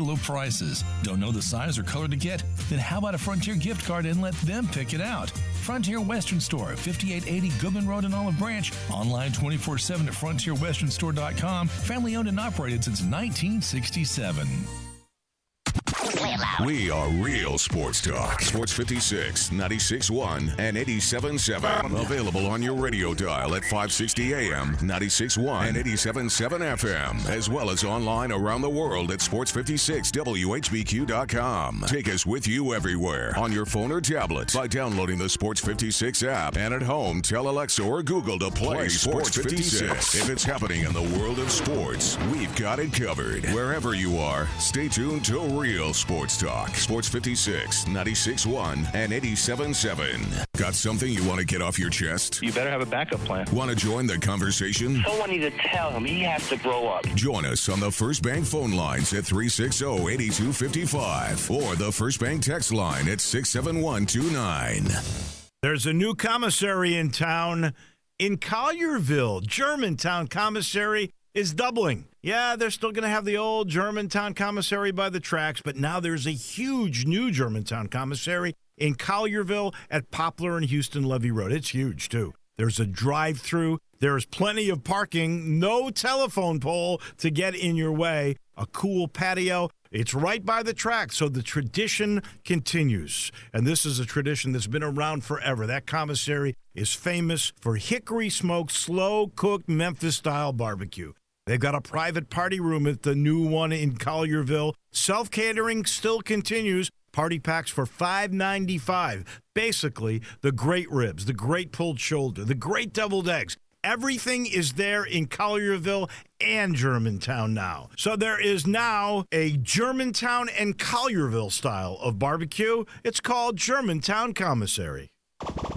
low prices. Don't know the size or color to get? Then how about a Frontier gift card and let them pick it out? Frontier Western Store, 5880 Goodman Road in Olive Branch. Online 24/7 at frontierwesternstore.com. Family owned and operated since 1967. We are real sports talk. Sports 56, 96.1, and 87.7. Available on your radio dial at 560 AM, 96.1, and 87.7 FM, as well as online around the world at sports56whbq.com. Take us with you everywhere on your phone or tablet by downloading the Sports 56 app. And at home, tell Alexa or Google to play Sports 56. If it's happening in the world of sports, we've got it covered. Wherever you are, stay tuned to Real Sports Talk. Sports 56, 96.1, and 87.7. Got something you want to get off your chest? You better have a backup plan. Want to join the conversation? Someone needs to tell him he has to grow up. Join us on the First Bank phone lines at 360-8255 or the First Bank text line at 67129. There's a new commissary in town in Collierville. Germantown Commissary is doubling. Yeah, they're still going to have the old Germantown Commissary by the tracks, but now there's a huge new Germantown Commissary in Collierville at Poplar and Houston Levee Road. It's huge, too. There's a drive-through. There's plenty of parking. No telephone pole to get in your way. A cool patio. It's right by the track, so the tradition continues. And this is a tradition that's been around forever. That commissary is famous for hickory-smoked, slow-cooked Memphis-style barbecue. They've got a private party room at the new one in Collierville. Self-catering still continues. Party packs for $5.95. Basically, the great ribs, the great pulled shoulder, the great deviled eggs. Everything is there in Collierville and Germantown now. So there is now a Germantown and Collierville style of barbecue. It's called Germantown Commissary.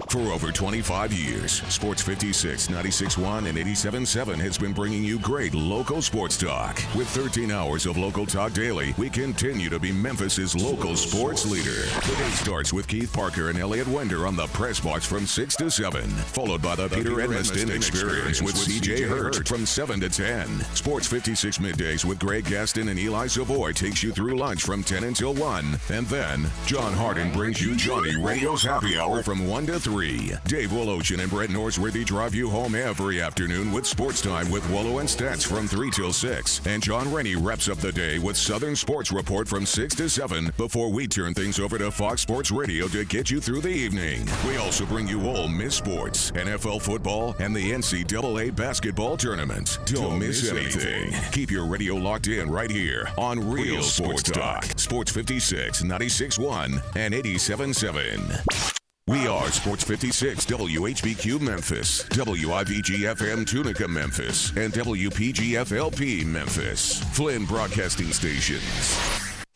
For over 25 years, Sports 56, 96.1, and 87.7 has been bringing you great local sports talk. With 13 hours of local talk daily, we continue to be Memphis's local sports leader. The day starts with Keith Parker and Elliot Wender on the press box from 6 to 7, followed by the Peter Edmiston Experience with C.J. Hurt from 7 to 10. Sports 56 middays with Greg Gaston and Eli Savoy takes you through lunch from 10 until 1. And then, John Harden brings you Johnny Radio's Happy Hour from 1 to 3. Dave Woloshin and Brett Norsworthy drive you home every afternoon with Sportstime with Wolo and Stats from 3 till 6. And John Rennie wraps up the day with Southern Sports Report from 6 to 7 before we turn things over to Fox Sports Radio to get you through the evening. We also bring you Ole Miss Sports, NFL football, and the NCAA basketball tournament. Don't miss anything. Keep your radio locked in right here on Real Sports Talk. Sports 56, 96.1, and 87.7. We are Sports 56, WHBQ Memphis, WIVG-FM Tunica Memphis, and WPG-FLP Memphis. Flynn Broadcasting Stations.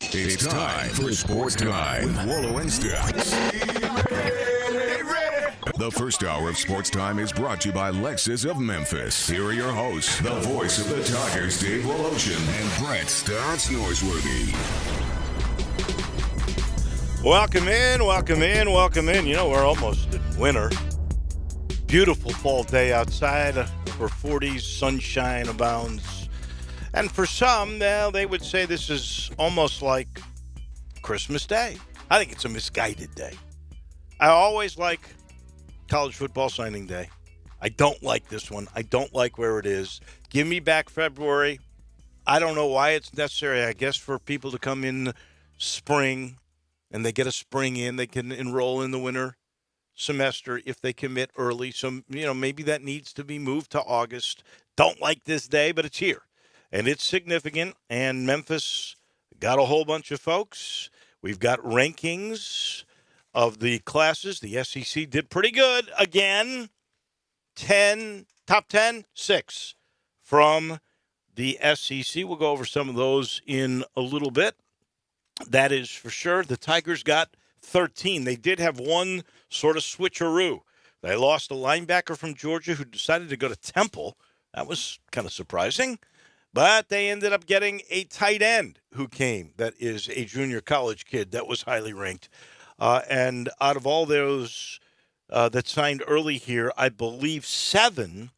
It's time for Sports Time with Wolo and Stats. The first hour of Sports Time is brought to you by Lexus of Memphis. Here are your hosts, the voice of the Tigers, Dave Woloshin, and Brett Stats Norsworthy. Welcome in, welcome in, welcome in. You know, we're almost in winter. Beautiful fall day outside. Upper 40s, sunshine abounds. And for some, well, they would say this is almost like Christmas Day. I think it's a misguided day. I always like college football signing day. I don't like this one. I don't like where it is. Give me back February. I don't know why it's necessary. I guess for people to come in spring, and they get a spring in, they can enroll in the winter semester if they commit early. So, you know, maybe that needs to be moved to August. Don't like this day, but it's here. And it's significant. And Memphis got a whole bunch of folks. We've got rankings of the classes. The SEC did pretty good again. Top 10, 6 from the SEC. We'll go over some of those in a little bit. That is for sure. The Tigers got 13. They did have one sort of switcheroo. They lost a linebacker from Georgia who decided to go to Temple. That was kind of surprising. But they ended up getting a tight end who came. That is a junior college kid that was highly ranked. And out of all those that signed early here, I believe 7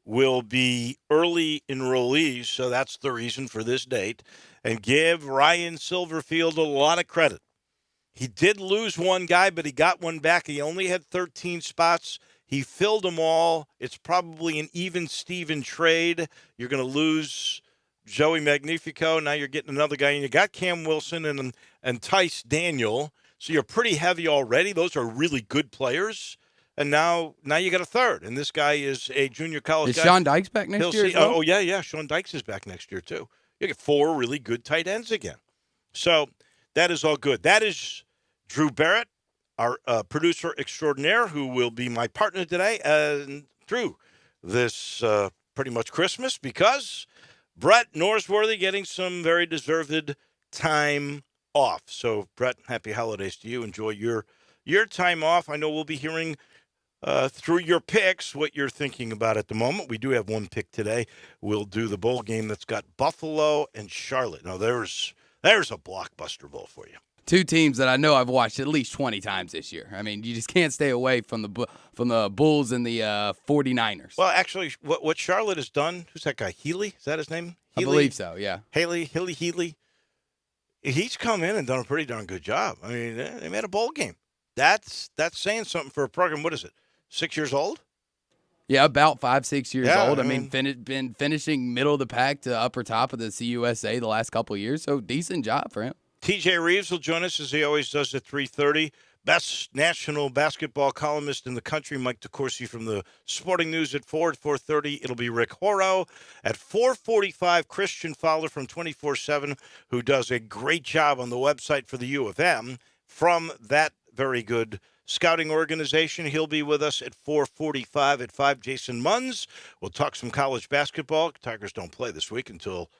will be early enrollees. So that's the reason for this date. and give Ryan Silverfield a lot of credit. He did lose one guy, but he got one back. He only had 13 spots. He filled them all. It's probably an even Steven trade. You're going to lose Joey Magnifico. Now you're getting another guy, and you got Cam Wilson and Tice Daniel. So you're pretty heavy already. Those are really good players. And now you got a third, and this guy is a junior college guy. Is Sean Dykes back next year as well? Oh, yeah. Sean Dykes is back next year, too. You get 4 really good tight ends again. So that is all good. That is Drew Barrett, our producer extraordinaire, who will be my partner today. And Drew, this pretty much Christmas, because Brett Norsworthy getting some very deserved time off. So, Brett, happy holidays to you. Enjoy your time off. I know we'll be hearing through your picks what you're thinking about at the moment. We do have one pick today. We'll do the bowl game that's got Buffalo and Charlotte. Now, there's a blockbuster bowl for you. 2 teams that I know I've watched at least 20 times this year. I mean, you just can't stay away from the Bulls and the 49ers. Well, actually, what Charlotte has done, who's that guy? Healy? Is that his name? Healy? I believe so, yeah. Healy. He's come in and done a pretty darn good job. I mean, they made a bowl game. That's saying something for a program. What is it, 6 years old? Yeah, about 5-6 years old. I mean, been finishing middle of the pack to upper top of the CUSA the last couple of years, so decent job for him. TJ Reeves will join us as he always does at 3:30. Best national basketball columnist in the country, Mike DeCourcy from the Sporting News at 4:30. It'll be Rick Horrow. At 4:45, Christian Fowler from 24/7, who does a great job on the website for the U of M from that very good scouting organization. He'll be with us at 4:45. At 5, Jason Munns. We'll talk some college basketball. Tigers don't play this week until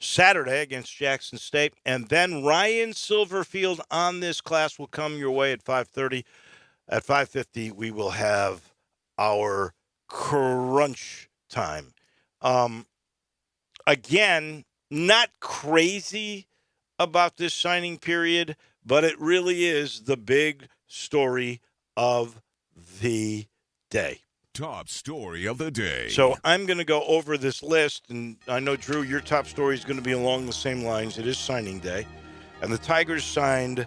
Saturday against Jackson State. And then Ryan Silverfield on this class will come your way at 5:30. At 5:50, we will have our crunch time. Again, not crazy about this signing period, but it really is the big story of the day. Top story of the day. So I'm going to go over this list, and I know, Drew, your top story is going to be along the same lines. It is signing day, and the Tigers signed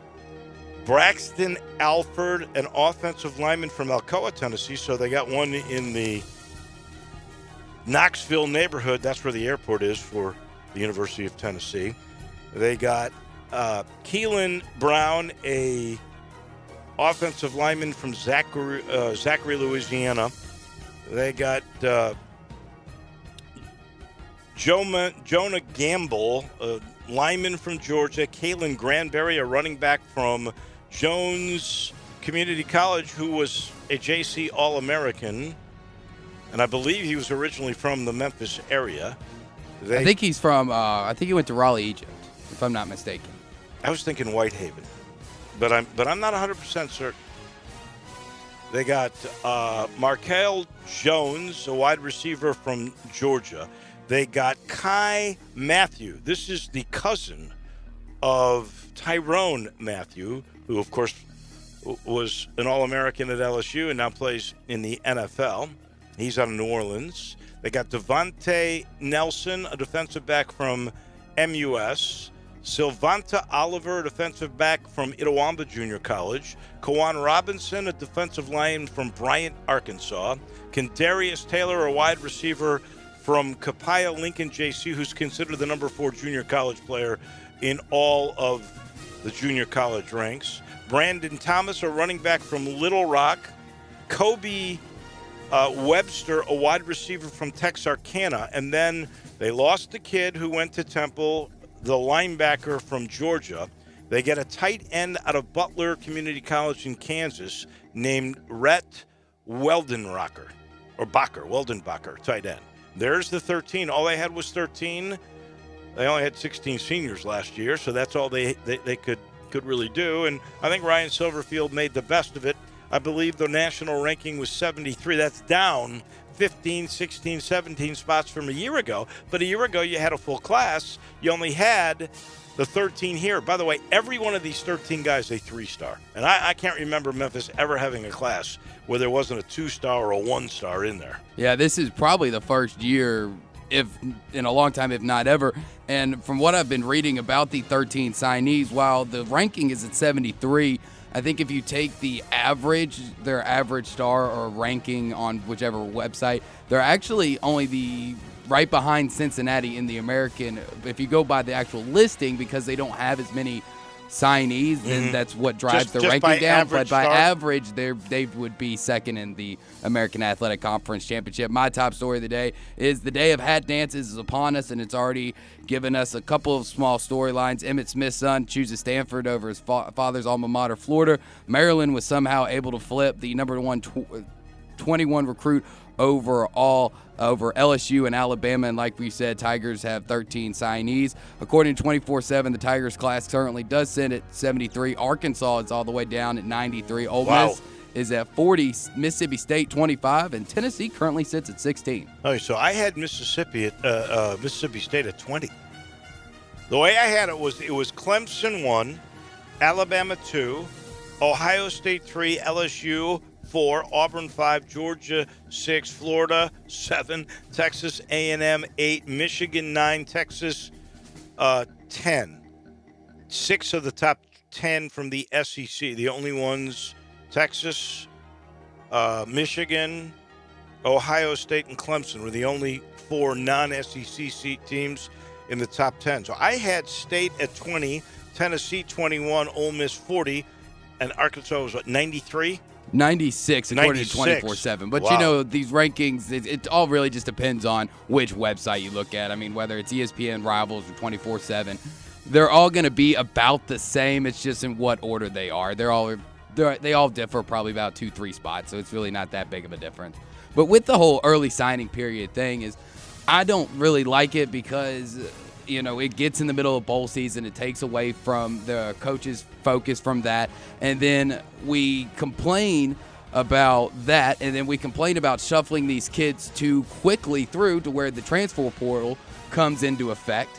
Braxton Alford, an offensive lineman from Alcoa, Tennessee. So they got one in the Knoxville neighborhood. That's where the airport is for the University of Tennessee. They got Keelan Brown, a offensive lineman from Zachary, Louisiana. They got Jonah Gamble, a lineman from Georgia. Kalen Granberry, a running back from Jones Community College, who was a JC All-American. And I believe he was originally from the Memphis area. I think he's from, I think he went to Raleigh, Egypt, if I'm not mistaken. I was thinking Whitehaven, but I'm not 100% certain. They got Markel Jones, a wide receiver from Georgia. They got Kai Matthew. This is the cousin of Tyrone Matthew, who, of course, was an All-American at LSU and now plays in the NFL. He's out of New Orleans. They got Devontae Nelson, a defensive back from MUS. Sylvanta Oliver, a defensive back from Itawamba Junior College. Kawan Robinson, a defensive lineman from Bryant, Arkansas. Kendarius Taylor, a wide receiver from Copiah Lincoln JC, who's considered the number 4 junior college player in all of the junior college ranks. Brandon Thomas, a running back from Little Rock. Kobe Webster, a wide receiver from Texarkana. And then they lost the kid who went to Temple, the linebacker from Georgia. They get a tight end out of Butler Community College in Kansas named Rhett Weldenbacher, tight end. There's the 13. All they had was 13. They only had 16 seniors last year, so that's all they could really do. And I think Ryan Silverfield made the best of it. I believe the national ranking was 73. That's down 15, 16, 17 spots from a year ago. But a year ago, you had a full class. You only had the 13 here. By the way, every one of these 13 guys a 3-star. And I can't remember Memphis ever having a class where there wasn't a 2-star or a 1-star in there. Yeah, this is probably the first year if in a long time, if not ever. And from what I've been reading about the 13 signees, while the ranking is at 73, I think if you take the average, their average star or ranking on whichever website, they're actually only right behind Cincinnati in the American. If you go by the actual listing, because they don't have as many signees, then that's what drives the ranking down. But by average, they would be second in the American Athletic Conference Championship. My top story of the day is the day of hat dances is upon us, and it's already given us a couple of small storylines. Emmitt Smith's son chooses Stanford over his father's alma mater, Florida. Maryland was somehow able to flip the number 21 recruit overall over LSU and Alabama, and like we said, Tigers have 13 signees. According to 24/7, the Tigers class currently does sit at 73. Arkansas is all the way down at 93. Ole Miss is at 40. Mississippi State 25, and Tennessee currently sits at 16. Oh, so I had Mississippi State at 20. The way I had it was Clemson 1, Alabama 2, Ohio State 3, LSU 4, Auburn 5, Georgia 6, Florida 7, Texas A&M 8, Michigan 9, Texas 10. 6 of the top 10 from the SEC. The only ones, Texas, Michigan, Ohio State, and Clemson were the only 4 non-SEC teams in the top 10. So I had State at 20, Tennessee 21, Ole Miss 40, and Arkansas was 93? 96 according to 24/7. But you know, these rankings, it all really just depends on which website you look at. I mean, whether it's ESPN, Rivals, or 24/7, they're all going to be about the same. It's just in what order they are. They all differ probably about 2-3 spots, so it's really not that big of a difference. But with the whole early signing period thing is, I don't really like it because, you know, it gets in the middle of bowl season. It takes away from the coach's focus from that. And then we complain about that. And then we complain about shuffling these kids too quickly through to where the transfer portal comes into effect.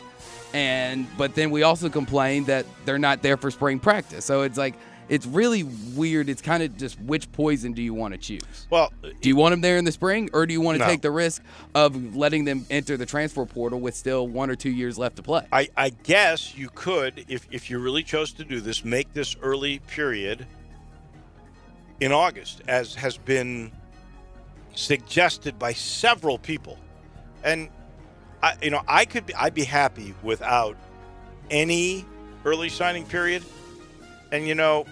But then we also complain that they're not there for spring practice. So it's like, it's really weird. It's kind of just, which poison do you want to choose? Well, do you want them there in the spring, or do you want to take the risk of letting them enter the transfer portal with still 1 or 2 years left to play? I guess you could, if you really chose to do this, make this early period in August, as has been suggested by several people. And I'd be happy without any early signing period. And, you know,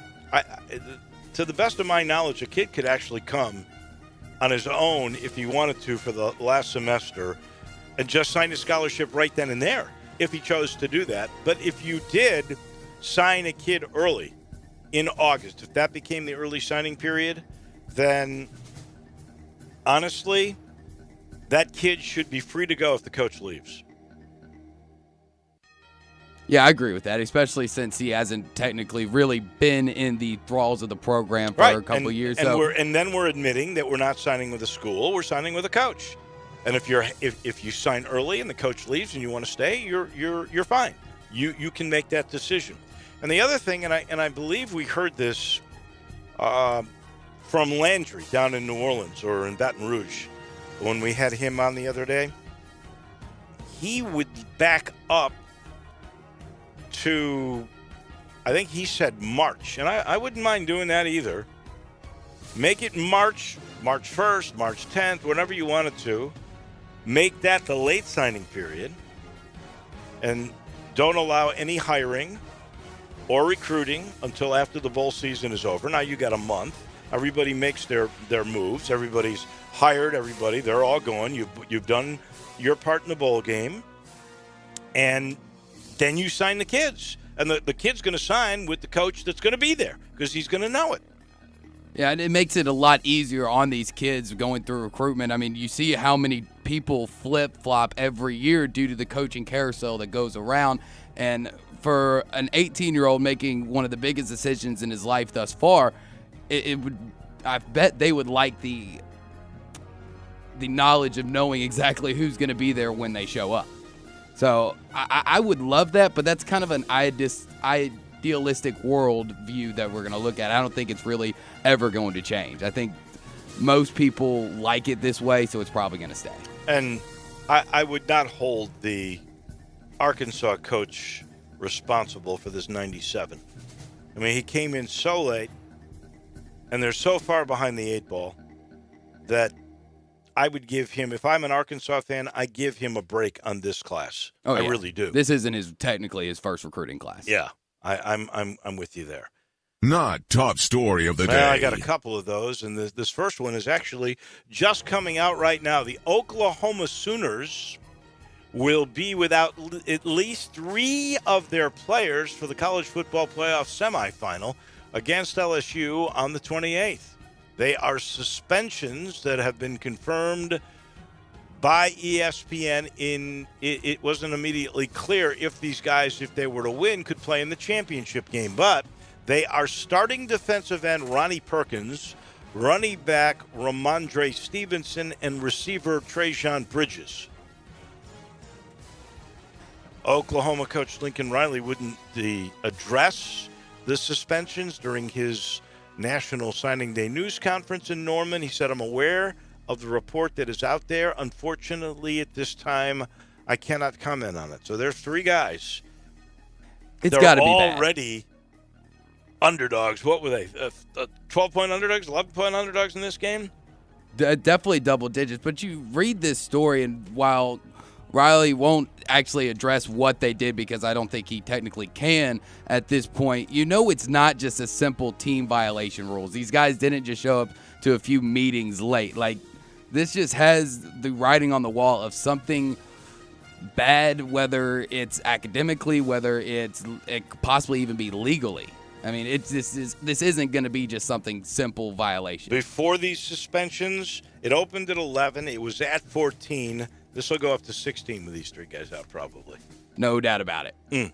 to the best of my knowledge, a kid could actually come on his own if he wanted to for the last semester and just sign a scholarship right then and there if he chose to do that. But if you did sign a kid early in August, if that became the early signing period, then honestly, that kid should be free to go if the coach leaves. Yeah, I agree with that, especially since he hasn't technically really been in the thralls of the program for a couple years. And then we're admitting that we're not signing with a school, we're signing with a coach. And if you sign early and the coach leaves and you want to stay, you're fine. You can make that decision. And the other thing, and I believe we heard this from Landry down in New Orleans or in Baton Rouge when we had him on the other day, he would back up to, I think he said March, and I wouldn't mind doing that either. Make it March 1st, March 10th, whatever you wanted to. Make that the late signing period, and don't allow any hiring or recruiting until after the bowl season is over. Now you got a month. Everybody makes their moves. Everybody's hired. They're all going. You've done your part in the bowl game, and then you sign the kids. And the kid's going to sign with the coach that's going to be there because he's going to know it. Yeah, and it makes it a lot easier on these kids going through recruitment. I mean, you see how many people flip-flop every year due to the coaching carousel that goes around. And for an 18-year-old making one of the biggest decisions in his life thus far, I bet they would like the knowledge of knowing exactly who's going to be there when they show up. So I would love that, but that's kind of an idealistic world view that we're going to look at. I don't think it's really ever going to change. I think most people like it this way, so it's probably going to stay. And I would not hold the Arkansas coach responsible for this 97. I mean, he came in so late, and they're so far behind the 8 ball that I would give him, if I'm an Arkansas fan, I give him a break on this class. I really do. This isn't technically his first recruiting class. Yeah, I'm with you there. Not top story of the day. Well, I got a couple of those, and this first one is actually just coming out right now. The Oklahoma Sooners will be without at least 3 of their players for the college football playoff semifinal against LSU on the 28th. They are suspensions that have been confirmed by ESPN. It wasn't immediately clear if these guys, if they were to win, could play in the championship game. But they are starting defensive end Ronnie Perkins, running back Ramondre Stevenson, and receiver Trajan Bridges. Oklahoma coach Lincoln Riley wouldn't address the suspensions during his National Signing Day news conference in Norman. He said, I'm aware of the report that is out there. Unfortunately, at this time, I cannot comment on it. So there's 3 guys. It's got to be bad. Already underdogs. What were they? 12-point underdogs, 11-point underdogs in this game? Definitely double digits. But you read this story, and while Riley won't actually address what they did because I don't think he technically can at this point, it's not just a simple team violation rules. These guys didn't just show up to a few meetings late. Like, this just has the writing on the wall of something bad, whether it's academically, whether it could possibly even be legally. I mean, this isn't going to be just something simple violation. Before these suspensions, it opened at 11. It was at 14. This will go up to 16 with these 3 guys out, probably. No doubt about it.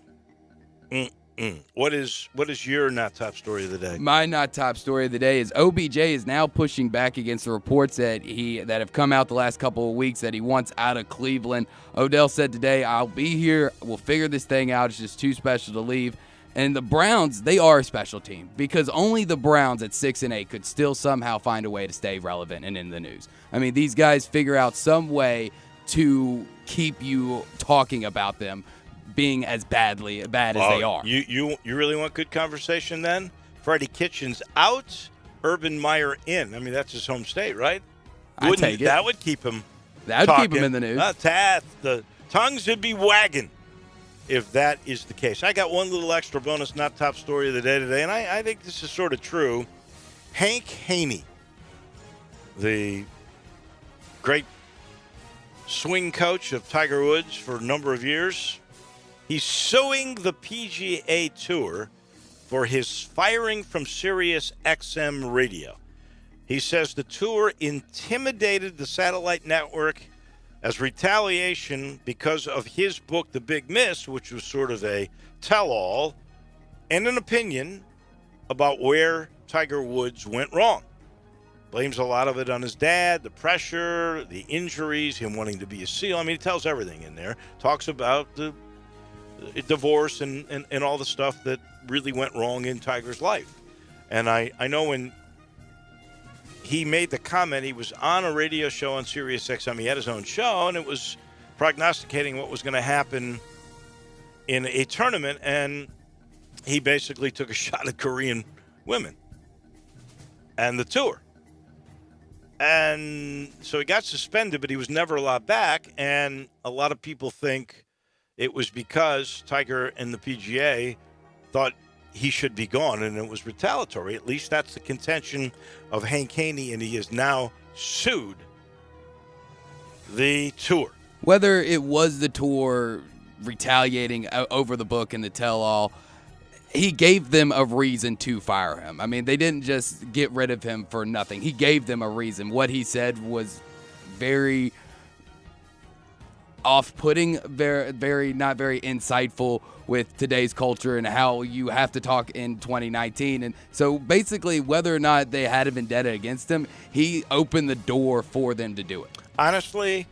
What is your not top story of the day? My not top story of the day is OBJ is now pushing back against the reports that have come out the last couple of weeks that he wants out of Cleveland. Odell said today, I'll be here. We'll figure this thing out. It's just too special to leave. And the Browns, they are a special team because only the Browns at 6-8 could still somehow find a way to stay relevant and in the news. I mean, these guys figure out some way to keep you talking about them being as bad as they are. You really want good conversation then? Freddie Kitchens out, Urban Meyer in. I mean, that's his home state, right? I take it. That would keep him That would talking. keep him in the news. The tongues would be wagging if that is the case. I got one little extra bonus not top story of the day today, and I think this is sort of true. Hank Haney, the great swing coach of Tiger Woods for a number of years, he's suing the PGA Tour for his firing from Sirius XM Radio. He says the tour intimidated the satellite network as retaliation because of his book, The Big Miss, which was sort of a tell-all and an opinion about where Tiger Woods went wrong. Blames a lot of it on his dad, the pressure, the injuries, him wanting to be a SEAL. I mean, he tells everything in there. Talks about the divorce and all the stuff that really went wrong in Tiger's life. And I know when he made the comment, he was on a radio show on Sirius XM. He had his own show, and it was prognosticating what was going to happen in a tournament, and he basically took a shot at Korean women and the tour. And so he got suspended, but he was never allowed back. And a lot of people think it was because Tiger and the PGA thought he should be gone, and it was retaliatory. At least that's the contention of Hank Haney, and he has now sued the tour. Whether it was the tour retaliating over the book and the tell-all, he gave them a reason to fire him. I mean, they didn't just get rid of him for nothing. He gave them a reason. What he said was very off-putting, very not very insightful with today's culture and how you have to talk in 2019. And so basically, whether or not they had a vendetta against him, he opened the door for them to do it. Honestly,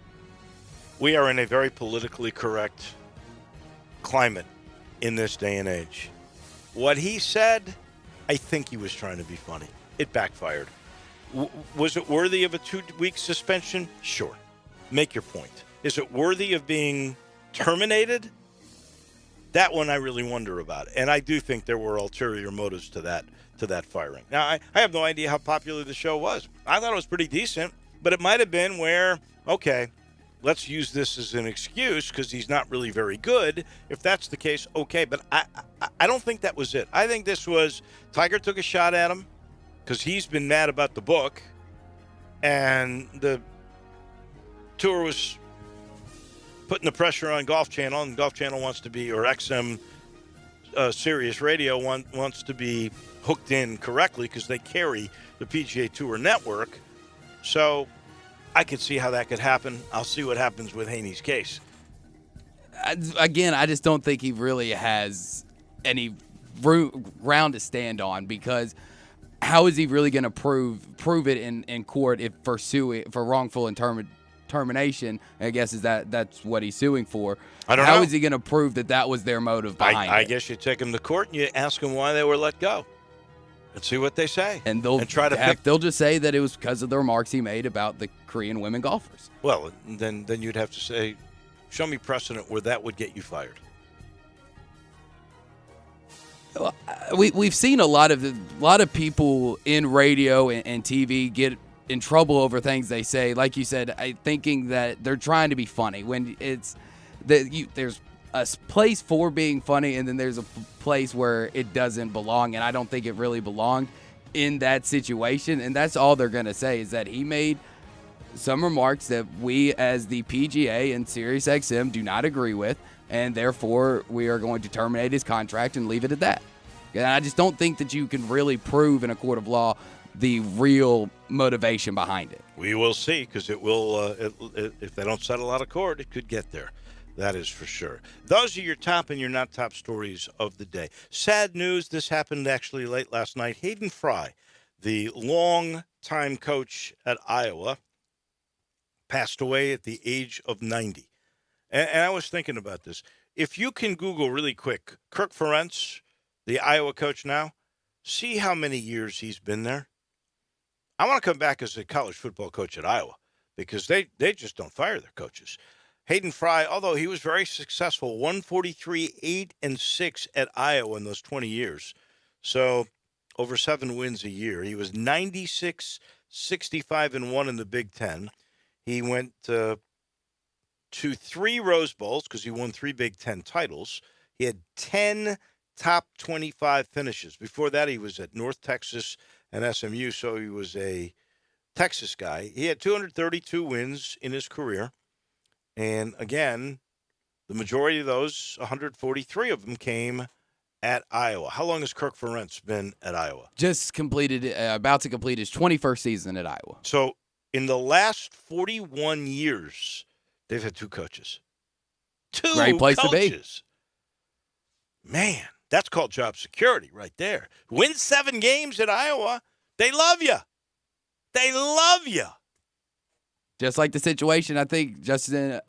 we are in a very politically correct climate in this day and age. What he said, I think he was trying to be funny. It backfired. Was it worthy of a 2-week suspension? Sure. Make your point. Is it worthy of being terminated? That one I really wonder about. And I do think there were ulterior motives to that firing. Now, I have no idea how popular the show was. I thought it was pretty decent, but it might have been where, okay, let's use this as an excuse because he's not really very good. If that's the case, okay. But I don't think that was it. I think this was Tiger took a shot at him because he's been mad about the book, and the tour was putting the pressure on Golf Channel, and Golf Channel wants to be, or XM Sirius Radio wants to be hooked in correctly because they carry the PGA Tour network. So I could see how that could happen. I'll see what happens with Haney's case. Again, I just don't think he really has any ground to stand on, because how is he really going to prove it in court if for wrongful termination? I guess that's what he's suing for. I don't know. How is he going to prove that was their motive behind it? I guess you take them to court and you ask them why they were let go, and see what they say. And they'll just say that it was because of the remarks he made about the Korean women golfers. Well, then you'd have to say, show me precedent where that would get you fired. We've seen a lot of people in radio and TV get in trouble over things they say, like you said, thinking that they're trying to be funny when it's that there's a place for being funny, and then there's a place where it doesn't belong, and I don't think it really belonged in that situation. And that's all they're gonna say, is that he made some remarks that we as the PGA and SiriusXM do not agree with, and therefore we are going to terminate his contract and leave it at that. And I just don't think that you can really prove in a court of law the real motivation behind it. We will see, because it will. If they don't settle out of court, it could get there. That is for sure. Those are your top and your not top stories of the day. Sad news. This happened actually late last night. Hayden Fry, the long-time coach at Iowa, passed away at the age of 90. And I was thinking about this. If you can Google really quick, Kirk Ferentz, the Iowa coach now, see how many years he's been there. I want to come back as a college football coach at Iowa, because they just don't fire their coaches. Hayden Fry, although he was very successful, 143, 8-6 at Iowa in those 20 years. So over 7 wins a year. He was 96, 65-1 in the Big Ten. He went to 3 Rose Bowls because he won 3 Big Ten titles. He had 10 top 25 finishes. Before that, he was at North Texas and SMU, so he was a Texas guy. He had 232 wins in his career. And again, the majority of those, 143 of them, came at Iowa. How long has Kirk Ferentz been at Iowa? Just completed, about to complete his 21st season at Iowa. So in the last 41 years, they've had 2 coaches. 2 Great place coaches. To be. Man, that's called job security right there. Win 7 games at Iowa. They love you. They love you. Just like the situation, I think, Justin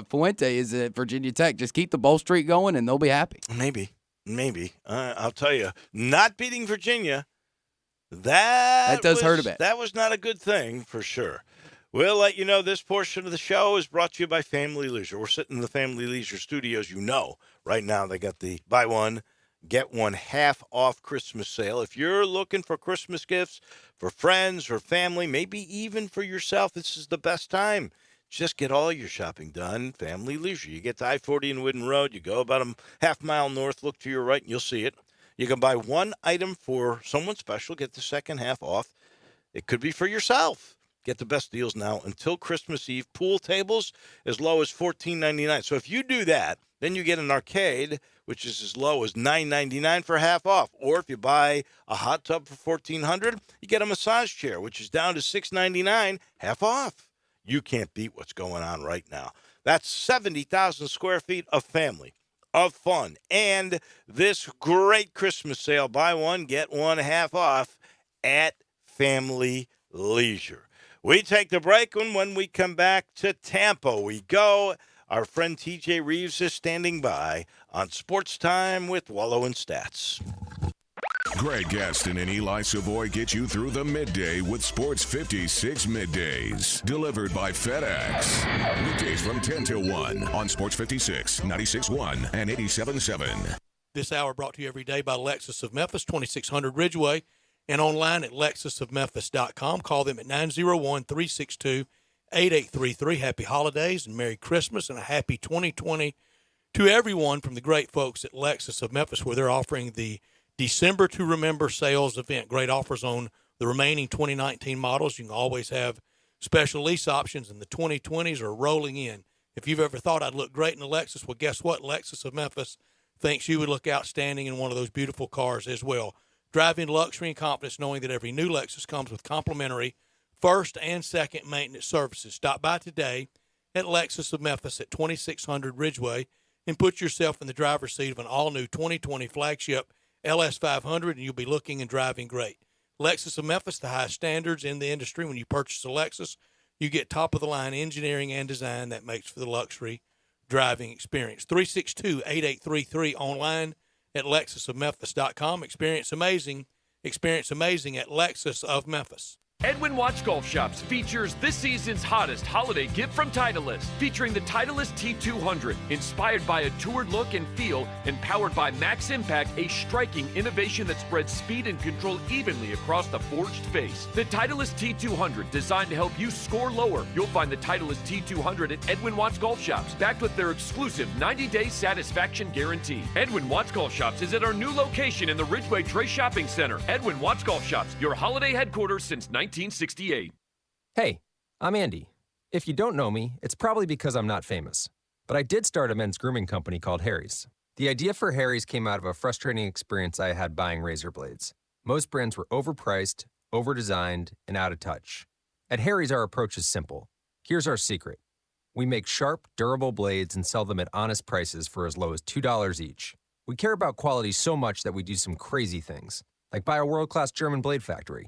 Fuente is at Virginia Tech. Just keep the bowl streak going, and they'll be happy. Maybe. I'll tell you, not beating Virginia, that does hurt a bit. That was not a good thing, for sure. We'll let you know this portion of the show is brought to you by Family Leisure. We're sitting in the Family Leisure studios, right now. They got the buy one, get one half off Christmas sale. If you're looking for Christmas gifts for friends or family, maybe even for yourself, this is the best time. Just get all your shopping done. Family Leisure. You get to I-40 and Wooden Road. You go about a half mile north, look to your right, and you'll see it. You can buy one item for someone special, get the second half off. It could be for yourself. Get the best deals now until Christmas Eve. Pool tables as low as $14.99. So if you do that, then you get an arcade, which is as low as $9.99 for half off. Or if you buy a hot tub for $1,400, you get a massage chair, which is down to $6.99, half off. You can't beat what's going on right now. That's 70,000 square feet of family, of fun, and this great Christmas sale, buy one, get one half off at Family Leisure. We take the break, and when we come back to Tampa, we go. Our friend TJ Reeves is standing by on Sports Time with Wolo and Stats. Greg Gaston and Eli Savoy get you through the midday with Sports 56 Middays. Delivered by FedEx. Weekdays from 10 till 1 on Sports 56, 96.1 and 87.7. This hour brought to you every day by Lexus of Memphis, 2600 Ridgeway, and online at lexusofmemphis.com. Call them at 901-362-8833. Happy holidays and Merry Christmas and a happy 2020 to everyone from the great folks at Lexus of Memphis, where they're offering the December to Remember sales event. Great offers on the remaining 2019 models. You can always have special lease options, and the 2020s are rolling in. If you've ever thought I'd look great in a Lexus, well, guess what? Lexus of Memphis thinks you would look outstanding in one of those beautiful cars as well. Drive in luxury and confidence knowing that every new Lexus comes with complimentary first and second maintenance services. Stop by today at Lexus of Memphis at 2600 Ridgeway and put yourself in the driver's seat of an all-new 2020 flagship LS500, and you'll be looking and driving great. Lexus of Memphis, the highest standards in the industry. When you purchase a Lexus, you get top-of-the-line engineering and design that makes for the luxury driving experience. 362-8833 online at lexusofmemphis.com. Experience amazing at Lexus of Memphis. Edwin Watts Golf Shops features this season's hottest holiday gift from Titleist, featuring the Titleist T200, inspired by a toured look and feel, and powered by Max Impact, a striking innovation that spreads speed and control evenly across the forged face. The Titleist T200, designed to help you score lower. You'll find the Titleist T200 at Edwin Watts Golf Shops, backed with their exclusive 90-day satisfaction guarantee. Edwin Watts Golf Shops is at our new location in the Ridgeway Trace Shopping Center. Edwin Watts Golf Shops, your holiday headquarters since 1968. Hey, I'm Andy. If you don't know me, it's probably because I'm not famous. But I did start a men's grooming company called Harry's. The idea for Harry's came out of a frustrating experience I had buying razor blades. Most brands were overpriced, overdesigned, and out of touch. At Harry's, our approach is simple. Here's our secret. We make sharp, durable blades and sell them at honest prices for as low as $2 each. We care about quality so much that we do some crazy things, like buy a world-class German blade factory.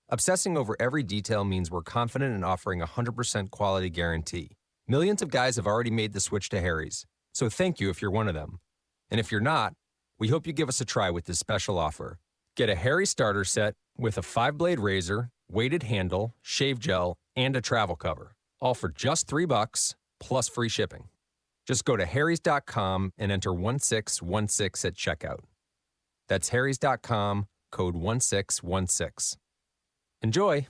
Obsessing over every detail means we're confident in offering a 100% quality guarantee. Millions of guys have already made the switch to Harry's, so thank you if you're one of them. And if you're not, we hope you give us a try with this special offer. Get a Harry's starter set with a 5-blade razor, weighted handle, shave gel, and a travel cover, all for just $3 plus free shipping. Just go to harrys.com and enter 1616 at checkout. That's harrys.com, code 1616. Enjoy.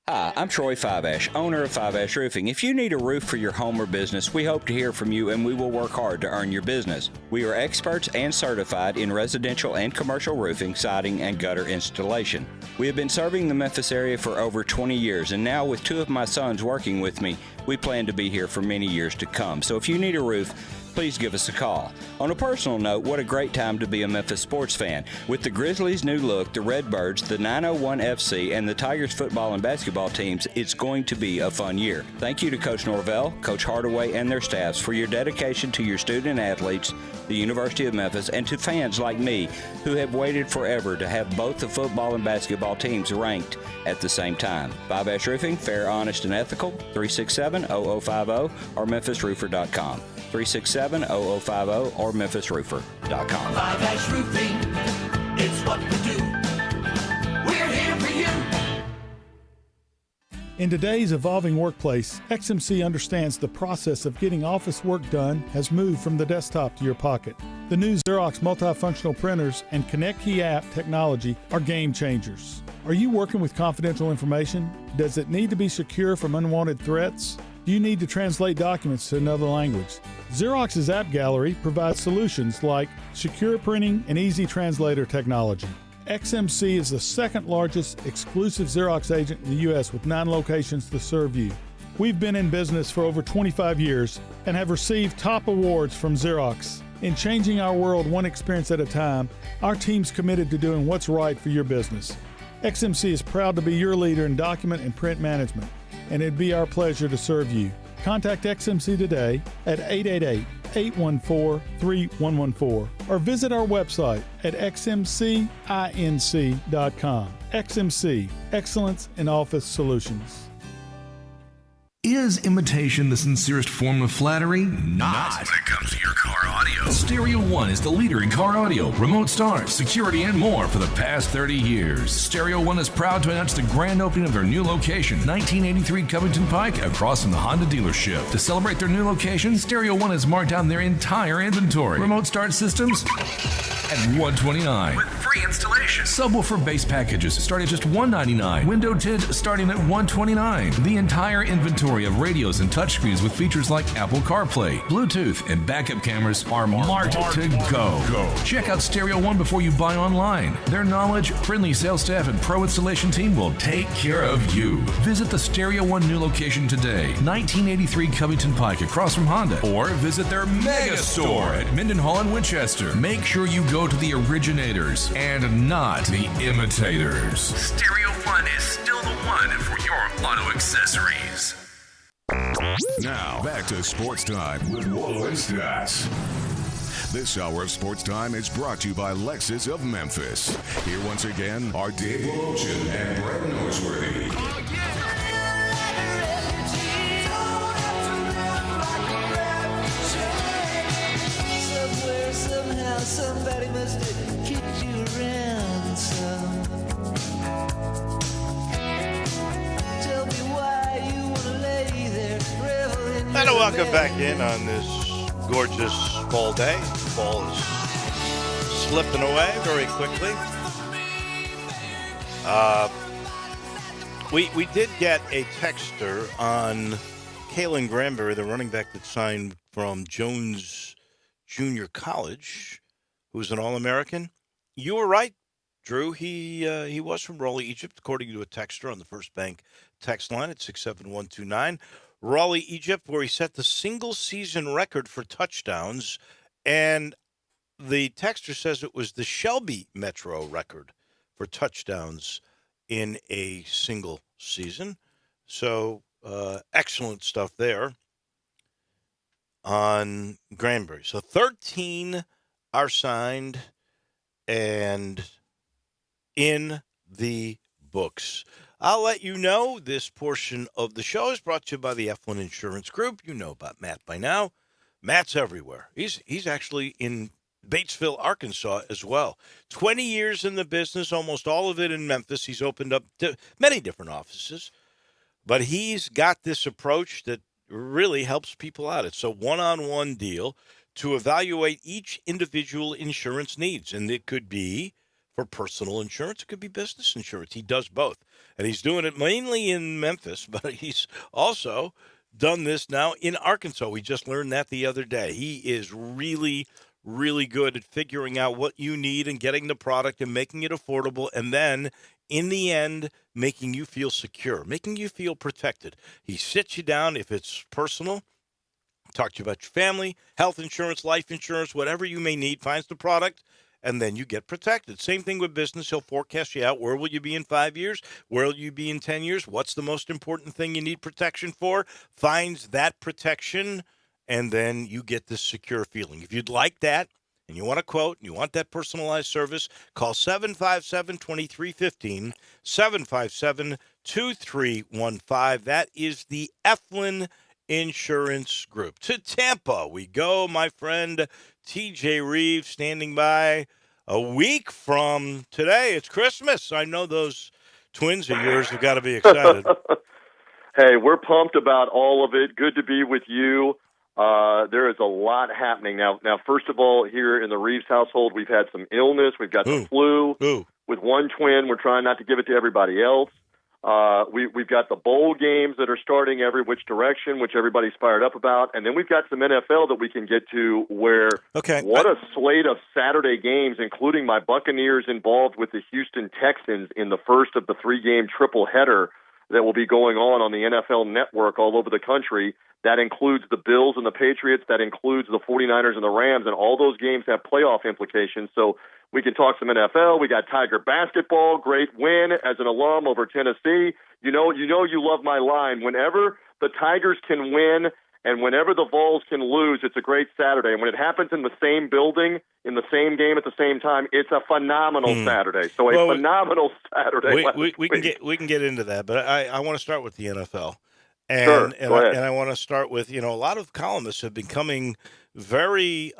Hi, I'm Troy Fiveash, owner of Fiveash Roofing. If you need a roof for your home or business, we hope to hear from you and we will work hard to earn your business. We are experts and certified in residential and commercial roofing, siding, and gutter installation. We have been serving the Memphis area for over 20 years, and now with 2 of my sons working with me, we plan to be here for many years to come. So if you need a roof, please give us a call. On a personal note, what a great time to be a Memphis sports fan. With the Grizzlies' new look, the Redbirds, the 901 FC, and the Tigers football and basketball teams, it's going to be a fun year. Thank you to Coach Norvell, Coach Hardaway, and their staffs for your dedication to your student athletes, the University of Memphis, and to fans like me who have waited forever to have both the football and basketball teams ranked at the same time. Fiveash Roofing, fair, honest, and ethical, 367-0050 or memphisroofer.com. 367-0050 or memphisroofer.com. Fiveash Roofing, it's what we do. We're here for you. In today's evolving workplace, XMC understands the process of getting office work done has moved from the desktop to your pocket. The new Xerox multifunctional printers and Connect Key app technology are game changers. Are you working with confidential information? Does it need to be secure from unwanted threats? Do you need to translate documents to another language? Xerox's App Gallery provides solutions like secure printing and easy translator technology. XMC is the second largest exclusive Xerox agent in the U.S. with 9 locations to serve you. We've been in business for over 25 years and have received top awards from Xerox. In changing our world one experience at a time, our team's committed to doing what's right for your business. XMC is proud to be your leader in document and print management, and it'd be our pleasure to serve you. Contact XMC today at 888-814-3114 or visit our website at xmcinc.com. XMC, excellence in office solutions. Is imitation the sincerest form of flattery? Not. When it comes to your car audio. Stereo One is the leader in car audio, remote start, security, and more for the past 30 years. Stereo One is proud to announce the grand opening of their new location, 1983 Covington Pike, across from the Honda dealership. To celebrate their new location, Stereo One has marked down their entire inventory. Remote start systems at $129. With free installation. Subwoofer base packages start at just $199. Window tint starting at $129. The entire inventory of radios and touchscreens with features like Apple CarPlay, Bluetooth, and backup cameras are marked to go. Check out Stereo One before you buy online. Their knowledge, friendly sales staff, and pro installation team will take care of you. Visit the Stereo One new location today, 1983 Covington Pike, across from Honda, or visit their mega store at Mendenhall and Winchester. Make sure you go to the originators and not the imitators. Stereo One is still the one for your auto accessories. Now, back to Sports Time with Wolo and Stats. This hour of Sports Time is brought to you by Lexus of Memphis. Here once again are Dave Wolochin and Brett Norsworthy. Somewhere, somehow, somebody must have kicked you around some. Tell me why you want to lay there, revel in your And welcome back in on this gorgeous fall day. Fall is slipping away very quickly. We did get a texter on Kalen Granberry, the running back that signed from Jones Junior College, who's an All-American. You were right, Drew. He was from Raleigh, Egypt, according to a texter on the First Bank text line at 67129. Raleigh, Egypt, where he set the single-season record for touchdowns, and the texter says it was the Shelby Metro record for touchdowns in a single season. So excellent stuff there on Granbury. So 13 are signed and in the books. I'll let you know this portion of the show is brought to you by the F1 Insurance Group. You know about Matt by now. Matt's everywhere. He's actually in Batesville, Arkansas as well. 20 years in the business, almost all of it in Memphis. He's opened up many different offices, but he's got this approach that really helps people out. It's a one-on-one deal to evaluate each individual insurance needs, and it could be for personal insurance. It could be business insurance. He does both, and he's doing it mainly in Memphis, but he's also done this now in Arkansas. We just learned that the other day. He is really, really good at figuring out what you need and getting the product and making it affordable, and then in the end, making you feel secure, making you feel protected. He sits you down if it's personal, talk to you about your family, health insurance, life insurance, whatever you may need, finds the product, and then you get protected. Same thing with business. He'll forecast you out. Where will you be in 5 years? Where will you be in 10 years? What's the most important thing you need protection for? Finds that protection, and then you get this secure feeling. If you'd like that, and you want a quote, and you want that personalized service, call 757-2315, 757-2315. That is the Eflin Insurance Group. To Tampa we go, my friend TJ Reeves standing by. A week from today, it's Christmas. I know those twins of yours have got to be excited. Hey, we're pumped about all of it. Good to be with you. There is a lot happening now. Now, first of all, here in the Reeves household, we've had some illness. We've got the flu. With one twin, we're trying not to give it to everybody else. We've got the bowl games that are starting every which direction, which everybody's fired up about. And then we've got some NFL that we can get to where what a slate of Saturday games, including my Buccaneers involved with the Houston Texans in the first of the 3-game triple header that will be going on the NFL Network all over the country. That includes the Bills and the Patriots. That includes the 49ers and the Rams. And all those games have playoff implications. So we can talk some NFL. We got Tiger basketball. Great win as an alum over Tennessee. You know you love my line. Whenever the Tigers can win and whenever the Vols can lose, it's a great Saturday. And when it happens in the same building, in the same game at the same time, it's a phenomenal Saturday. So phenomenal Saturday. We can get into that, but I want to start with the NFL. And, Sure. Go ahead. I want to start with, a lot of columnists have been coming very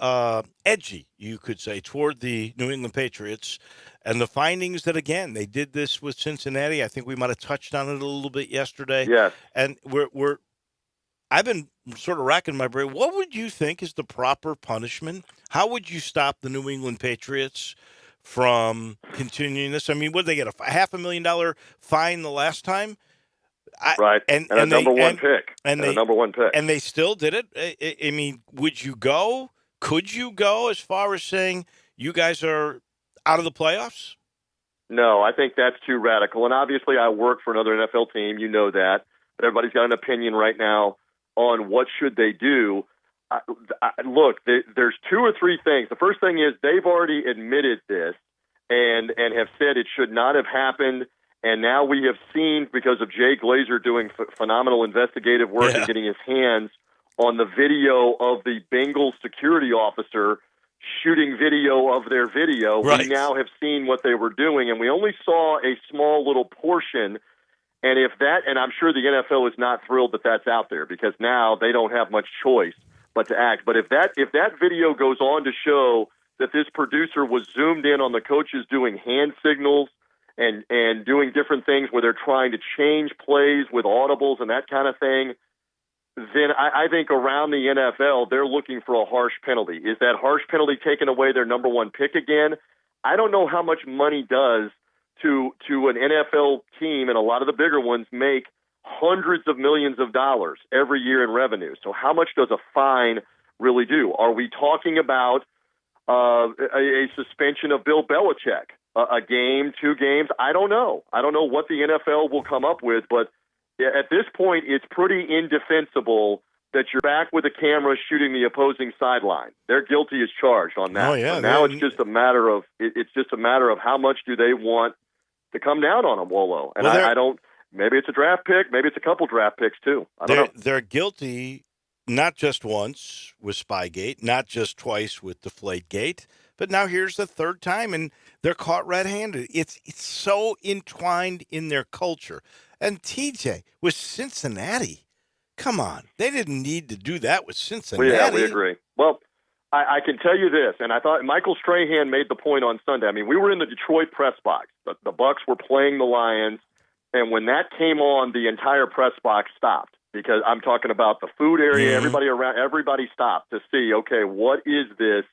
edgy, you could say, toward the New England Patriots and the findings that, again, they did this with Cincinnati. I think we might have touched on it a little bit yesterday. Yes. And I've been sort of racking my brain. What would you think is the proper punishment? How would you stop the New England Patriots from continuing this? I mean, what did they get, a $500,000 fine the last time? Right, and a number one pick. And they still did it. I mean, would you go? Could you go as far as saying you guys are out of the playoffs? No, I think that's too radical. And obviously, I work for another NFL team. You know that. But everybody's got an opinion right now on what should they do. Look, there's two or three things. The first thing is they've already admitted this and have said it should not have happened. And now we have seen, because of Jay Glazer doing phenomenal investigative work and getting his hands on the video of the Bengals security officer shooting video of their video, we now have seen what they were doing. And we only saw a small little portion. And and I'm sure the NFL is not thrilled that that's out there, because now they don't have much choice but to act. But if that video goes on to show that this producer was zoomed in on the coaches doing hand signals, and doing different things where they're trying to change plays with audibles and that kind of thing, then I think around the NFL, they're looking for a harsh penalty. Is that harsh penalty taking away their number one pick again? I don't know how much money does to an NFL team, and a lot of the bigger ones make hundreds of millions of dollars every year in revenue. So how much does a fine really do? Are we talking about a suspension of Bill Belichick? A game, 2 games, I don't know. I don't know what the NFL will come up with, but at this point, it's pretty indefensible that you're back with a camera shooting the opposing sideline. They're guilty as charged on that. Oh, yeah. So now it's just a matter of how much do they want to come down on them, Wolo. And I don't. Maybe it's a draft pick. Maybe it's a couple draft picks too. I don't know. They're guilty not just once with Spygate, not just twice with Deflategate, but now here's the third time, and they're caught red-handed. It's so entwined in their culture. And TJ, with Cincinnati, come on. They didn't need to do that with Cincinnati. Well, yeah, we agree. Well, I can tell you this, and I thought Michael Strahan made the point on Sunday. I mean, we were in the Detroit press box. The Bucs were playing the Lions, and when that came on, the entire press box stopped, because I'm talking about the food area, everybody stopped to see, okay, what is this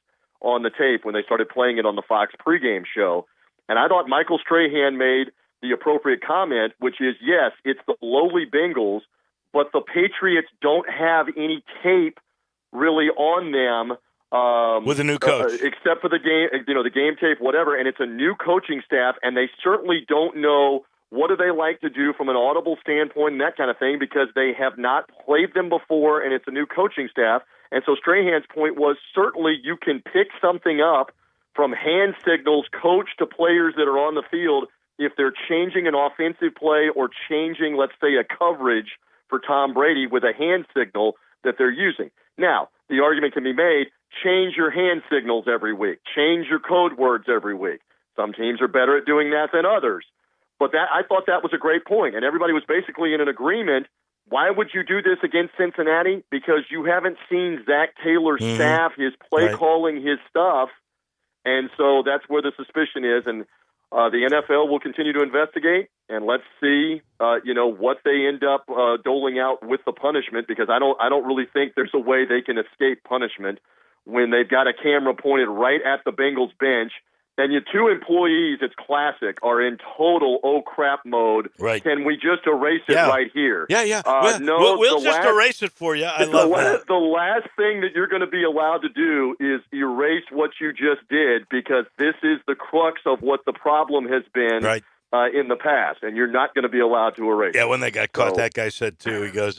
on the tape when they started playing it on the Fox pregame show. And I thought Michael Strahan made the appropriate comment, which is, yes, it's the lowly Bengals, but the Patriots don't have any tape really on them with a new coach, except for the game tape, whatever. And it's a new coaching staff, and they certainly don't know what do they like to do from an audible standpoint and that kind of thing, because they have not played them before, and it's a new coaching staff. And so Strahan's point was, certainly you can pick something up from hand signals, coach to players that are on the field, if they're changing an offensive play or changing, let's say, a coverage for Tom Brady with a hand signal that they're using. Now, the argument can be made, change your hand signals every week, change your code words every week. Some teams are better at doing that than others. But I thought that was a great point, and everybody was basically in an agreement. Why would you do this against Cincinnati? Because you haven't seen Zach Taylor's staff, his play calling, his stuff, and so that's where the suspicion is. And the NFL will continue to investigate, and let's see, what they end up doling out with the punishment. Because I don't really think there's a way they can escape punishment when they've got a camera pointed right at the Bengals bench. And your 2 employees, it's classic, are in total oh crap mode. Right. Can we just erase it right here? Yeah. No, we'll just erase it for you. I love that. The last thing that you're going to be allowed to do is erase what you just did, because this is the crux of what the problem has been in the past, and you're not going to be allowed to erase it. Yeah, when they got caught, that guy said, too, he goes,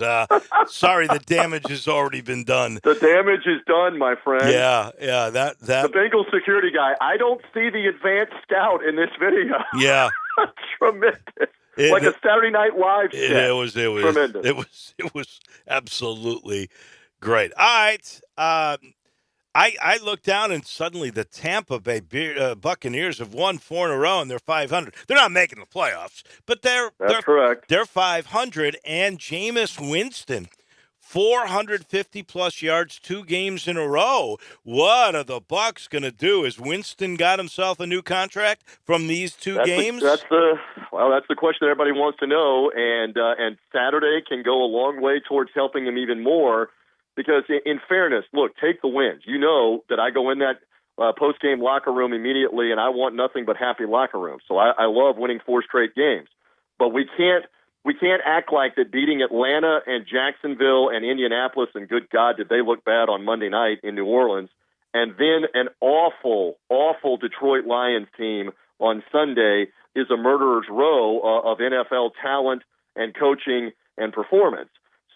sorry, the damage has already been done. The damage is done, my friend. Yeah, that. The Bengals security guy, I don't see the advanced scout in this video. Yeah. Tremendous. Like a Saturday Night Live sketch. It was tremendous. It was absolutely great. All right. I look down and suddenly the Tampa Bay Buccaneers have won 4 in a row and they're 500. They're not making the playoffs, but they're correct. They're 500, and Jameis Winston, 450-plus yards 2 games in a row. What are the Bucs going to do? Has Winston got himself a new contract from these 2 games? That's the question everybody wants to know, and Saturday can go a long way towards helping him even more. Because in fairness, look, take the wins. You know that I go in that post-game locker room immediately, and I want nothing but happy locker rooms. So I love winning 4 straight games. But we can't act like that beating Atlanta and Jacksonville and Indianapolis, and good God, did they look bad on Monday night in New Orleans, and then an awful, awful Detroit Lions team on Sunday is a murderer's row of NFL talent and coaching and performance.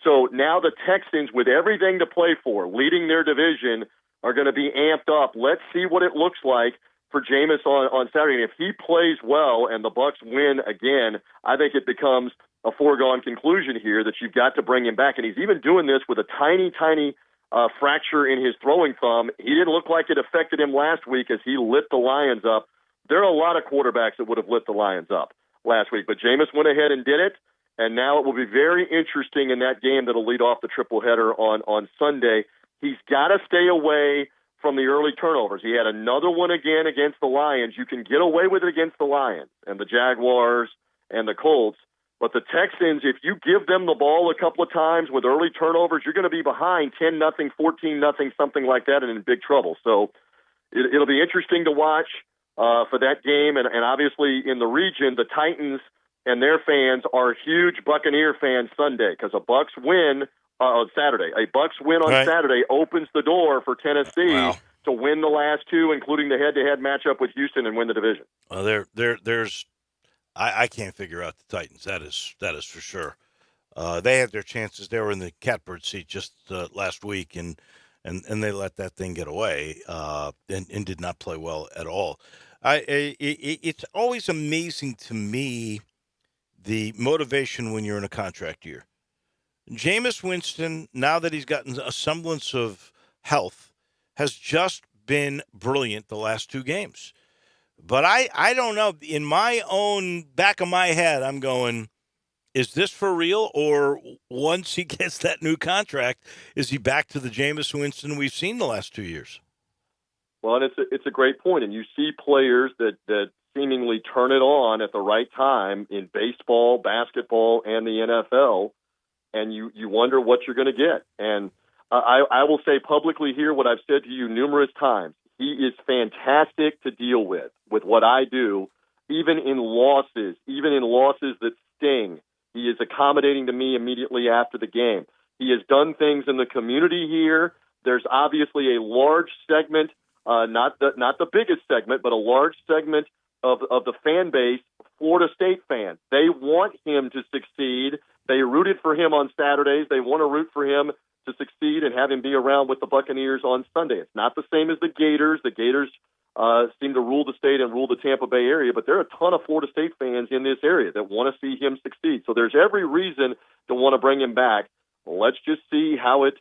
So now the Texans, with everything to play for, leading their division, are going to be amped up. Let's see what it looks like for Jameis on Saturday. And if he plays well and the Bucs win again, I think it becomes a foregone conclusion here that you've got to bring him back. And he's even doing this with a tiny, tiny fracture in his throwing thumb. He didn't look like it affected him last week as he lit the Lions up. There are a lot of quarterbacks that would have lit the Lions up last week, but Jameis went ahead and did it. And now it will be very interesting in that game that will lead off the triple header on Sunday. He's got to stay away from the early turnovers. He had another one again against the Lions. You can get away with it against the Lions and the Jaguars and the Colts. But the Texans, if you give them the ball a couple of times with early turnovers, you're going to be behind 10-0, 14-0, something like that, and in big trouble. So it'll be interesting to watch for that game. And obviously in the region, the Titans and their fans are huge Buccaneer fans Sunday because a Bucs win on Saturday. A Bucs win on Saturday opens the door for Tennessee to win the last 2, including the head-to-head matchup with Houston, and win the division. I can't figure out the Titans. That is for sure. They had their chances. They were in the catbird seat just last week, and they let that thing get away and did not play well at all. It's always amazing to me the motivation when you're in a contract year. Jameis Winston, now that he's gotten a semblance of health, has just been brilliant the last 2 games. But I don't know. In my own back of my head, I'm going, is this for real? Or once he gets that new contract, is he back to the Jameis Winston we've seen the last 2 years? Well, and it's a great point. And you see players that seemingly turn it on at the right time in baseball, basketball, and the NFL, and you wonder what you're going to get. And I will say publicly here what I've said to you numerous times. He is fantastic to deal with what I do, even in losses that sting. He is accommodating to me immediately after the game. He has done things in the community here. There's obviously a large segment, not the biggest segment, but a large segment of the fan base, Florida State fans. They want him to succeed. They rooted for him on Saturdays. They want to root for him to succeed and have him be around with the Buccaneers on Sunday. It's not the same as the Gators. The Gators seem to rule the state and rule the Tampa Bay area, but there are a ton of Florida State fans in this area that want to see him succeed. So there's every reason to want to bring him back. Let's just see how it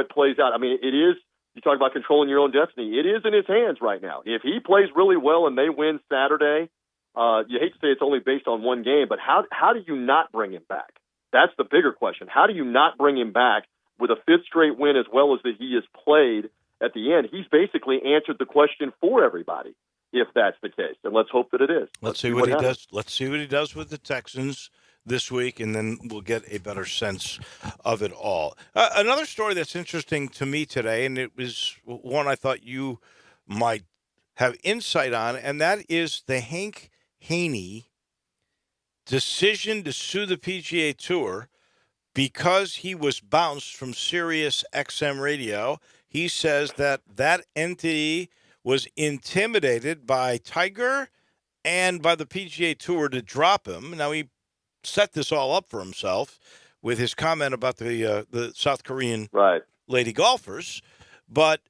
plays out. I mean, it is, you talk about controlling your own destiny. It is in his hands right now. If he plays really well and they win Saturday, you hate to say it's only based on one game, but how do you not bring him back? That's the bigger question. How do you not bring him back with a 5th straight win as well as that he has played at the end? He's basically answered the question for everybody, if that's the case. And let's hope that it is. Let's see what he does. Let's see what he does with the Texans this week, and then we'll get a better sense of it all. Another story that's interesting to me today, and it was one I thought you might have insight on, and that is the Hank Haney decision to sue the PGA Tour because he was bounced from Sirius XM Radio. He says that entity was intimidated by Tiger and by the PGA Tour to drop him. Now, he set this all up for himself with his comment about the South Korean lady golfers. But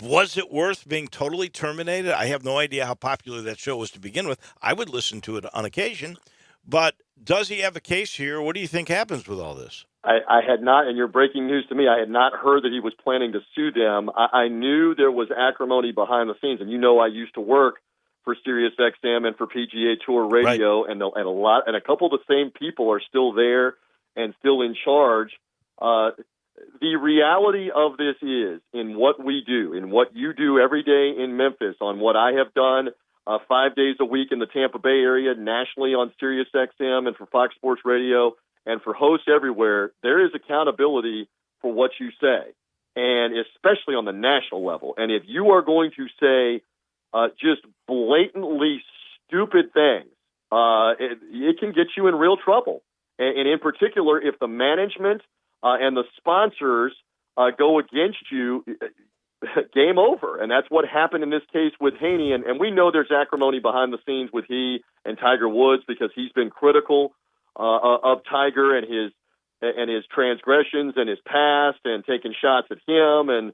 was it worth being totally terminated? I have no idea how popular that show was to begin with. I would listen to it on occasion. But does he have a case here? What do you think happens with all this? I had not, and you're breaking news to me, I had not heard that he was planning to sue them. I knew there was acrimony behind the scenes, and I used to work for Sirius XM and for PGA Tour Radio, right. and a couple of the same people are still there and still in charge. The reality of this is, in what we do, in what you do every day in Memphis, on what I have done 5 days a week in the Tampa Bay area, nationally on Sirius XM and for Fox Sports Radio, and for hosts everywhere, there is accountability for what you say, and especially on the national level. And if you are going to say just blatantly stupid things, it can get you in real trouble. And in particular, if the management and the sponsors go against you, game over. And that's what happened in this case with Haney. And we know there's acrimony behind the scenes with he and Tiger Woods because he's been critical of Tiger and his transgressions and his past and taking shots at him. And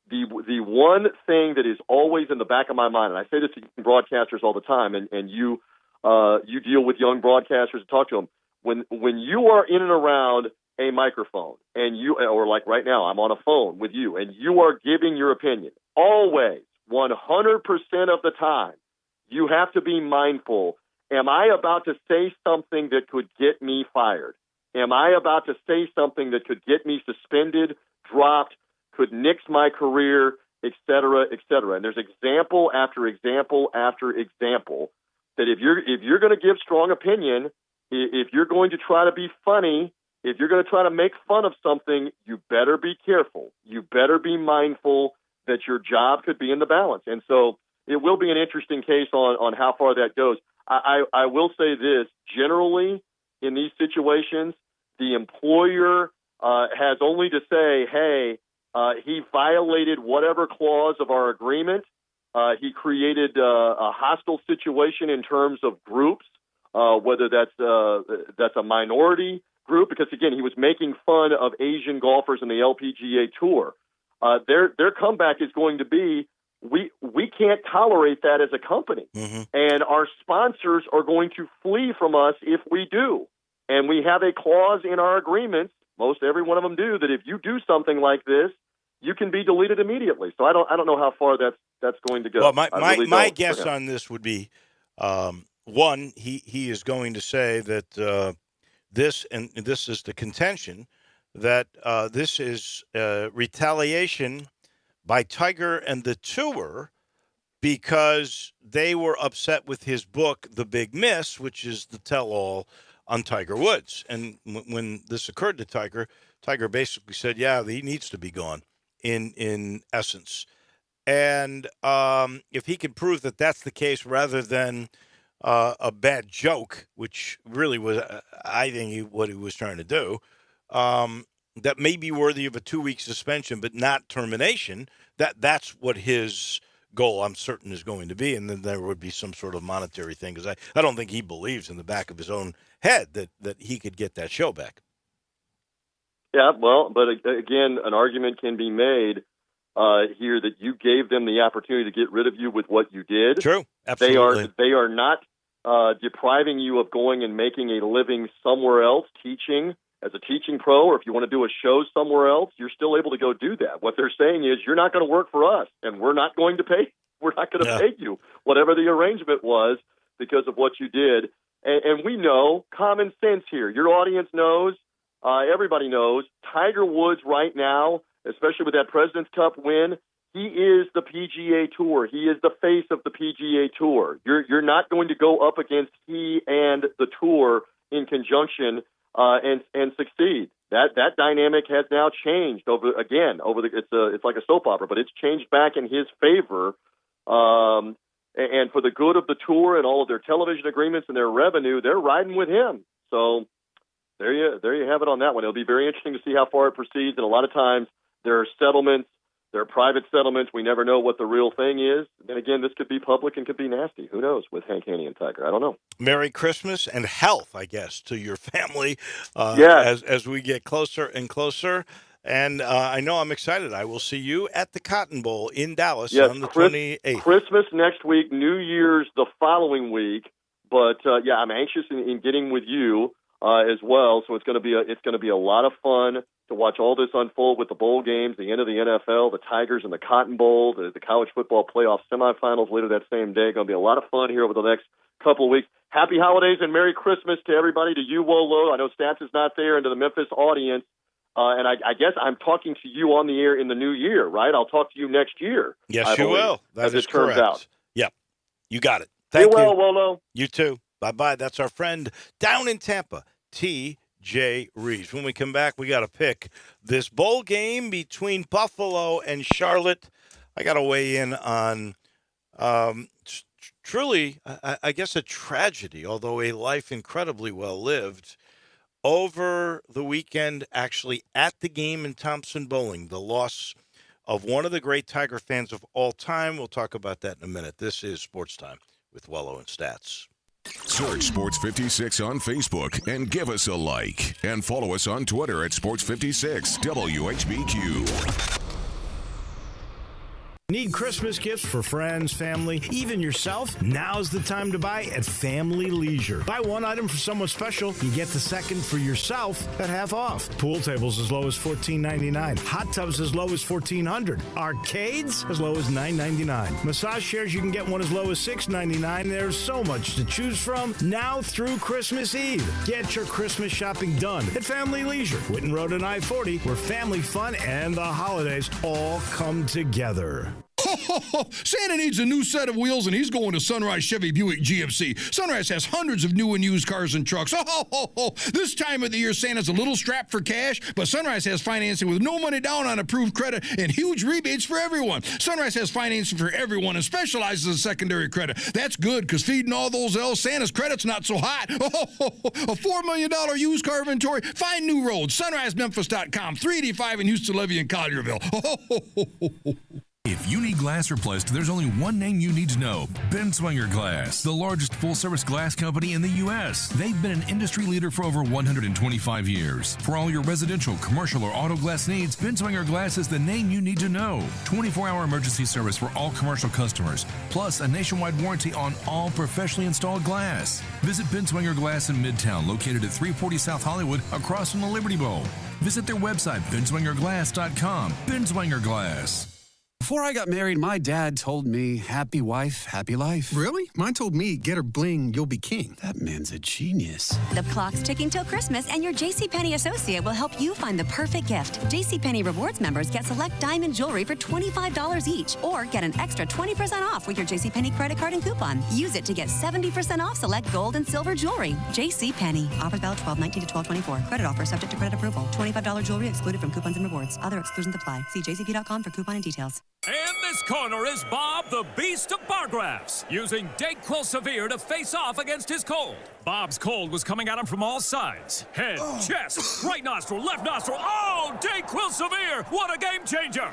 the one thing that is always in the back of my mind, and I say this to broadcasters all the time, and you deal with young broadcasters and talk to them, when you are in and around a microphone and or like right now, I'm on a phone with you and you are giving your opinion, always 100% of the time, you have to be mindful. Am I about to say something that could get me fired? Am I about to say something that could get me suspended, dropped, could nix my career, et cetera, et cetera? And there's example after example after example that if you're going to give strong opinion, if you're going to try to be funny, if you're going to try to make fun of something, you better be careful. You better be mindful that your job could be in the balance. And so it will be an interesting case on how far that goes. I will say this, generally in these situations, the employer has only to say, hey, he violated whatever clause of our agreement. He created a hostile situation in terms of groups, whether that's a minority group, because again, he was making fun of Asian golfers in the LPGA Tour. Their comeback is going to be, we can't tolerate that as a company, and our sponsors are going to flee from us if we do. And we have a clause in our agreements, most every one of them do, that if you do something like this, you can be deleted immediately. So I don't know how far that's going to go. Well, my guess on this would be, one, he is going to say that this is the contention, that this is retaliation by Tiger and the tour because they were upset with his book, The Big Miss, which is the tell-all on Tiger Woods. And when this occurred to Tiger basically said, yeah, he needs to be gone in essence. And if he can prove that that's the case rather than a bad joke, which really was, I think, what he was trying to do, that may be worthy of a 2-week suspension, but not termination. That's what his goal, I'm certain, is going to be. And then there would be some sort of monetary thing, because I don't think he believes in the back of his own head that he could get that show back. Yeah, well, but again, an argument can be made here that you gave them the opportunity to get rid of you with what you did. True, absolutely. They are not depriving you of going and making a living somewhere else, teaching as a teaching pro, or if you want to do a show somewhere else, you're still able to go do that. What they're saying is you're not going to work for us, and we're not going to pay. We're not going to pay you, whatever the arrangement was, because of what you did. And we know common sense here. Your audience knows. Everybody knows. Tiger Woods right now, especially with that President's Cup win, he is the PGA Tour. He is the face of the PGA Tour. You're not going to go up against he and the tour in conjunction and succeed. That dynamic has now changed it's like a soap opera, but it's changed back in his favor. And for the good of the tour and all of their television agreements and their revenue, they're riding with him. So there you have it on that one. It'll be very interesting to see how far it proceeds. And a lot of times there are settlements. They're private settlements. We never know what the real thing is. And again, this could be public and could be nasty. Who knows with Hank Haney and Tiger? I don't know. Merry Christmas and health, I guess, to your family as we get closer and closer. And I know I'm excited. I will see you at the Cotton Bowl in Dallas Yes, on the 28th. Christmas next week, New Year's the following week. But I'm anxious in getting with you as well. So it's going to be a lot of fun to watch all this unfold with the bowl games, the end of the NFL, the Tigers and the Cotton Bowl, the college football playoff semifinals later that same day. Going to be a lot of fun here over the next couple of weeks. Happy holidays and Merry Christmas to everybody. To you, Wolo. I know Stats is not there, and to the Memphis audience. And I guess I'm talking to you on the air in the new year, right? I'll talk to you next year. Yes, you will. That is correct. Turns out. Yep. You got it. Thank you. You. Wolo. You too. Bye-bye. That's our friend down in Tampa, T.J. Reeves. When we come back, we got to pick this bowl game between Buffalo and Charlotte. I got to weigh in on truly, I guess, a tragedy, although a life incredibly well-lived. Over the weekend, actually at the game in Thompson Bowling, the loss of one of the great Tiger fans of all time. We'll talk about that in a minute. This is Sports Time with Wolo and Stats. Search Sports 56 on Facebook and give us a like. And follow us on Twitter at Sports 56 WHBQ. Need Christmas gifts for friends, family, even yourself? Now's the time to buy at Family Leisure. Buy one item for someone special, you get the second for yourself at half off. Pool tables as low as $14.99. Hot tubs as low as $1,400. Arcades as low as $9.99. Massage chairs, you can get one as low as $6.99. There's so much to choose from now through Christmas Eve. Get your Christmas shopping done at Family Leisure, Whitten Road and I-40, where family fun and the holidays all come together. Santa needs a new set of wheels, and he's going to Sunrise Chevy Buick GMC. Sunrise has hundreds of new and used cars and trucks. This time of the year, Santa's a little strapped for cash, but Sunrise has financing with no money down on approved credit and huge rebates for everyone. Sunrise has financing for everyone and specializes in secondary credit. That's good, because feeding all those L's, Santa's credit's not so hot. A $4 million used car inventory. Find new roads. SunriseMemphis.com. 385 in Houston, Levy, and Collierville. If you need glass replaced, there's only one name you need to know: Benswinger Glass, the largest full-service glass company in the U.S. They've been an industry leader for over 125 years. For all your residential, commercial, or auto glass needs, Benswinger Glass is the name you need to know. 24-hour emergency service for all commercial customers, plus a nationwide warranty on all professionally installed glass. Visit Benswinger Glass in Midtown, located at 340 South Hollywood, across from the Liberty Bowl. Visit their website, benswingerglass.com. Benswinger Glass. Before I got married, my dad told me, happy wife, happy life. Really? Mine told me, get her bling, you'll be king. That man's a genius. The clock's ticking till Christmas, and your JCPenney associate will help you find the perfect gift. JCPenney Rewards members get select diamond jewelry for $25 each, or get an extra 20% off with your JCPenney credit card and coupon. Use it to get 70% off select gold and silver jewelry. JCPenney. Offers valid 12/19 to 12/24. Credit offer subject to credit approval. $25 jewelry excluded from coupons and rewards. Other exclusions apply. See jcp.com for coupon and details. In this corner is Bob, the Beast of Bar Graphs, using Dayquil Severe to face off against his cold. Bob's cold was coming at him from all sides. Head, chest, right nostril, left nostril. Oh, Dayquil Severe! What a game changer!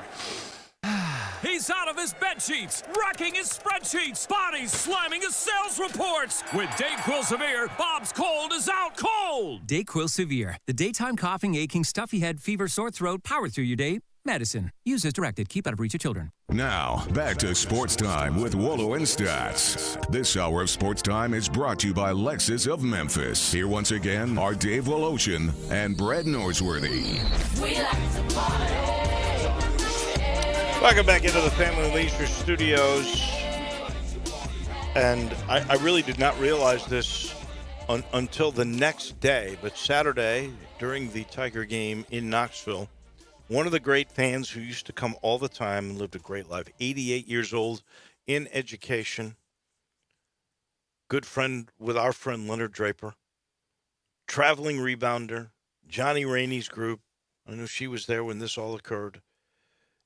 He's out of his bed sheets, wrecking his spreadsheets, bodies slamming his sales reports. With Dayquil Severe, Bob's cold is out cold. Dayquil Severe, the daytime coughing, aching, stuffy head, fever, sore throat, power through your day medicine. Use as directed. Keep out of reach of children. Now, back to Sports Time with Wolo and Stats. This hour of Sports Time is brought to you by Lexus of Memphis. Here once again are Dave Woloshin and Brad Norsworthy. We like to party. Welcome back into the Family Leisure Studios. And I really did not realize this until the next day, but Saturday during the Tiger game in Knoxville, one of the great fans who used to come all the time and lived a great life, 88 years old, in education, good friend with our friend Leonard Draper, traveling rebounder, Johnny Rainey's group. I know she was there when this all occurred.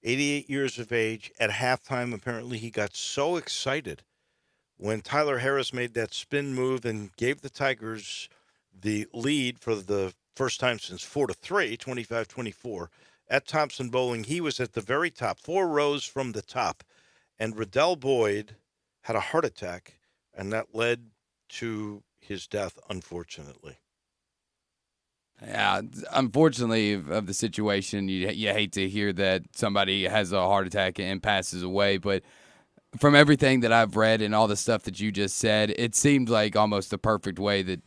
88 years of age. At halftime, apparently he got so excited when Tyler Harris made that spin move and gave the Tigers the lead for the first time since 4-3, 25-24. At Thompson Bowling, he was at the very top, 4 rows from the top, and Riddell Boyd had a heart attack, and that led to his death, unfortunately. Yeah, unfortunately, of the situation, you hate to hear that somebody has a heart attack and passes away. But from everything that I've read and all the stuff that you just said, it seemed like almost the perfect way that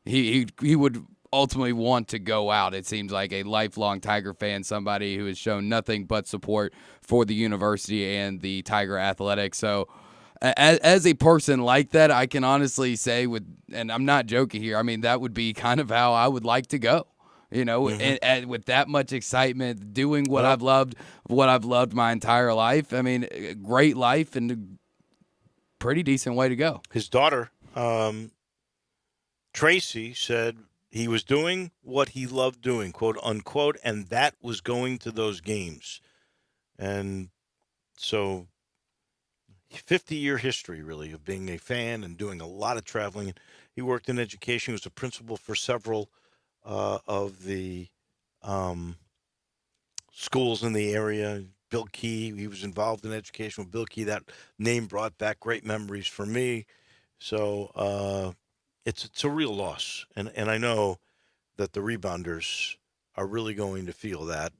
he would ultimately want to go out. It seems like a lifelong Tiger fan, somebody who has shown nothing but support for the university and the Tiger athletics. So as a person like that, I can honestly say and I'm not joking here, I mean, that would be kind of how I would like to go, and with that much excitement, doing what I've loved my entire life. I mean, a great life and a pretty decent way to go. His daughter, Tracy, said he was doing what he loved doing, quote unquote, and that was going to those games. And so 50-year history, really, of being a fan and doing a lot of traveling. He worked in education. He was a principal for several of the schools in the area. Bill Key, he was involved in education with Bill Key. That name brought back great memories for me. So it's a real loss. And I know that the rebounders are really going to feel that.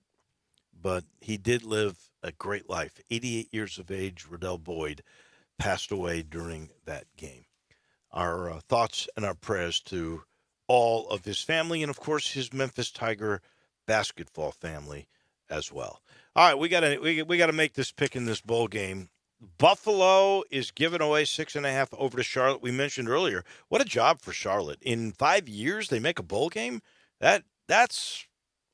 But he did live a great life. 88 years of age, Riddell Boyd passed away during that game. Our thoughts and our prayers to all of his family and, of course, his Memphis Tiger basketball family as well. All right, we gotta make this pick in this bowl game. Buffalo is giving away 6.5 over to Charlotte. We mentioned earlier, what a job for Charlotte. In 5 years, they make a bowl game? That's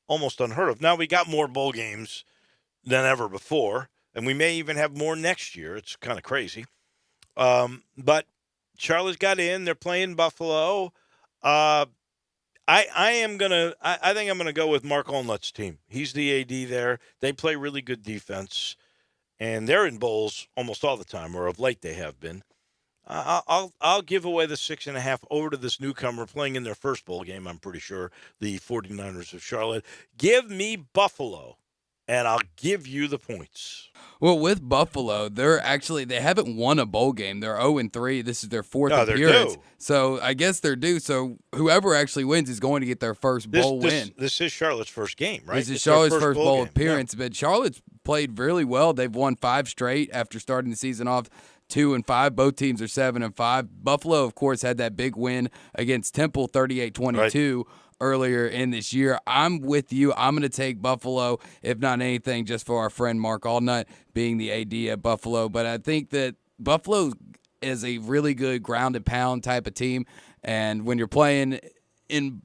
almost unheard of. Now, we got more bowl games than ever before, and we may even have more next year. It's kind of crazy. But Charlotte's got in. They're playing Buffalo. I think I'm gonna go with Mark Onlet's team. He's the AD there. They play really good defense, and they're in bowls almost all the time, or of late they have been. I'll give away the 6.5 over to this newcomer playing in their first bowl game, I'm pretty sure, the 49ers of Charlotte. Give me Buffalo, and I'll give you the points. Well, with Buffalo, they haven't won a bowl game. They're 0-3. This is their fourth appearance. Due. So I guess they're due. So whoever actually wins is going to get their first bowl win. This is Charlotte's first game, right? This is Charlotte's first bowl appearance. Yeah. But Charlotte's played really well. They've won 5 straight after starting the season off 2-5. Both teams are 7-5. Buffalo, of course, had that big win against Temple, 38-22. Right. Earlier in this year. I'm with you. I'm going to take Buffalo, if not anything, just for our friend Mark Allnut being the AD at Buffalo. But I think that Buffalo is a really good ground and pound type of team. And when you're playing in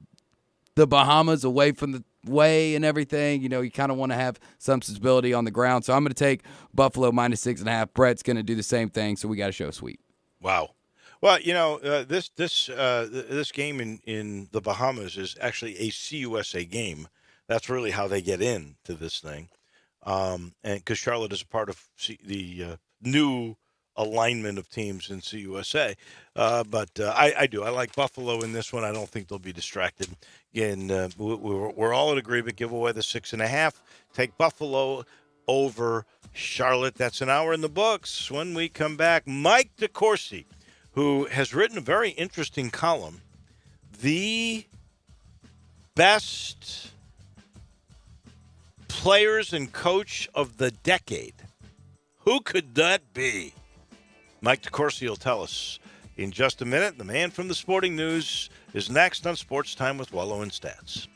the Bahamas away from the way and everything, you kind of want to have some stability on the ground. So I'm going to take Buffalo minus 6.5. Brett's going to do the same thing, so we got to show sweep. Wow. Well, this game in the Bahamas is actually a CUSA game. That's really how they get into this thing, and because Charlotte is a part of the new alignment of teams in CUSA. But I do. I like Buffalo in this one. I don't think they'll be distracted. Again, we're all in agreement. Give away the 6.5. Take Buffalo over Charlotte. That's an hour in the books. When we come back, Mike DeCourcy, who has written a very interesting column, the best players and coach of the decade. Who could that be? Mike DeCourcy will tell us in just a minute. The man from the Sporting News is next on Sports Time with Wolo and Stats.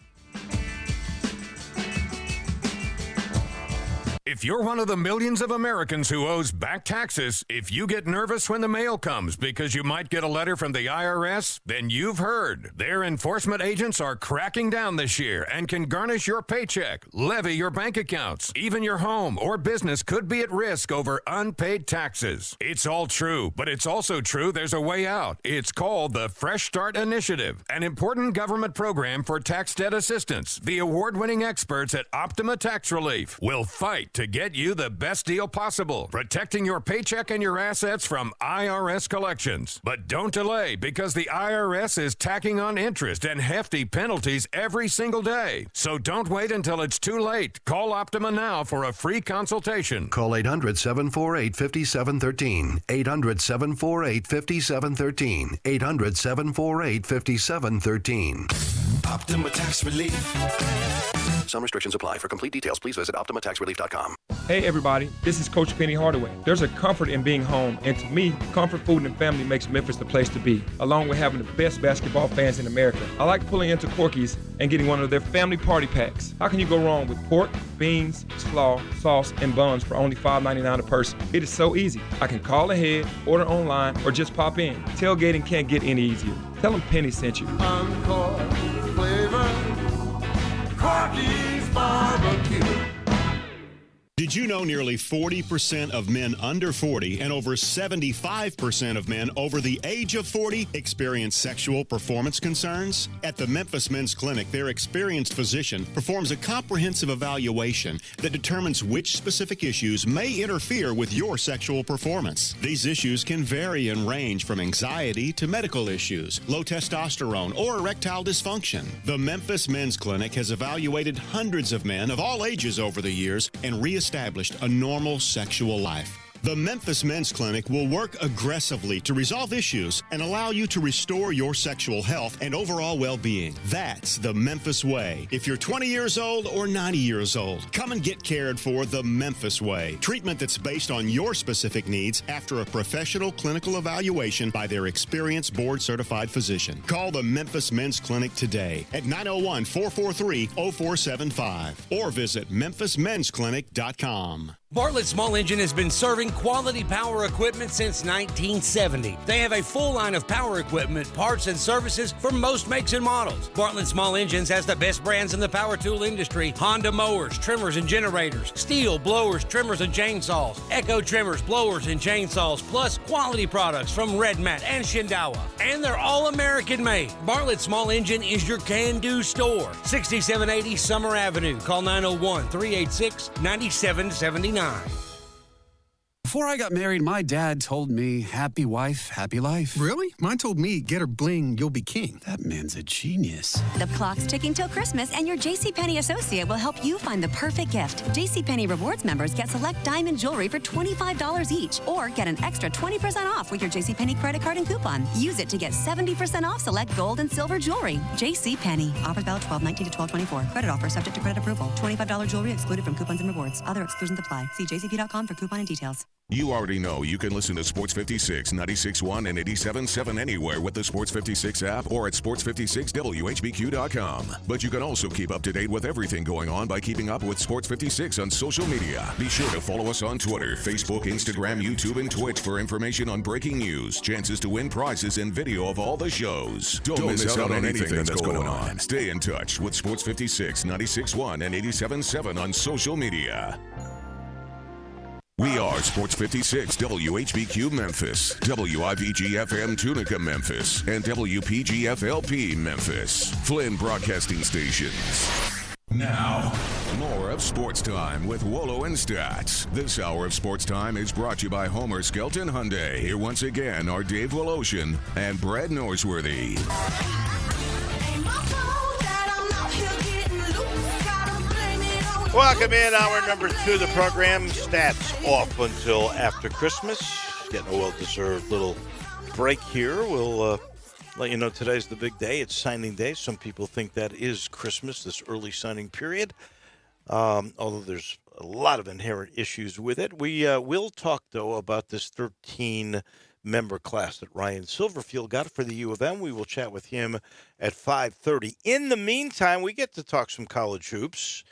If you're one of the millions of Americans who owes back taxes, if you get nervous when the mail comes because you might get a letter from the IRS, then you've heard. Their enforcement agents are cracking down this year and can garnish your paycheck, levy your bank accounts. Even your home or business could be at risk over unpaid taxes. It's all true, but it's also true there's a way out. It's called the Fresh Start Initiative, an important government program for tax debt assistance. The award-winning experts at Optima Tax Relief will fight to get you the best deal possible, protecting your paycheck and your assets from IRS collections. But don't delay, because the IRS is tacking on interest and hefty penalties every single day. So don't wait until it's too late. Call Optima now for a free consultation. Call 800-748-5713. 800-748-5713. 800-748-5713. Optima Tax Relief. Some restrictions apply. For complete details, please visit OptimaTaxRelief.com. Hey everybody, this is Coach Penny Hardaway. There's a comfort in being home, and to me, comfort food and family makes Memphis the place to be, along with having the best basketball fans in America. I like pulling into Corky's and getting one of their family party packs. How can you go wrong with pork, beans, slaw, sauce, and buns for only $5.99 a person? It is so easy. I can call ahead, order online, or just pop in. Tailgating can't get any easier. Tell them Penny sent you. Encore flavor, Corky's barbecue. Did you know nearly 40% of men under 40 and over 75% of men over the age of 40 experience sexual performance concerns? At the Memphis Men's Clinic, their experienced physician performs a comprehensive evaluation that determines which specific issues may interfere with your sexual performance. These issues can vary and range from anxiety to medical issues, low testosterone, or erectile dysfunction. The Memphis Men's Clinic has evaluated hundreds of men of all ages over the years and reestablished a normal sexual life. The Memphis Men's Clinic will work aggressively to resolve issues and allow you to restore your sexual health and overall well-being. That's the Memphis way. If you're 20 years old or 90 years old, come and get cared for the Memphis way. Treatment that's based on your specific needs after a professional clinical evaluation by their experienced board-certified physician. Call the Memphis Men's Clinic today at 901-443-0475 or visit memphismensclinic.com. Bartlett Small Engine has been serving quality power equipment since 1970. They have a full line of power equipment, parts, and services for most makes and models. Bartlett Small Engines has the best brands in the power tool industry: Honda mowers, trimmers, and generators, Steel blowers, trimmers, and chainsaws, Echo trimmers, blowers, and chainsaws, plus quality products from Red Mat and Shindawa. And they're all American made. Bartlett Small Engine is your can-do store. 6780 Summer Avenue. Call 901-386-9779. Before I got married, my dad told me, happy wife, happy life. Really? Mine told me, get her bling, you'll be king. That man's a genius. The clock's ticking till Christmas, and your JCPenney associate will help you find the perfect gift. JCPenney Rewards members get select diamond jewelry for $25 each, or get an extra 20% off with your JCPenney credit card and coupon. Use it to get 70% off select gold and silver jewelry. JCPenney. Offers valid 12/19 to 12/24. Credit offer subject to credit approval. $25 jewelry excluded from coupons and rewards. Other exclusions apply. See jcp.com for coupon and details. You already know you can listen to Sports 56, 96.1, and 87.7 anywhere with the Sports 56 app or at sports56whbq.com. But you can also keep up to date with everything going on by keeping up with Sports 56 on social media. Be sure to follow us on Twitter, Facebook, Instagram, YouTube, and Twitch for information on breaking news, chances to win prizes, and video of all the shows. Don't miss out on anything that's going on. Stay in touch with Sports 56, 96.1, and 87.7 on social media. We are Sports 56 WHBQ Memphis, WIVG-FM Tunica Memphis, and WPG-FLP Memphis, Flynn Broadcasting Stations. Now, more of Sports Time with Wolo and Stats. This hour of Sports Time is brought to you by Homer Skelton Hyundai. Here once again are Dave Woloshin and Brad Norsworthy. Welcome in, hour number 2 of the program. Stats off until after Christmas. Getting a well-deserved little break here. We'll let you know today's the big day. It's signing day. Some people think that is Christmas, this early signing period, although there's a lot of inherent issues with it. We will talk, though, about this 13-member class that Ryan Silverfield got for the U of M. We will chat with him at 5:30. In the meantime, we get to talk some college hoops.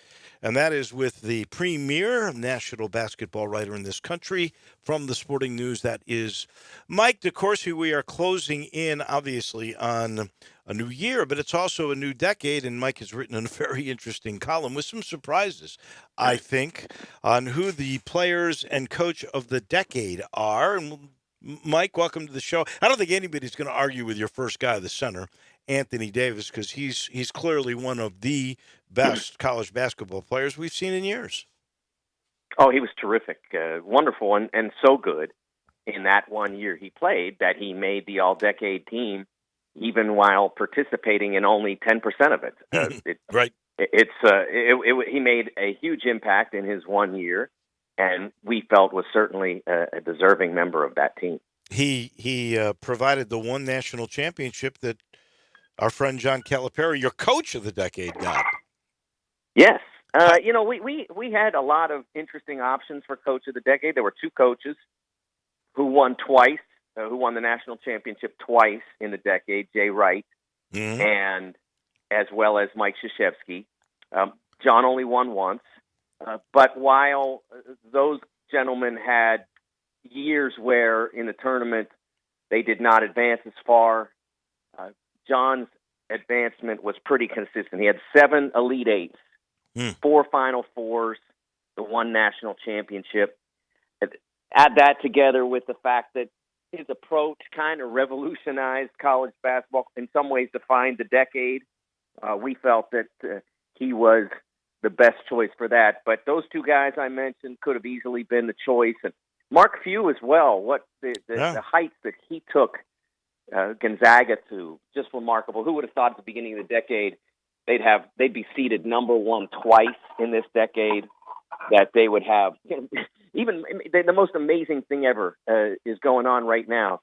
And that is with the premier national basketball writer in this country from the Sporting News. That is Mike DeCourcy. We are closing in, obviously, on a new year, but it's also a new decade. And Mike has written a very interesting column with some surprises, I think, on who the players and coach of the decade are. And Mike, welcome to the show. I don't think anybody's going to argue with your first guy, the center, Anthony Davis, because he's clearly one of the best college basketball players we've seen in years. Oh, he was terrific, wonderful, and so good in that 1 year he played that he made the all-decade team, even while participating in only 10% of it. Right. He made a huge impact in his 1 year, and we felt was certainly a deserving member of that team. He provided the one national championship that our friend John Calipari, your coach of the decade, got. Yes. We had a lot of interesting options for coach of the decade. There were two coaches who won twice, who won the national championship twice in the decade, Jay Wright and as well as Mike Krzyzewski. John only won once. But while those gentlemen had years where in the tournament they did not advance as far, John's advancement was pretty consistent. He had 7 Elite Eights, 4 Final Fours, the 1 national championship. Add that together with the fact that his approach kind of revolutionized college basketball, in some ways defined the decade. We felt that he was the best choice for that. But those two guys I mentioned could have easily been the choice. And Mark Few as well, what the heights that he took Gonzaga to, just remarkable. Who would have thought at the beginning of the decade they'd be seeded number 1 twice in this decade, that they would have even the most amazing thing ever is going on right now.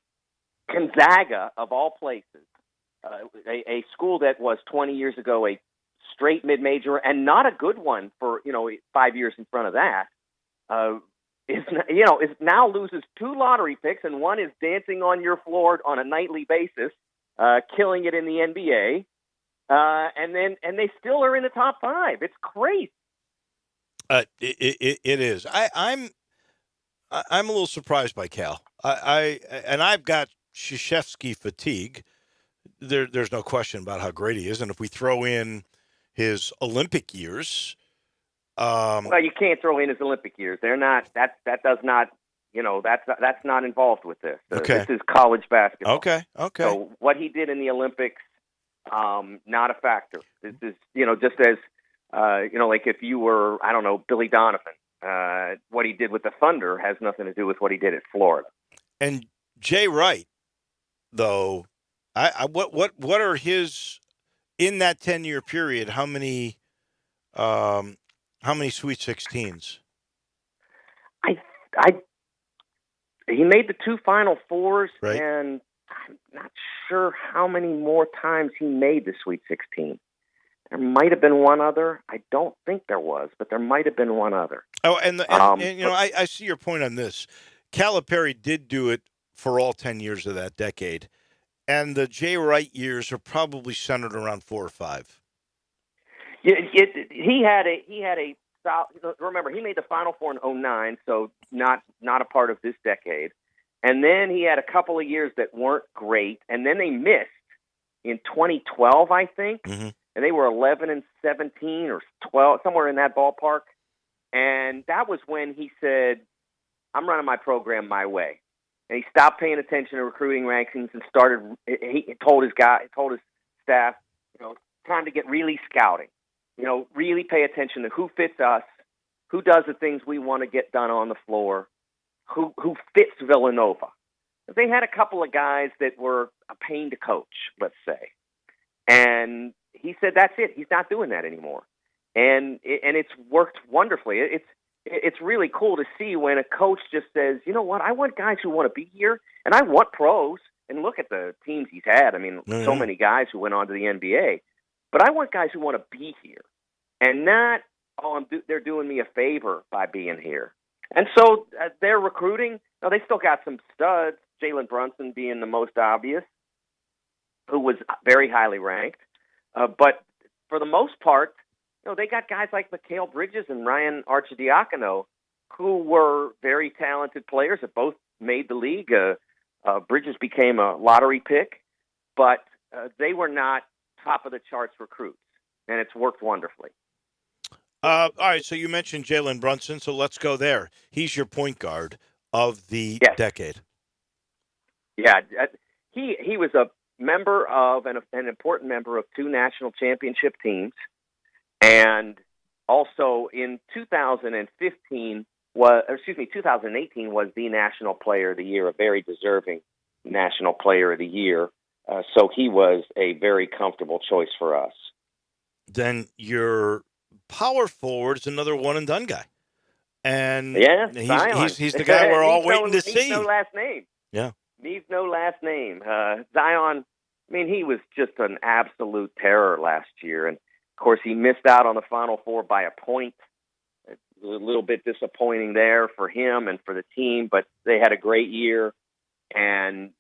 Gonzaga, of all places, a school that was 20 years ago a straight mid-major and not a good one for 5 years in front of that, is now loses 2 lottery picks, and one is dancing on your floor on a nightly basis, killing it in the NBA, and they still are in the top 5. It's crazy. It is. I'm a little surprised by Cal. I've got Krzyzewski fatigue. There's no question about how great he is, and if we throw in his Olympic years, well, you can't throw in his Olympic years. They're not. That does not. That's not involved with this. Okay. This is college basketball. Okay. So what he did in the Olympics, not a factor. This is just as. Like if you were, I don't know, Billy Donovan, what he did with the Thunder has nothing to do with what he did at Florida. And Jay Wright, though, what are his in that 10-year period? How many Sweet 16s? He made the 2 Final Fours, right. And I'm not sure how many more times he made the Sweet 16. There might have been one other. I don't think there was, but there might have been one other. Oh, I see your point on this. Calipari did do it for all 10 years of that decade, and the Jay Wright years are probably centered around 4 or 5. Yeah, he had a remember he made the Final Four in 2009, so not a part of this decade, and then he had a couple of years that weren't great, and then they missed in 2012, I think. Mm-hmm. And they were 11 and 17 or 12, somewhere in that ballpark. And that was when he said, I'm running my program my way. And he stopped paying attention to recruiting rankings and he told his staff, time to get really scouting. Really pay attention to who fits us, who does the things we want to get done on the floor, who fits Villanova. They had a couple of guys that were a pain to coach, let's say. And he said, that's it. He's not doing that anymore. And it's worked wonderfully. It's really cool to see when a coach just says, you know what, I want guys who want to be here, and I want pros. And look at the teams he's had. I mean, so many guys who went on to the NBA. But I want guys who want to be here. And not, they're doing me a favor by being here. And so they're recruiting. Now, they still got some studs, Jalen Brunson being the most obvious, who was very highly ranked. But for the most part, they got guys like Mikal Bridges and Ryan Arcidiacono, who were very talented players that both made the league. Bridges became a lottery pick, but they were not top of the charts recruits, and it's worked wonderfully. All right, so you mentioned Jalen Brunson, so let's go there. He's your point guard of the decade. Yeah, he was a member of an important member of 2 national championship teams, and also in 2018 was the National Player of the Year, a very deserving National Player of the Year. So he was a very comfortable choice for us. Then your power forward is another one-and-done guy. And he's the guy we're all waiting to see. Needs no last name. Yeah. Needs no last name. Zion I mean, he was just an absolute terror last year. And, of course, he missed out on the Final Four by a point. It's a little bit disappointing there for him and for the team, but they had a great year. And,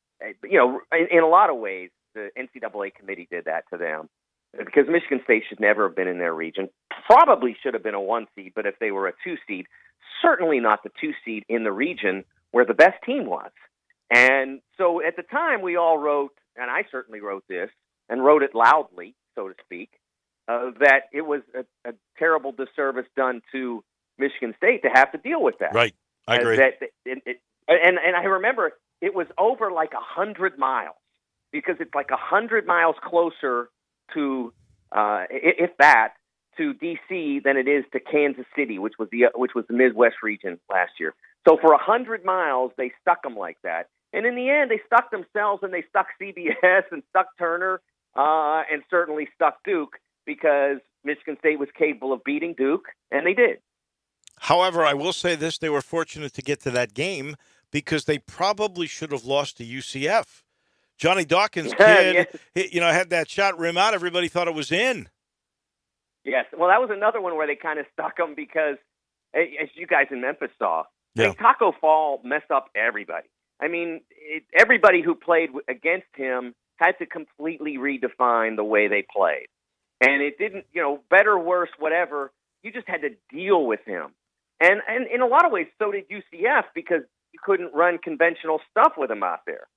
you know, in a lot of ways, the NCAA committee did that to them because Michigan State should never have been in their region. Probably should have been a 1 seed, but if they were a 2 seed, certainly not the 2 seed in the region where the best team was. And so at the time, we all wrote, and I certainly wrote this, and wrote it loudly, so to speak, that it was a terrible disservice done to Michigan State to have to deal with that. Right, I agree. And I remember it was over like 100 miles, because it's like 100 miles closer to, if that, to D.C. than it is to Kansas City, which was the Midwest region last year. So for 100 miles, they stuck them like that. And in the end, they stuck themselves, and they stuck CBS and stuck Turner and certainly stuck Duke, because Michigan State was capable of beating Duke, and they did. However, I will say this, they were fortunate to get to that game because they probably should have lost to UCF. Johnny Dawkins' kid, had that shot rim out. Everybody thought it was in. Yes. Well, that was another one where they kind of stuck them because, as you guys in Memphis saw, Taco Fall messed up everybody. I mean, everybody who played against him had to completely redefine the way they played. And it didn't, better, worse, whatever, you just had to deal with him. And in a lot of ways, so did UCF, because you couldn't run conventional stuff with him out there.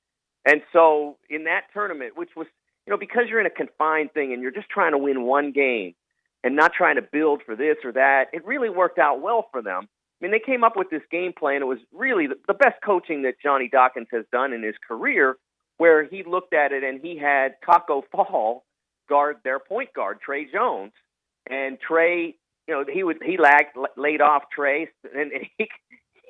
And so in that tournament, which was, because you're in a confined thing and you're just trying to win one game and not trying to build for this or that, it really worked out well for them. I mean, they came up with this game plan. It was really the best coaching that Johnny Dawkins has done in his career, where he looked at it and he had Taco Fall guard their point guard, Trey Jones. And Trey, he laid off Trey, and he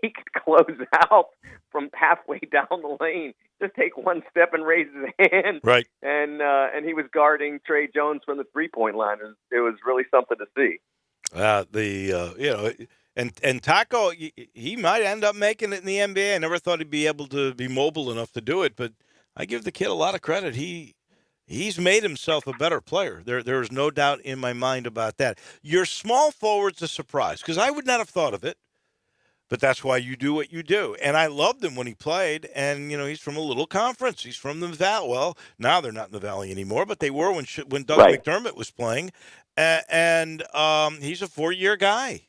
could close out from halfway down the lane. Just take one step and raise his hand. Right. And he was guarding Trey Jones from the 3-point line. It was really something to see. And Taco, he might end up making it in the NBA. I never thought he'd be able to be mobile enough to do it, but I give the kid a lot of credit. He's made himself a better player. There is no doubt in my mind about that. Your small forward's a surprise, because I would not have thought of it, but that's why you do what you do. And I loved him when he played, and, he's from a little conference. He's from the Valley. Well, now they're not in the Valley anymore, but they were when Doug McDermott was playing. And he's a 4-year guy.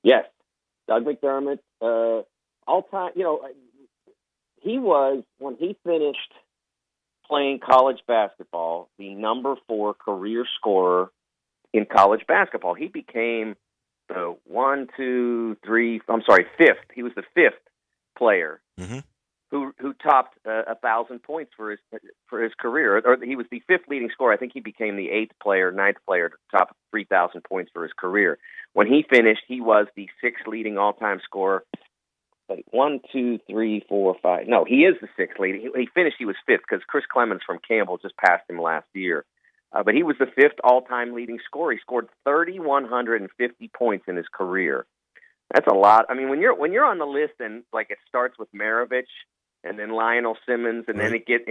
Yes, Doug McDermott, all-time, he was, when he finished playing college basketball, the number 4 career scorer in college basketball. He became the 5th. He was the 5th player who topped 1,000 points for his career. Or he was the 5th leading scorer. I think he became the 9th player to top 3,000 points for his career. When he finished, he was the 6th leading all-time scorer. 1, 2, 3, 4, 5. No, he is the 6th leading. He finished, he was 5th, because Chris Clemens from Campbell just passed him last year. But he was the 5th all-time leading scorer. He scored 3,150 points in his career. That's a lot. I mean, when you're on the list and it starts with Maravich and then Lionel Simmons, and then it gets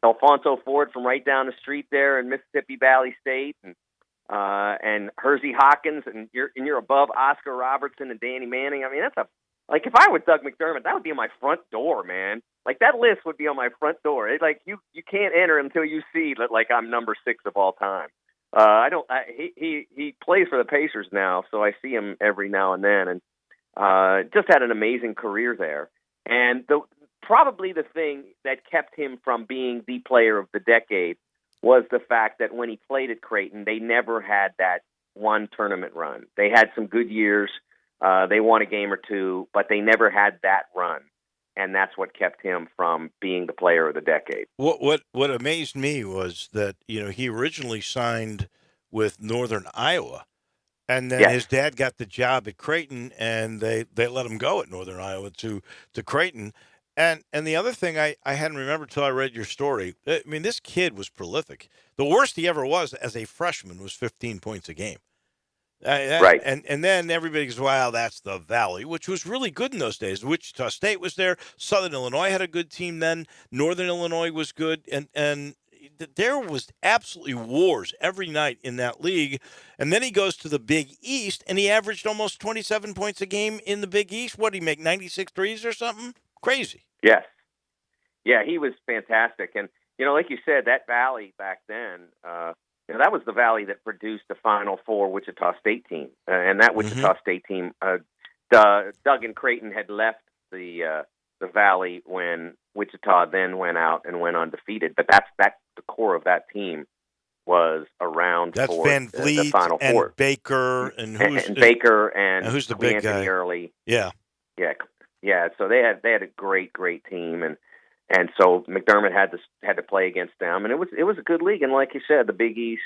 Alfonso Ford from right down the street there in Mississippi Valley State, and Hersey Hawkins, and you're above Oscar Robertson and Danny Manning. I mean, that's if I was Doug McDermott, that would be on my front door, man. That list would be on my front door. You can't enter until you see I'm number 6 of all time. He plays for the Pacers now, so I see him every now and then, and just had an amazing career there. And probably the thing that kept him from being the player of the decade was the fact that when he played at Creighton, they never had that one tournament run. They had some good years. They won a game or two, but they never had that run. And that's what kept him from being the player of the decade. What amazed me was that, he originally signed with Northern Iowa, and then his dad got the job at Creighton, and they let him go at Northern Iowa to Creighton. And the other thing I hadn't remembered till I read your story, I mean, this kid was prolific. The worst he ever was as a freshman was 15 points a game. Right. And then everybody goes, wow, that's the Valley, which was really good in those days. Wichita State was there. Southern Illinois had a good team then. Northern Illinois was good. And there was absolutely wars every night in that league. And then he goes to the Big East, and he averaged almost 27 points a game in the Big East. What, did he make 96 threes or something? Crazy. Yes. Yeah, he was fantastic. And, like you said, that Valley back then, that was the Valley that produced the Final Four Wichita State team. And that Wichita State team, Doug and Creighton had left the Valley when Wichita then went out and went undefeated. But that's the core of that team was around that's for Van Vliet the Final and Four. Baker and who's the big Anthony guy? Early. Yeah. Yeah. So they had a great team, and so McDermott had to play against them, and it was a good league. And like you said, the Big East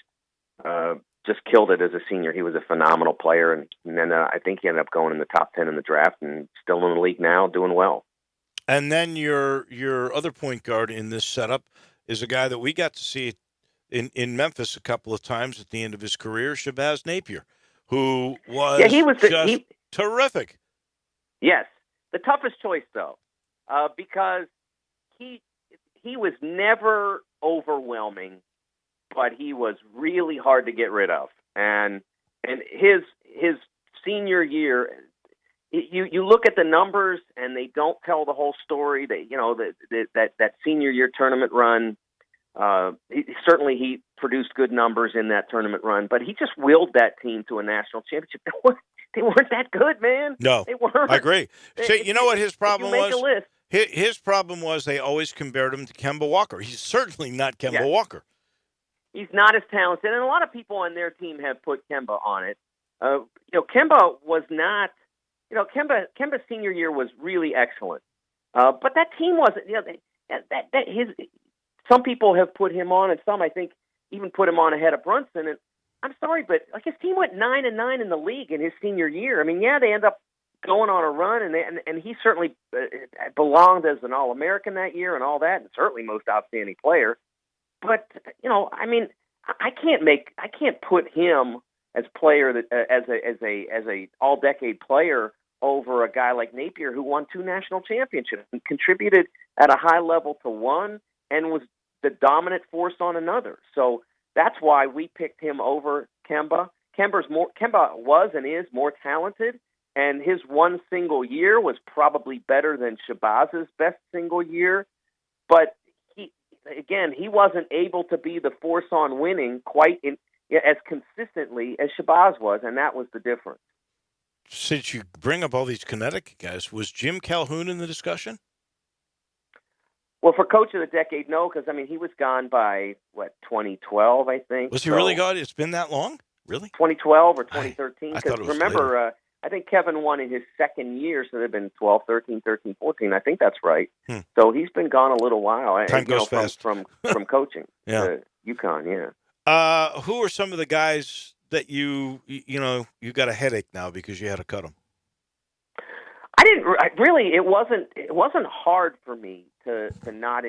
just killed it as a senior. He was a phenomenal player, and then I think he ended up going in the top 10 in the draft, and still in the league now, doing well. And then your other point guard in this setup is a guy that we got to see in Memphis a couple of times at the end of his career, Shabazz Napier, who was just terrific. Yes. The toughest choice, though, because he was never overwhelming, but he was really hard to get rid of. And his senior year, you look at the numbers and they don't tell the whole story. That senior year tournament run, he produced good numbers in that tournament run, but he just willed that team to a national championship. They weren't that good, man. No, they weren't. I agree. See, you know what his problem was? Make a list. His problem was they always compared him to Kemba Walker. He's certainly not Kemba Walker. He's not as talented, and a lot of people on their team have put Kemba on it. Kemba was not. Kemba's senior year was really excellent, but that team wasn't. Some people have put him on, and some I think even put him on ahead of Brunson. And I'm sorry, but his team went 9-9 in the league in his senior year. I mean, they end up going on a run, and he certainly belonged as an All-American that year and all that, and certainly most outstanding player. But I can't put him as player that as a all-decade player over a guy like Napier who won 2 national championships and contributed at a high level to one and was the dominant force on another. So that's why we picked him over Kemba. Kemba was and is more talented, and his one single year was probably better than Shabazz's best single year. But he wasn't able to be the force on winning quite as consistently as Shabazz was, and that was the difference. Since you bring up all these Connecticut guys, was Jim Calhoun in the discussion? Well, for Coach of the Decade, no, because, he was gone by, 2012, I think. Was he really gone? It's been that long? Really? 2012 or 2013. I thought it was remember, later. I think Kevin won in his second year, so they've been 12, 13, 13, 14. I think that's right. So he's been gone a little while. Time goes fast. From coaching. Yeah. UConn, yeah. Who are some of the guys that you got a headache now because you had to cut them? It wasn't hard for me to not.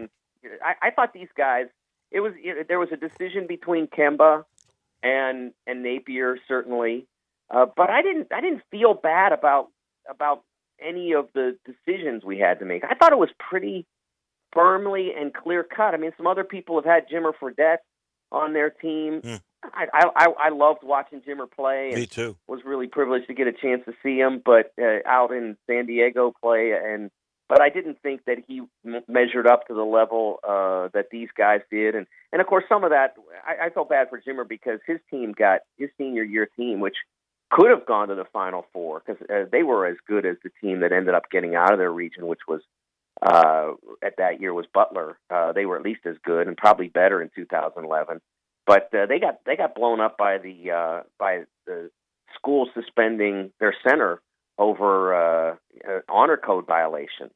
I thought these guys. There was a decision between Kemba and Napier certainly, but I didn't feel bad about any of the decisions we had to make. I thought it was pretty firmly and clear cut. Some other people have had Jimmer Fredette on their team. I loved watching Jimmer play. And me too. Was really privileged to get a chance to see him, but out in San Diego play. But I didn't think that he measured up to the level that these guys did. And of course, some of that, I felt bad for Jimmer because his team got his senior year team, which could have gone to the Final Four because they were as good as the team that ended up getting out of their region, which was at that year was Butler. They were at least as good and probably better in 2011. But they got blown up by the school suspending their center over honor code violation,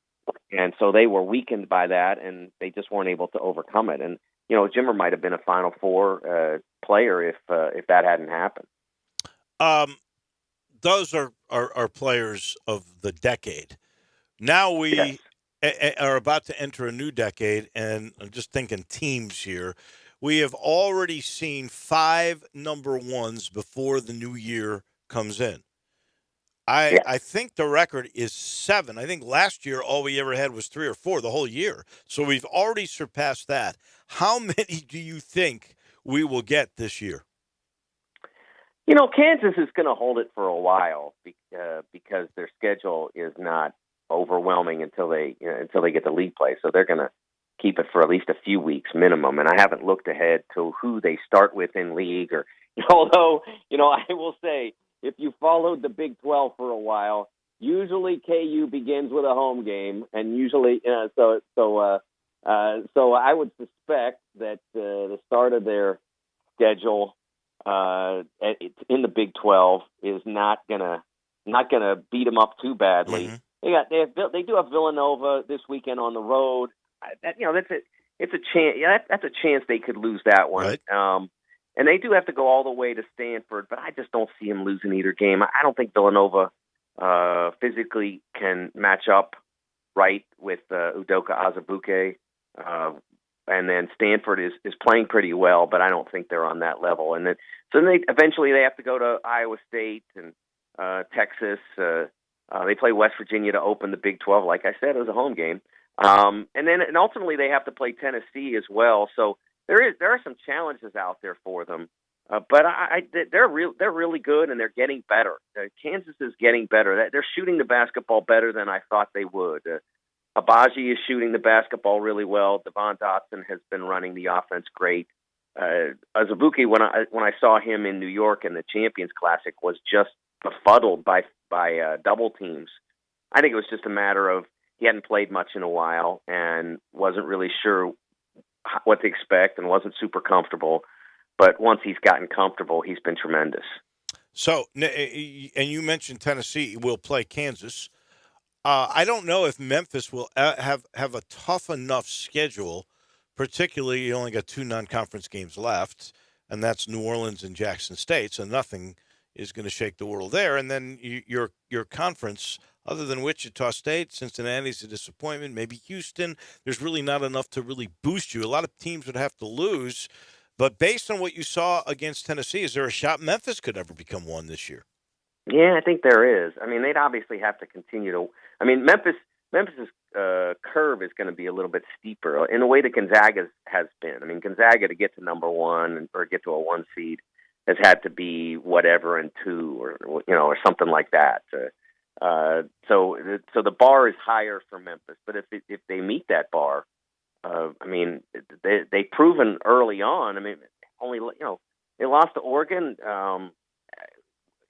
and so they were weakened by that, and they just weren't able to overcome it. And Jimmer might have been a Final Four player if that hadn't happened. Those are players of the decade. Now we are about to enter a new decade, and I'm just thinking teams here. We have already seen 5 number ones before the new year comes in. I think the record is 7. I think last year all we ever had was 3 or 4 the whole year. So we've already surpassed that. How many do you think we will get this year? You know, Kansas is going to hold it for a while because their schedule is not overwhelming until they get the league play. So they're going to keep it for at least a few weeks minimum. And I haven't looked ahead to who they start with in league. Or although, I will say, if you followed the Big 12 for a while, usually KU begins with a home game, and usually so I would suspect that the start of their schedule in the Big 12 is not gonna beat them up too badly. Mm-hmm. They do have Villanova this weekend on the road. It's a chance. Yeah, that's a chance they could lose that one. Right. And they do have to go all the way to Stanford, but I just don't see them losing either game. I don't think Villanova physically can match up right with Udoka Azubuike. And then Stanford is playing pretty well, but I don't think they're on that level. And then eventually they have to go to Iowa State and Texas. They play West Virginia to open the Big 12, like I said, as a home game. And ultimately they have to play Tennessee as well. So there are some challenges out there for them. But they're really good, and they're getting better. Kansas is getting better. They're shooting the basketball better than I thought they would. Abaji is shooting the basketball really well. Devon Dotson has been running the offense great. Azubuike, when I saw him in New York in the Champions Classic, was just befuddled by double teams. I think it was just a matter of he hadn't played much in a while and wasn't really sure what to expect and wasn't super comfortable. But once he's gotten comfortable, he's been tremendous. So, and you mentioned Tennessee will play Kansas. I don't know if Memphis will have a tough enough schedule, particularly you only got 2 non-conference games left, and that's New Orleans and Jackson State, so nothing is going to shake the world there. And then your conference, other than Wichita State, Cincinnati's a disappointment, maybe Houston, there's really not enough to really boost you. A lot of teams would have to lose, but based on what you saw against Tennessee, is there a shot Memphis could ever become one this year? Yeah, I think there is. I mean, they'd obviously have to continue to. I mean, Memphis's curve is going to be a little bit steeper in the way that Gonzaga has been. I mean, Gonzaga to get to number 1 or get to a 1 seed has had to be whatever and 2 or something like that. So the bar is higher for Memphis. But if they meet that bar, I mean, they've proven early on. I mean, only they lost to Oregon.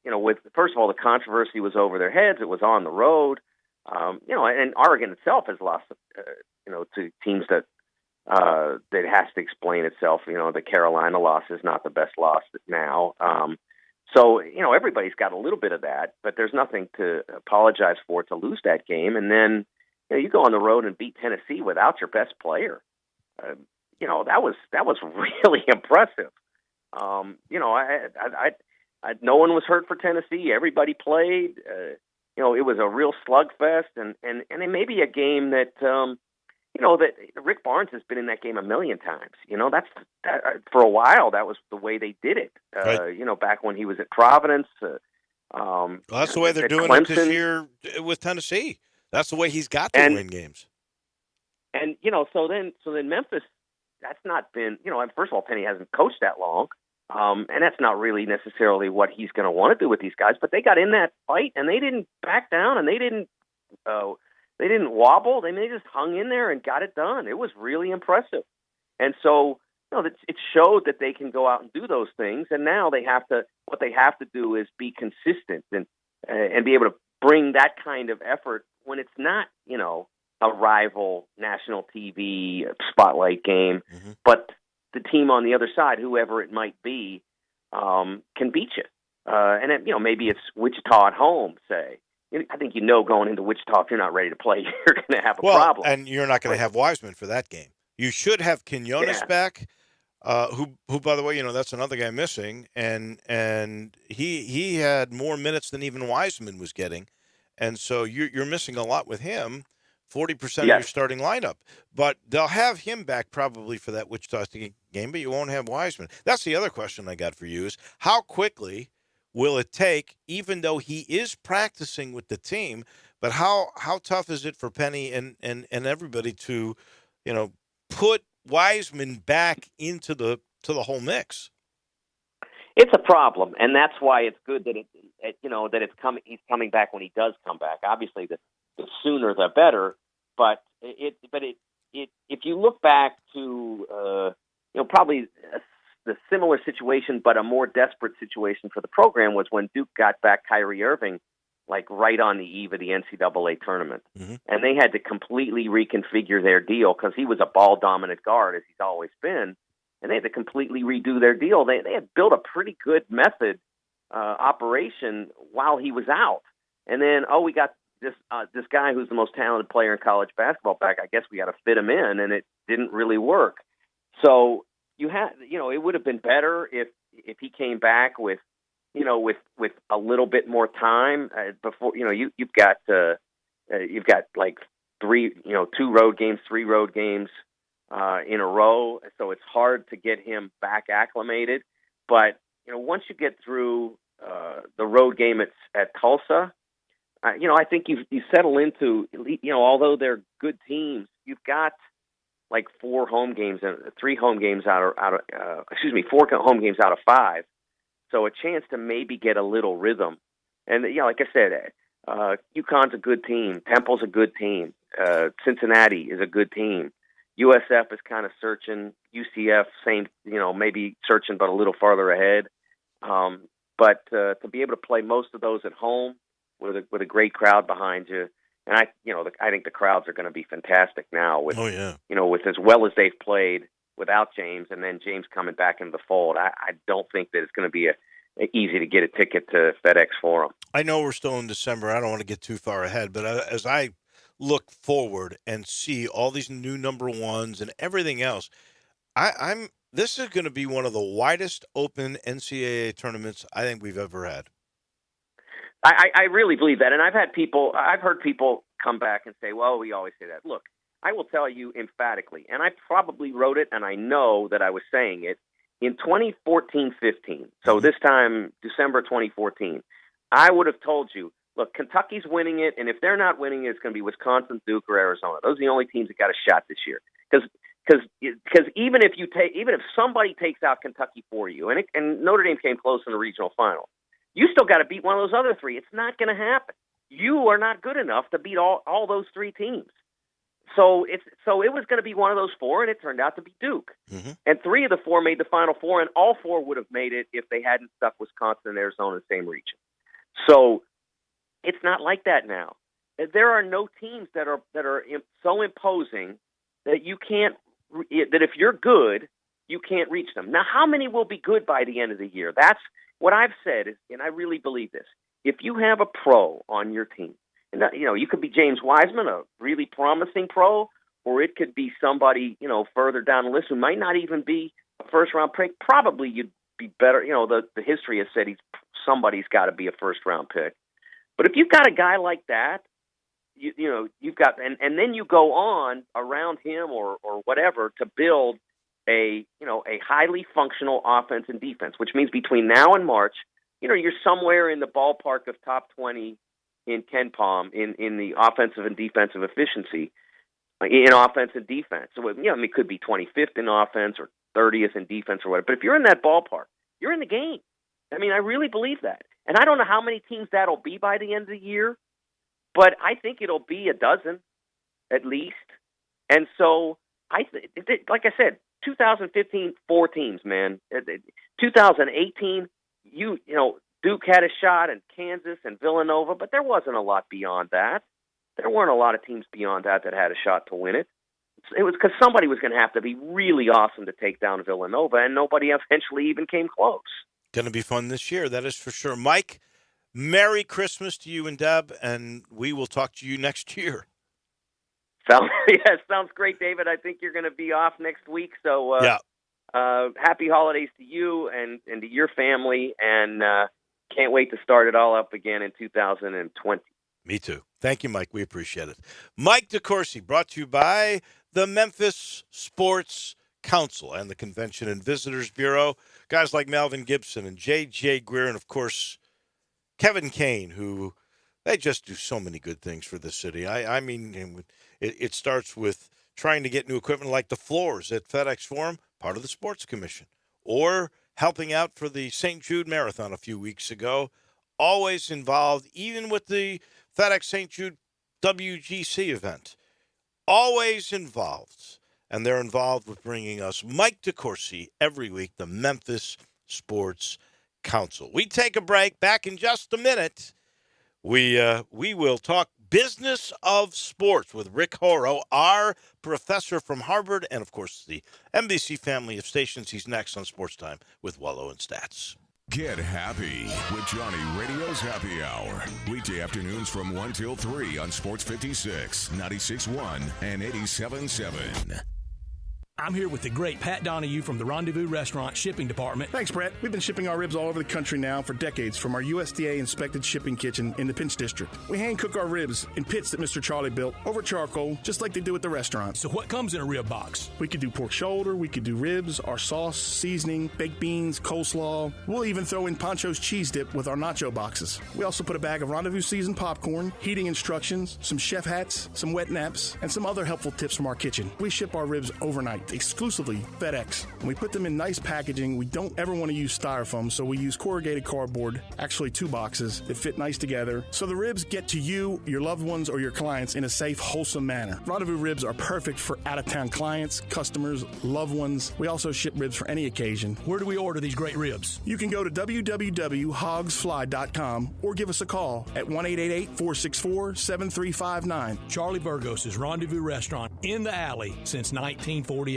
With first of all, the controversy was over their heads. It was on the road, and Oregon itself has lost, to teams that has to explain itself. The Carolina loss is not the best loss now. So everybody's got a little bit of that, but there's nothing to apologize for to lose that game. And then you go on the road and beat Tennessee without your best player. That was really impressive. No one was hurt for Tennessee. Everybody played. It was a real slugfest, and it may be a game that that Rick Barnes has been in that game a million times. That for a while that was the way they did it. Right. Back when he was at Providence. Well, that's the way they're doing it this year with Tennessee. That's the way he's got to win games. And so then Memphis. That's not been first of all, Penny hasn't coached that long. And that's not really necessarily what he's going to want to do with these guys. But they got in that fight, and they didn't back down, and they didn't wobble. They just hung in there and got it done. It was really impressive. And so, it showed that they can go out and do those things. And now what they have to do is be consistent and be able to bring that kind of effort when it's not, a rival national TV spotlight game, but the team on the other side, whoever it might be, can beat you. And maybe it's Wichita at home, say. I think going into Wichita, if you're not ready to play, you're going to have a problem. And you're not going to have Wiseman for that game. You should have Quinones back, who, by the way, that's another guy missing, and he had more minutes than even Wiseman was getting, and so you're missing a lot with him. 40% of your starting lineup. But they'll have him back probably for that Wichita State game, but you won't have Wiseman. That's the other question I got for you is how quickly will it take, even though he is practicing with the team? But how tough is it for Penny and everybody to, put Wiseman back into the whole mix? It's a problem, and that's why it's good that that it's coming. He's coming back when he does come back. Obviously, the sooner the better. But if you look back to probably the similar situation, but a more desperate situation for the program was when Duke got back Kyrie Irving, like right on the eve of the NCAA tournament, and they had to completely reconfigure their deal because he was a ball dominant guard as he's always been. And they had to completely redo their deal. They had built a pretty good method operation while he was out. And then, we got this guy who's the most talented player in college basketball back. I guess we got to fit him in, and it didn't really work. So it would have been better if he came back with a little bit more time before. You've got like 2 road games, 3 road games. In a row, so it's hard to get him back acclimated. But once you get through the road game at Tulsa, I think you settle into although they're good teams, you've got like 4 home games and 3 home games 4 home games out of 5. So a chance to maybe get a little rhythm. And like I said, UConn's a good team, Temple's a good team, Cincinnati is a good team. USF is kind of searching. UCF, same, maybe searching, but a little farther ahead. But to be able to play most of those at home with a great crowd behind you, and I think the crowds are going to be fantastic now. With with as well as they've played without James, and then James coming back into the fold. I don't think that it's going to be easy to get a ticket to FedEx Forum. I know we're still in December. I don't want to get too far ahead, but as I look forward and see all these new number ones and everything else, this is going to be one of the widest open NCAA tournaments I think we've ever had. I really believe that, and I've heard people come back and say, well, we always say that. Look, I will tell you emphatically, and I probably wrote it, and I know that I was saying it, in 2014-15, so this time, December 2014, I would have told you, look, Kentucky's winning it, and if they're not winning it, it's going to be Wisconsin, Duke, or Arizona. Those are the only teams that got a shot this year. Because even if somebody takes out Kentucky for you, and Notre Dame came close in the regional final, you still got to beat one of those other 3. It's not going to happen. You are not good enough to beat all those 3 teams. So it was going to be one of those 4, and it turned out to be Duke. And 3 of the 4 made the Final Four, and all 4 would have made it if they hadn't stuck Wisconsin and Arizona in the same region. So it's not like that now. There are no teams that are so imposing that you can't. That if you're good, you can't reach them. Now, how many will be good by the end of the year? That's what I've said, and I really believe this. If you have a pro on your team, and you could be James Wiseman, a really promising pro, or it could be somebody further down the list who might not even be a first-round pick. Probably you'd be better. The history has said somebody's got to be a first-round pick. But if you've got a guy like that, you've got, and then you go on around him or whatever to build a highly functional offense and defense, which means between now and March, you're somewhere in the ballpark of top 20 in KenPom in the offensive and defensive efficiency in offense and defense. So it could be 25th in offense or 30th in defense or whatever. But if you're in that ballpark, you're in the game. I really believe that. And I don't know how many teams that'll be by the end of the year, but I think it'll be a dozen at least. And so like I said, 2015, 4 teams, man. 2018, Duke had a shot and Kansas and Villanova, but there wasn't a lot beyond that. There weren't a lot of teams beyond that had a shot to win it. It was because somebody was going to have to be really awesome to take down Villanova, and nobody eventually even came close. Going to be fun this year, that is for sure. Mike, Merry Christmas to you and Deb, and we will talk to you next year. Sounds great, David. I think you're going to be off next week, so happy holidays to you and to your family, and can't wait to start it all up again in 2020. Me too. Thank you, Mike. We appreciate it. Mike DeCourcy, brought to you by the Memphis Sports Council and the Convention and Visitors Bureau. Guys like Melvin Gibson and J.J. Greer, and, of course, Kevin Kane, who they just do so many good things for the city. I mean, it starts with trying to get new equipment like the floors at FedEx Forum, part of the Sports Commission, or helping out for the St. Jude Marathon a few weeks ago. Always involved, even with the FedEx St. Jude WGC event. Always involved. And they're involved with bringing us Mike DeCourcy every week, the Memphis Sports Council. We take a break. Back in just a minute. We will talk business of sports with Rick Horo, our professor from Harvard, and, of course, the NBC family of stations. He's next on Sportstime with Wolo and Stats. Get happy with Johnny Radio's Happy Hour. Weekday afternoons from 1 till 3 on Sports 56, 96.1, and 87.7. I'm here with the great Pat Donahue from the Rendezvous Restaurant Shipping Department. Thanks, Brett. We've been shipping our ribs all over the country now for decades from our USDA-inspected shipping kitchen in the Pinch District. We hand-cook our ribs in pits that Mr. Charlie built over charcoal, just like they do at the restaurant. So what comes in a rib box? We could do pork shoulder, we could do ribs, our sauce, seasoning, baked beans, coleslaw. We'll even throw in Pancho's cheese dip with our nacho boxes. We also put a bag of Rendezvous seasoned popcorn, heating instructions, some chef hats, some wet naps, and some other helpful tips from our kitchen. We ship our ribs overnight, exclusively FedEx. And we put them in nice packaging. We don't ever want to use styrofoam, so we use corrugated cardboard, actually 2 boxes that fit nice together, so the ribs get to you, your loved ones, or your clients in a safe, wholesome manner. Rendezvous ribs are perfect for out-of-town clients, customers, loved ones. We also ship ribs for any occasion. Where do we order these great ribs? You can go to www.hogsfly.com or give us a call at 1-888-464-7359. Charlie Burgos' Rendezvous Restaurant in the alley since 1948.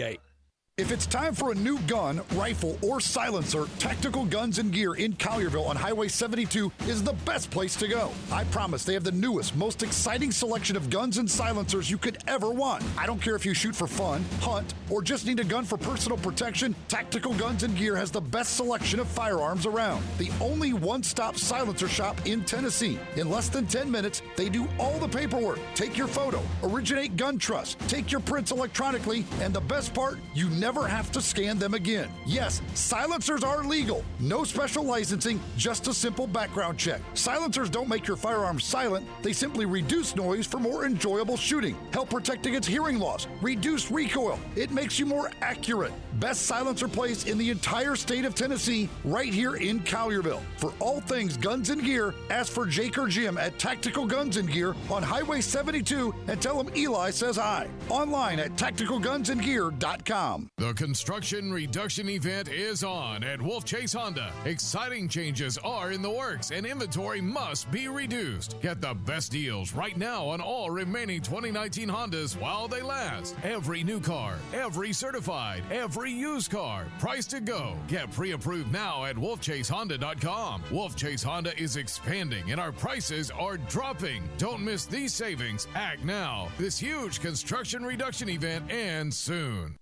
If it's time for a new gun, rifle, or silencer, Tactical Guns and Gear in Collierville on Highway 72 is the best place to go. I promise they have the newest, most exciting selection of guns and silencers you could ever want. I don't care if you shoot for fun, hunt, or just need a gun for personal protection, Tactical Guns and Gear has the best selection of firearms around. The only one-stop silencer shop in Tennessee. In less than 10 minutes, they do all the paperwork. Take your photo, originate gun trust, take your prints electronically, and the best part, you never have to scan them again. Yes, silencers are legal. No special licensing, just a simple background check. Silencers don't make your firearms silent. They simply reduce noise for more enjoyable shooting, help protect against hearing loss, reduce recoil. It makes you more accurate. Best silencer place in the entire state of Tennessee, right here in Collierville. For all things guns and gear, ask for Jake or Jim at Tactical Guns and Gear on Highway 72 and tell them Eli says hi. Online at tacticalgunsandgear.com. The construction reduction event is on at Wolf Chase Honda. Exciting changes are in the works and inventory must be reduced. Get the best deals right now on all remaining 2019 Hondas while they last. Every new car, every certified, every used car, price to go. Get pre-approved now at wolfchasehonda.com. Wolf Chase Honda is expanding and our prices are dropping. Don't miss these savings. Act now. This huge construction reduction event ends soon.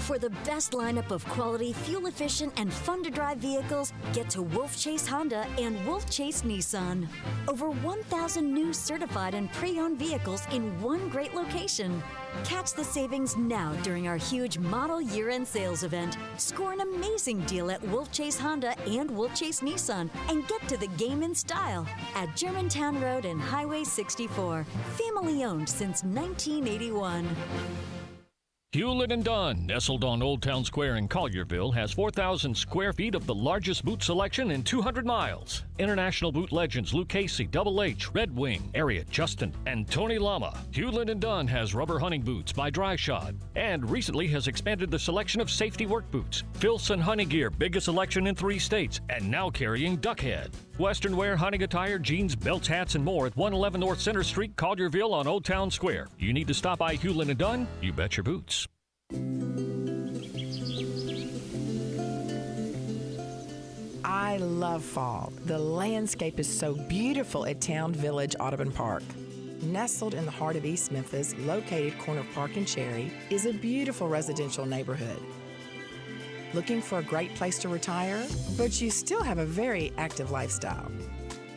For the best lineup of quality, fuel-efficient, and fun-to-drive vehicles, get to Wolf Chase Honda and Wolf Chase Nissan. Over 1,000 new certified and pre-owned vehicles in one great location. Catch the savings now during our huge model year-end sales event. Score an amazing deal at Wolf Chase Honda and Wolf Chase Nissan and get to the game in style at Germantown Road and Highway 64. Family-owned since 1981. Hewlett & Dunn, nestled on Old Town Square in Collierville, has 4,000 square feet of the largest boot selection in 200 miles. International boot legends Luke Casey, Double H, Red Wing, Ariat, Justin, and Tony Lama. Hewlett & Dunn has rubber hunting boots by Dry Shod and recently has expanded the selection of safety work boots. Filson Hunting Gear, biggest selection in 3 states, and now carrying Duckhead. Western wear, hunting attire, jeans, belts, hats, and more at 111 North Center Street, Collierville on Old Town Square. You need to stop by Hewlett & Dunn? You bet your boots. I love fall. The landscape is so beautiful at Town Village Audubon Park. Nestled in the heart of East Memphis, located corner of Park and Cherry, is a beautiful residential neighborhood. Looking for a great place to retire, but you still have a very active lifestyle?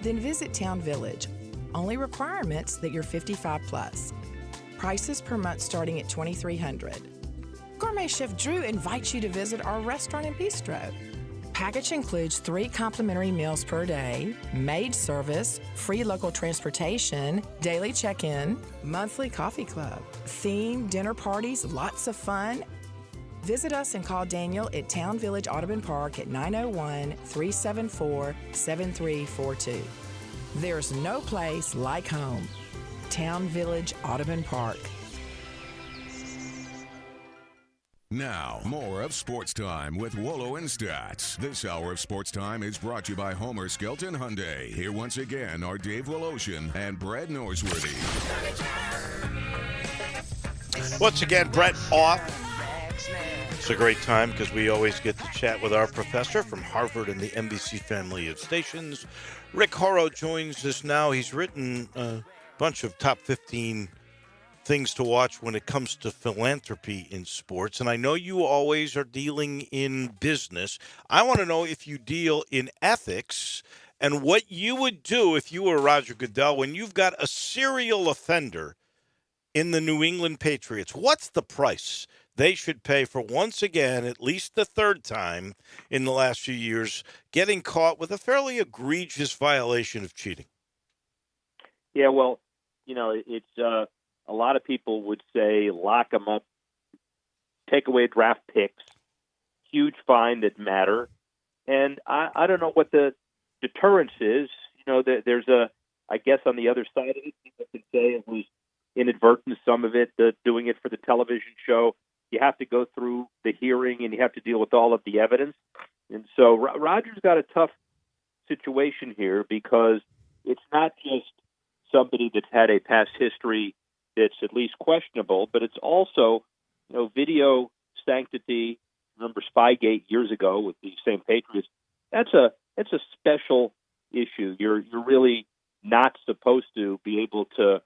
Then visit Town Village. Only requirements that you're 55 plus. Prices per month starting at $2,300. Gourmet Chef Drew invites you to visit our restaurant and bistro. Package includes 3 complimentary meals per day, maid service, free local transportation, daily check-in, monthly coffee club, themed dinner parties, lots of fun. Visit us and call Daniel at Town Village Audubon Park at 901-374-7342. There's no place like home. Town Village Audubon Park. Now, more of Sports Time with Wolo and Stats. This hour of Sports Time is brought to you by Homer Skelton Hyundai. Here once again are Dave Woloshin and Brad Norsworthy. Once again, Brett off. It's a great time because we always get to chat with our professor from Harvard and the NBC family of stations. Rick Horrow joins us now. He's written a bunch of top 15 things to watch when it comes to philanthropy in sports. And I know you always are dealing in business. I want to know if you deal in ethics and what you would do if you were Roger Goodell when you've got a serial offender in the New England Patriots. What's the price they should pay for, once again, at least the third time in the last few years, getting caught with a fairly egregious violation of cheating? Yeah, well, it's a lot of people would say lock them up, take away draft picks, huge fine that matter. And I don't know what the deterrence is. There's I guess on the other side of it, people can say it was inadvertent, some of it, doing it for the television show. You have to go through the hearing and you have to deal with all of the evidence. And so Roger's got a tough situation here because it's not just somebody that's had a past history that's at least questionable, but it's also, video sanctity. Remember Spygate years ago with the same Patriots? That's a special issue. You're really not supposed to be able to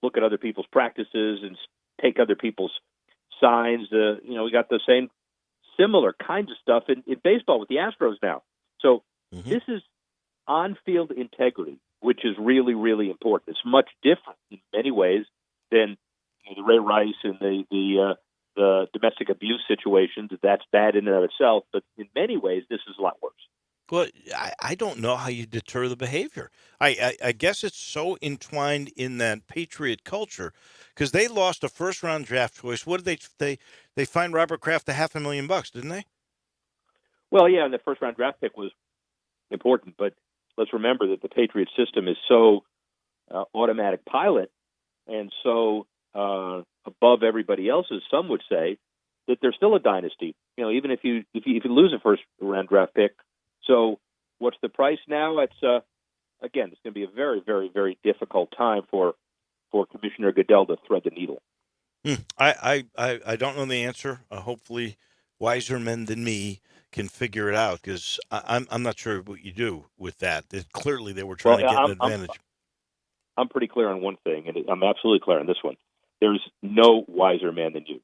look at other people's practices and take other people's signs. We got the same similar kinds of stuff in baseball with the Astros now. So this is on-field integrity, which is really, really important. It's much different in many ways than the Ray Rice and the domestic abuse situations. That's bad in and of itself, but in many ways, this is a lot worse. Well, I don't know how you deter the behavior. I guess it's so entwined in that Patriot culture because they lost a first-round draft choice. What did they fined Robert Kraft $500,000, didn't they? Well, yeah, and the first-round draft pick was important, but let's remember that the Patriot system is so automatic pilot and so above everybody else's, some would say, that they're still a dynasty. Even if you lose a first-round draft pick. So what's the price now? It's again, it's going to be a very, very, very difficult time for Commissioner Goodell to thread the needle. I don't know the answer. Hopefully, wiser men than me can figure it out because I'm not sure what you do with that. Clearly, they were trying to get an advantage. I'm pretty clear on one thing, and I'm absolutely clear on this one. There's no wiser man than you.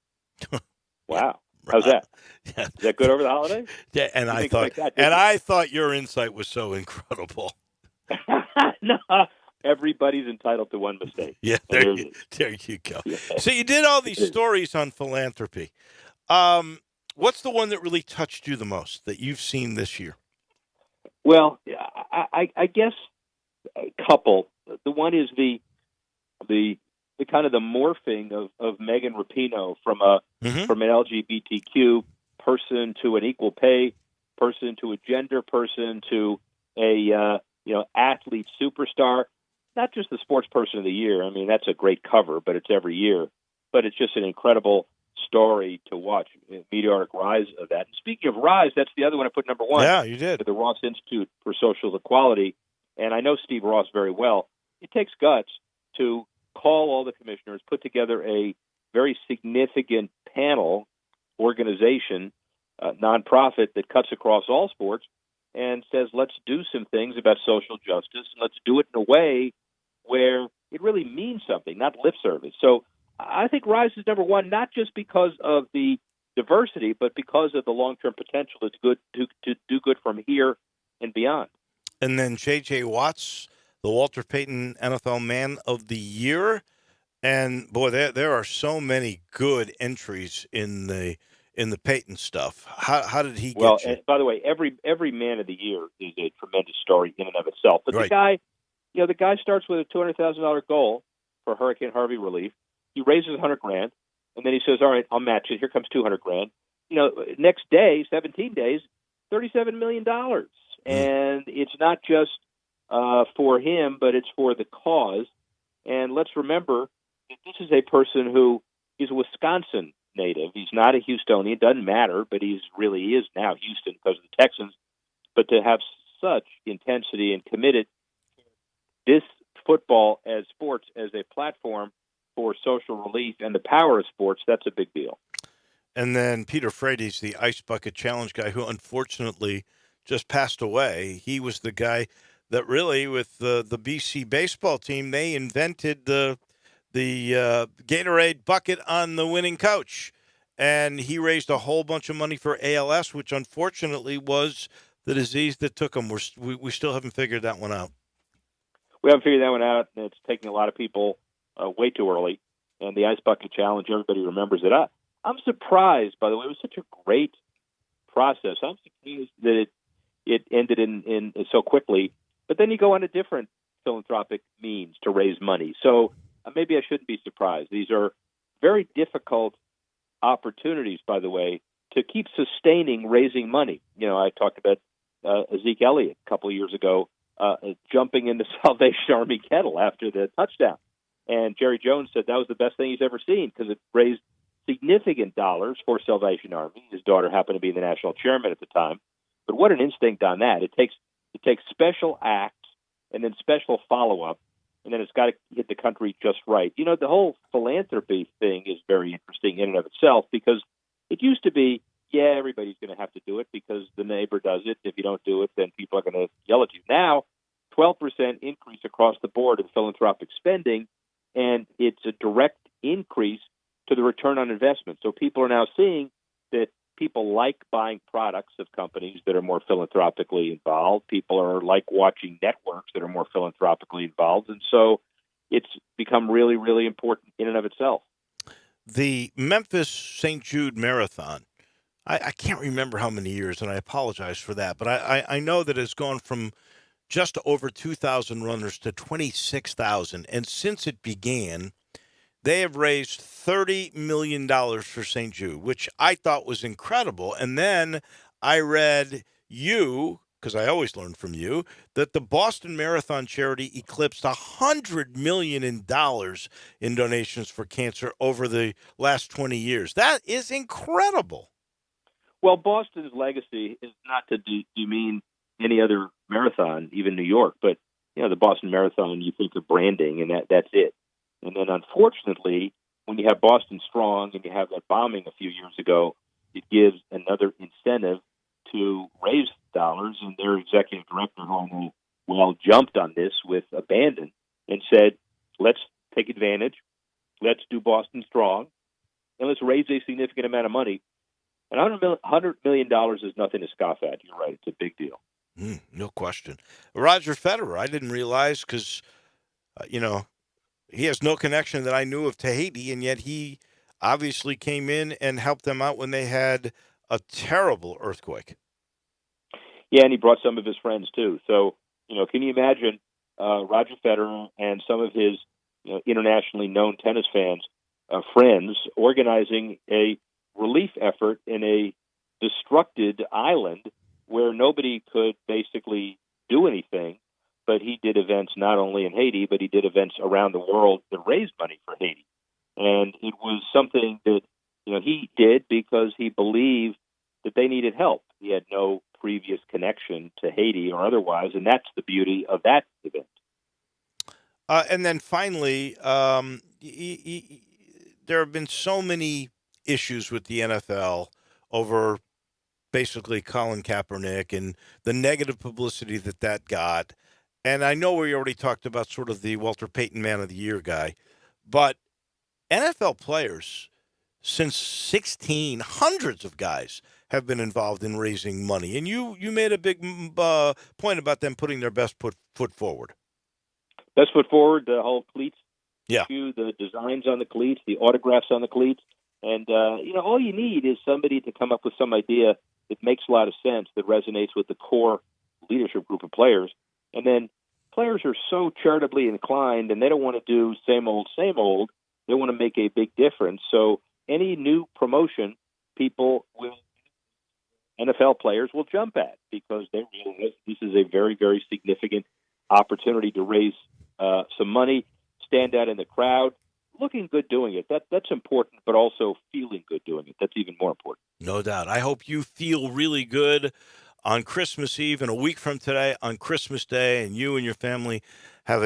Wow. How's that? Yeah. Is that good over the holidays? Yeah, and I thought your insight was so incredible. No, everybody's entitled to one mistake. Yeah, there you go. Yeah. So you did all these stories on philanthropy. What's the one that really touched you the most that you've seen this year? Well, I guess a couple. The one is the kind of the morphing of Megan Rapinoe from from an LGBTQ person to an equal pay person to a gender person to a athlete superstar. Not just the sports person of the year. I mean, that's a great cover, but it's every year. But it's just an incredible story to watch. Meteoric rise of that. And speaking of rise, that's the other one I put number one. Yeah, you did. The Ross Institute for Social Equality. And I know Steve Ross very well. It takes guts to call all the commissioners, put together a very significant panel organization, nonprofit that cuts across all sports and says, let's do some things about social justice, and let's do it in a way where it really means something, not lip service. So I think Rise is number one, not just because of the diversity, but because of the long-term potential to do good from here and beyond. And then J.J. Watts, the Walter Payton NFL Man of the Year. And, boy, there are so many good entries in the in the Peyton stuff. How did he Well, get you? and by the way, every man of the year is a tremendous story in and of itself. But Right. the guy starts with a $200,000 goal for Hurricane Harvey relief. He raises $100,000, and then he says, "All right, I'll match it. Here comes $200,000." Next day, 17 days, $37 million, and it's not just for him, but it's for the cause. And let's remember that this is a person who is a Wisconsin native. He's not a Houstonian. It doesn't matter, but he is now Houston because of the Texans. But to have such intensity and committed this football as sports as a platform for social relief and the power of sports, that's a big deal. And then Peter Frates, the Ice Bucket Challenge guy, who unfortunately just passed away. He was the guy that really, with the BC baseball team, they invented the Gatorade bucket on the winning coach. And he raised a whole bunch of money for ALS, which unfortunately was the disease that took him. We still haven't figured that one out. We haven't figured that one out, and it's taking a lot of people way too early. And the Ice Bucket Challenge, everybody remembers it. I'm surprised, by the way. It was such a great process. I'm surprised that it ended in so quickly. But then you go on a different philanthropic means to raise money. So maybe I shouldn't be surprised. These are very difficult opportunities, by the way, to keep sustaining raising money. I talked about Zeke Elliott a couple of years ago jumping in the Salvation Army kettle after the touchdown. And Jerry Jones said that was the best thing he's ever seen because it raised significant dollars for Salvation Army. His daughter happened to be the national chairman at the time. But what an instinct on that. It takes special acts and then special follow-up, and then it's got to hit the country just right. The whole philanthropy thing is very interesting in and of itself because it used to be, everybody's going to have to do it because the neighbor does it. If you don't do it, then people are going to yell at you. Now, 12% increase across the board in philanthropic spending, and it's a direct increase to the return on investment. So people are now seeing that people like buying products of companies that are more philanthropically involved. People are like watching networks that are more philanthropically involved. And so it's become really, really important in and of itself. The Memphis St. Jude Marathon, I can't remember how many years, and I apologize for that, but I know that it's gone from just over 2,000 runners to 26,000. And since it began, they have raised $30 million for St. Jude, which I thought was incredible. And then I read because I always learn from you, that the Boston Marathon charity eclipsed $100 million in donations for cancer over the last 20 years. That is incredible. Well, Boston's legacy is not to demean any other marathon, even New York, but the Boston Marathon, you think of branding, and that's it. And then, unfortunately, when you have Boston Strong and you have that bombing a few years ago, it gives another incentive to raise dollars. And their executive director, jumped on this with abandon and said, let's take advantage, let's do Boston Strong, and let's raise a significant amount of money. And $100 million is nothing to scoff at. You're right. It's a big deal. No question. Roger Federer, I didn't realize because, he has no connection that I knew of to Haiti, and yet he obviously came in and helped them out when they had a terrible earthquake. Yeah, and he brought some of his friends, too. So, can you imagine Roger Federer and some of his internationally known tennis fans, friends, organizing a relief effort in a destructed island where nobody could basically do anything? But he did events not only in Haiti, but he did events around the world that raised money for Haiti. And it was something that, he did because he believed that they needed help. He had no previous connection to Haiti or otherwise, and that's the beauty of that event. And then finally, there have been so many issues with the NFL over basically Colin Kaepernick and the negative publicity that got. And I know we already talked about sort of the Walter Payton Man of the Year guy, but NFL players since 2016, hundreds of guys have been involved in raising money. And you made a big point about them putting their best foot forward. Best foot forward, the whole cleats issue, the designs on the cleats, the autographs on the cleats. And, all you need is somebody to come up with some idea that makes a lot of sense, that resonates with the core leadership group of players. And then players are so charitably inclined, and they don't want to do same old, same old. They want to make a big difference. So any new promotion, NFL players will jump at, because they realize this is a very, very significant opportunity to raise some money, stand out in the crowd, looking good doing it. That's important, but also feeling good doing it. That's even more important. No doubt. I hope you feel really good on Christmas Eve and a week from today on Christmas Day, and you and your family have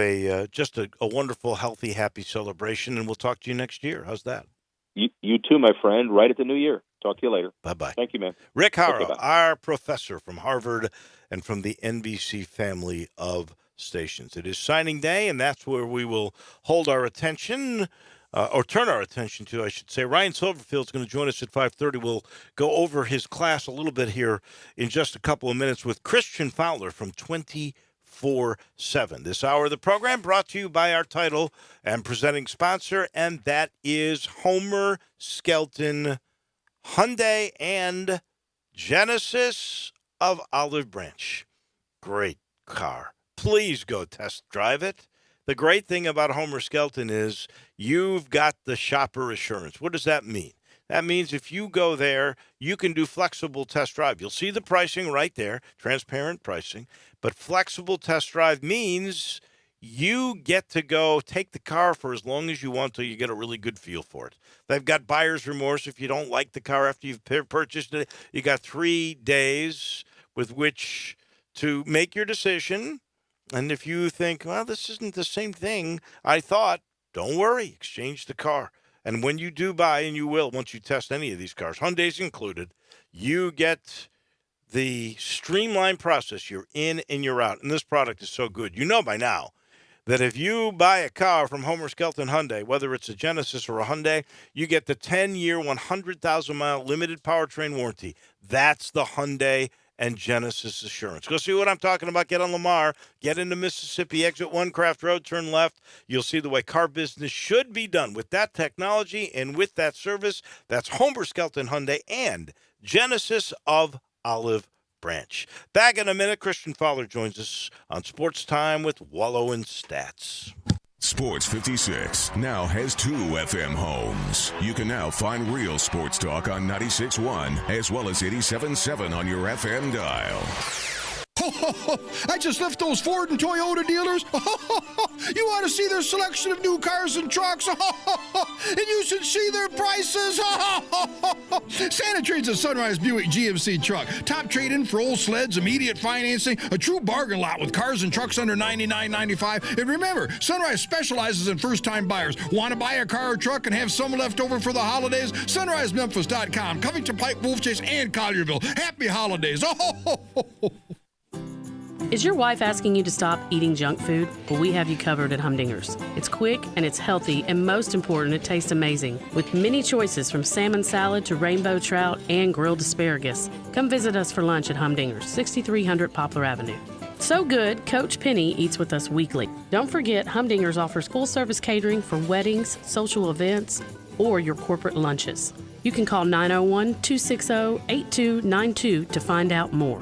just a wonderful, healthy, happy celebration, and we'll talk to you next year. How's that? You too, my friend, right at the new year. Talk to you later. Bye-bye. Thank you, man. Rick Hara, Okay, our professor from Harvard and from the NBC family of stations. It is signing day, and that's where we will hold our attention, or turn our attention to, I should say. Ryan Silverfield is going to join us at 5:30. We'll go over his class a little bit here in just a couple of minutes with Christian Fowler from 24/7. This hour of the program brought to you by our title and presenting sponsor, and that is Homer Skelton Hyundai and Genesis of Olive Branch. Great car. Please go test drive it. The great thing about Homer Skelton is you've got the shopper assurance. What does that mean? That means if you go there, you can do flexible test drive. You'll see the pricing right there, transparent pricing. But flexible test drive means you get to go take the car for as long as you want till you get a really good feel for it. They've got buyer's remorse if you don't like the car after you've purchased it. You got 3 days with which to make your decision. And if you think, well, this isn't the same thing I thought, don't worry, exchange the car. And when you do buy, and you will once you test any of these cars, Hyundai's included, you get the streamlined process. You're in and you're out. And this product is so good. You know by now that if you buy a car from Homer Skelton Hyundai, whether it's a Genesis or a Hyundai, you get the 10-year, 100,000-mile limited powertrain warranty. That's the Hyundai and Genesis assurance. Go see what I'm talking about. Get on Lamar, get into Mississippi, exit 1 Craft Road, turn left. You'll see the way car business should be done with that technology and with that service. That's Homer Skelton Hyundai and Genesis of Olive Branch. Back in a minute, Christian Fowler joins us on Sports Time with Wolo and Stats. Sports 56 now has 2 FM homes. You can now find real sports talk on 96.1 as well as 87.7 on your FM dial. I just left those Ford and Toyota dealers. You ought to see their selection of new cars and trucks. And you should see their prices. Santa Trade's a Sunrise Buick GMC truck. Top trade-in for old sleds, immediate financing, a true bargain lot with cars and trucks under $99.95. And remember, Sunrise specializes in first-time buyers. Want to buy a car or truck and have some left over for the holidays? SunriseMemphis.com, Covington Pike, Wolf Chase, and Collierville. Happy holidays. Is your wife asking you to stop eating junk food? Well, we have you covered at Humdinger's. It's quick and it's healthy, and most important, it tastes amazing. With many choices from salmon salad to rainbow trout and grilled asparagus. Come visit us for lunch at Humdinger's, 6300 Poplar Avenue. So good, Coach Penny eats with us weekly. Don't forget, Humdinger's offers full-service catering for weddings, social events, or your corporate lunches. You can call 901-260-8292 to find out more.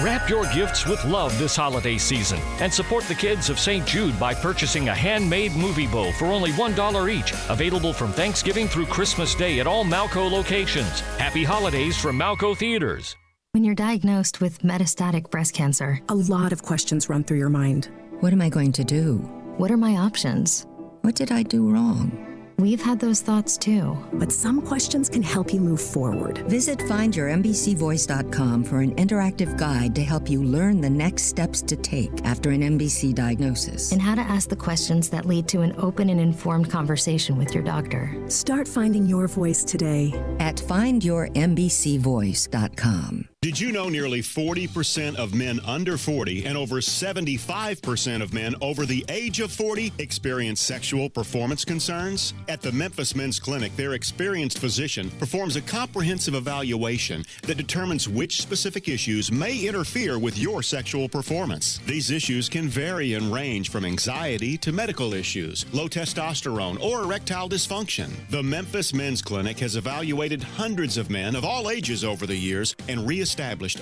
Wrap your gifts with love this holiday season and support the kids of St. Jude by purchasing a handmade movie bow for only $1 each. Available from Thanksgiving through Christmas Day at all Malco locations. Happy holidays from Malco Theaters. When you're diagnosed with metastatic breast cancer, a lot of questions run through your mind. What am I going to do? What are my options? What did I do wrong? We've had those thoughts too. But some questions can help you move forward. Visit findyourmbcvoice.com for an interactive guide to help you learn the next steps to take after an MBC diagnosis. And how to ask the questions that lead to an open and informed conversation with your doctor. Start finding your voice today at findyourmbcvoice.com. Did you know nearly 40% of men under 40 and over 75% of men over the age of 40 experience sexual performance concerns? At the Memphis Men's Clinic, their experienced physician performs a comprehensive evaluation that determines which specific issues may interfere with your sexual performance. These issues can vary and range from anxiety to medical issues, low testosterone, or erectile dysfunction. The Memphis Men's Clinic has evaluated hundreds of men of all ages over the years and reestablished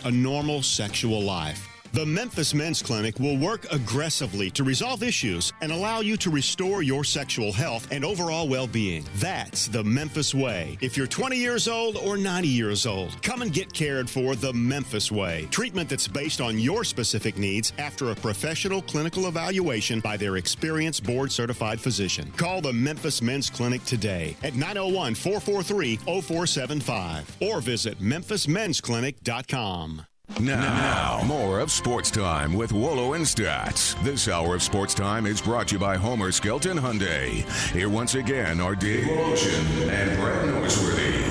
a normal sexual life. The Memphis Men's Clinic will work aggressively to resolve issues and allow you to restore your sexual health and overall well-being. That's the Memphis way. If you're 20 years old or 90 years old, come and get cared for the Memphis way. Treatment that's based on your specific needs after a professional clinical evaluation by their experienced board-certified physician. Call the Memphis Men's Clinic today at 901-443-0475 or visit memphismensclinic.com. Now, more of Sports Time with Wolo and Stats. This hour of Sports Time is brought to you by Homer Skelton Hyundai. Here once again are Dave Wolochen and Brad Norsworthy.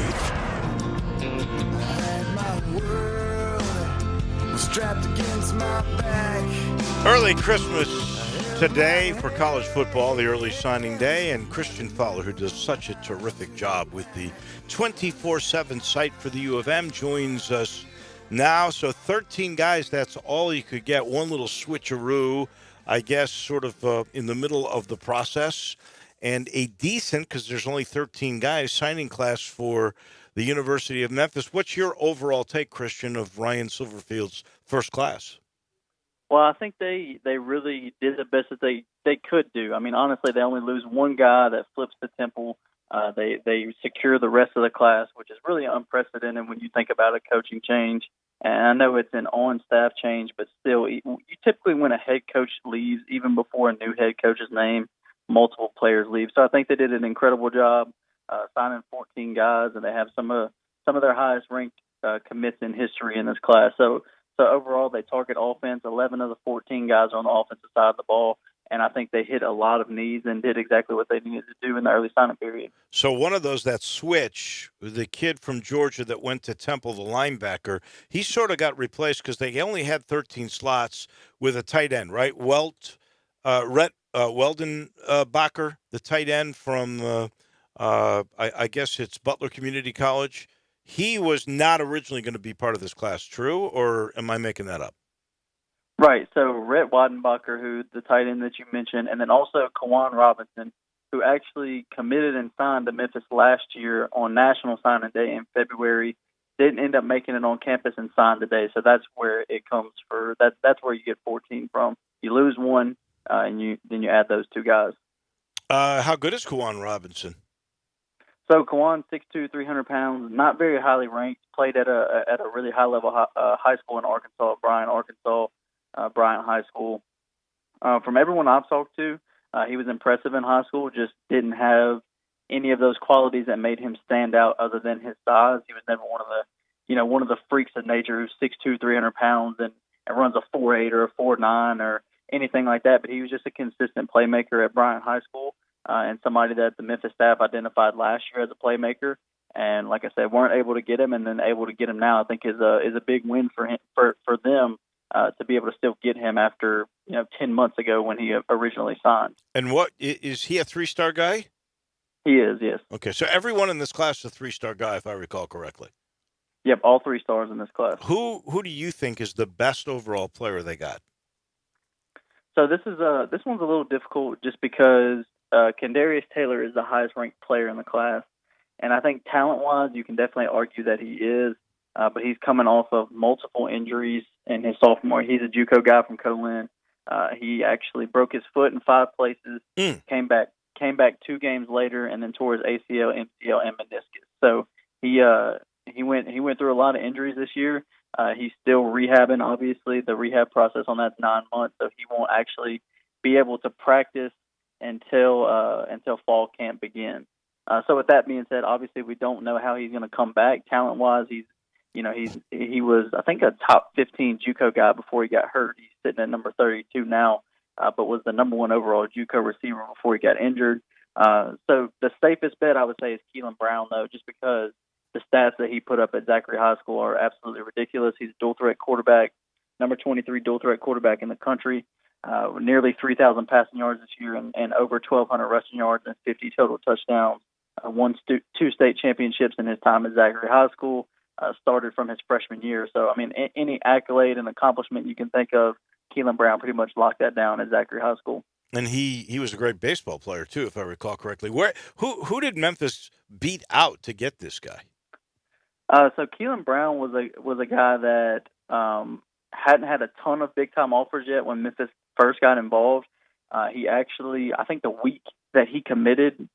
My world strapped against my back. Early Christmas today for college football, the early signing day, and Christian Fowler, who does such a terrific job with the 24/7 site for the U of M, joins us now. So 13 guys, that's all you could get. One little switcheroo, I guess, sort of in the middle of the process. And a decent, because there's only 13 guys, signing class for the University of Memphis. What's your overall take, Christian, of Ryan Silverfield's first class? Well, I think they really did the best that they could do. I mean, honestly, they only lose one guy that flips to Temple. They secure the rest of the class, which is really unprecedented when you think about a coaching change. And I know it's an on-staff change, but still, you typically when a head coach leaves, even before a new head coach's name, multiple players leave. So I think they did an incredible job signing 14 guys, and they have some of their highest-ranked commits in history in this class. So overall, they target offense. 11 of the 14 guys are on the offensive side of the ball. And I think they hit a lot of needs and did exactly what they needed to do in the early signing period. So one of those that switch, the kid from Georgia that went to Temple, the linebacker, he sort of got replaced because they only had 13 slots with a tight end, right? Rhett Weldenbacher, the tight end from, I guess it's Butler Community College. He was not originally going to be part of this class, true? Or am I making that up? Right, so Rhett Weidenbacher, who the tight end that you mentioned, and then also Kawan Robinson, who actually committed and signed to Memphis last year on National Signing Day in February, didn't end up making it on campus and signed today. So that's where it comes for. That's where you get 14 from. You lose one, and then you add those two guys. How good is Kawan Robinson? So Kawan, 6'2", 300 pounds, not very highly ranked. Played at a really high level high school in Arkansas, Bryant High School. From everyone I've talked to, he was impressive in high school, just didn't have any of those qualities that made him stand out other than his size. He was never one of the freaks of nature who's 6'2", 300 pounds and runs a 4'8" or a 4'9" or anything like that. But he was just a consistent playmaker at Bryant High School and somebody that the Memphis staff identified last year as a playmaker. And like I said, weren't able to get him and then able to get him now, I think is a big win for him, for them. To be able to still get him after 10 months ago when he originally signed. And what is he a 3-star guy? He is, yes. Okay, so everyone in this class is a 3-star guy, if I recall correctly. Yep, all 3 stars in this class. Who do you think is the best overall player they got? So this one's a little difficult just because Kendarius Taylor is the highest ranked player in the class, and I think talent-wise you can definitely argue that he is. But he's coming off of multiple injuries in his sophomore. He's a JUCO guy from Colin. He actually broke his foot in 5 places, came back 2 games later, and then tore his ACL, MCL, and meniscus. So he went through a lot of injuries this year. He's still rehabbing. Obviously, the rehab process on that's 9 months, so he won't actually be able to practice until fall camp begins. So with that being said, obviously we don't know how he's going to come back talent-wise. He was, I think, a top 15 JUCO guy before he got hurt. He's sitting at number 32 now, but was the number 1 overall JUCO receiver before he got injured. So the safest bet I would say is Keelan Brown, though, just because the stats that he put up at Zachary High School are absolutely ridiculous. He's a dual threat quarterback, number 23 dual threat quarterback in the country, nearly 3,000 passing yards this year and over 1,200 rushing yards and 50 total touchdowns. Won 2 state championships in his time at Zachary High School, started from his freshman year. So, I mean, any accolade and accomplishment you can think of, Keelan Brown pretty much locked that down at Zachary High School. And he was a great baseball player, too, if I recall correctly. Who did Memphis beat out to get this guy? So Keelan Brown was a guy that hadn't had a ton of big-time offers yet when Memphis first got involved. He actually, I think the week that he committed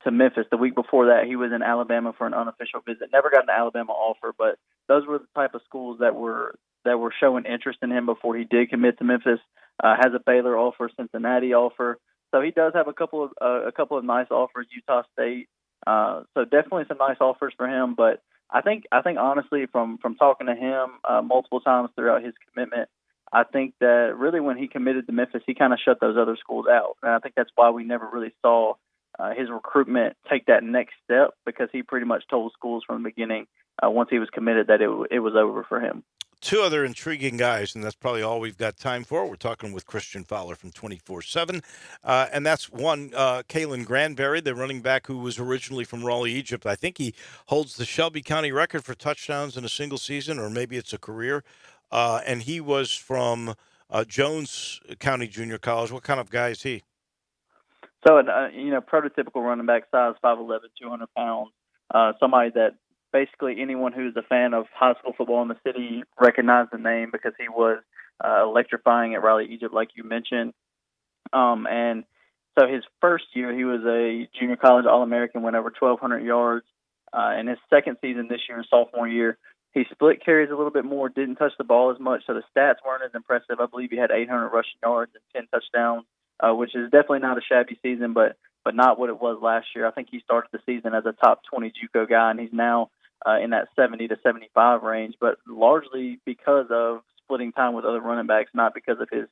to Memphis, the week before that, he was in Alabama for an unofficial visit. Never got an Alabama offer, but those were the type of schools that were showing interest in him before he did commit to Memphis. Has a Baylor offer, Cincinnati offer, so he does have a couple of nice offers. Utah State, so definitely some nice offers for him. But I think honestly, from talking to him multiple times throughout his commitment, I think that really when he committed to Memphis, he kind of shut those other schools out, and I think that's why we never really saw his recruitment take that next step, because he pretty much told schools from the beginning once he was committed that it was over for him. 2 other intriguing guys, and that's probably all we've got time for. We're talking with Christian Fowler from 24/7, and that's one, Kalen Granberry, the running back who was originally from Raleigh, Egypt. I think he holds the Shelby County record for touchdowns in a single season, or maybe it's a career, and he was from Jones County Junior College. What kind of guy is he? So, prototypical running back size, 5'11", 200 pounds, somebody that basically anyone who's a fan of high school football in the city recognized the name because he was electrifying at Raleigh, Egypt, like you mentioned. And so his first year, he was a junior college All-American, went over 1,200 yards. In his second season this year, sophomore year, he split carries a little bit more, didn't touch the ball as much, so the stats weren't as impressive. I believe he had 800 rushing yards and 10 touchdowns, which is definitely not a shabby season, but not what it was last year. I think he started the season as a top 20 JUCO guy, and he's now in that 70 to 75 range, but largely because of splitting time with other running backs, not because of his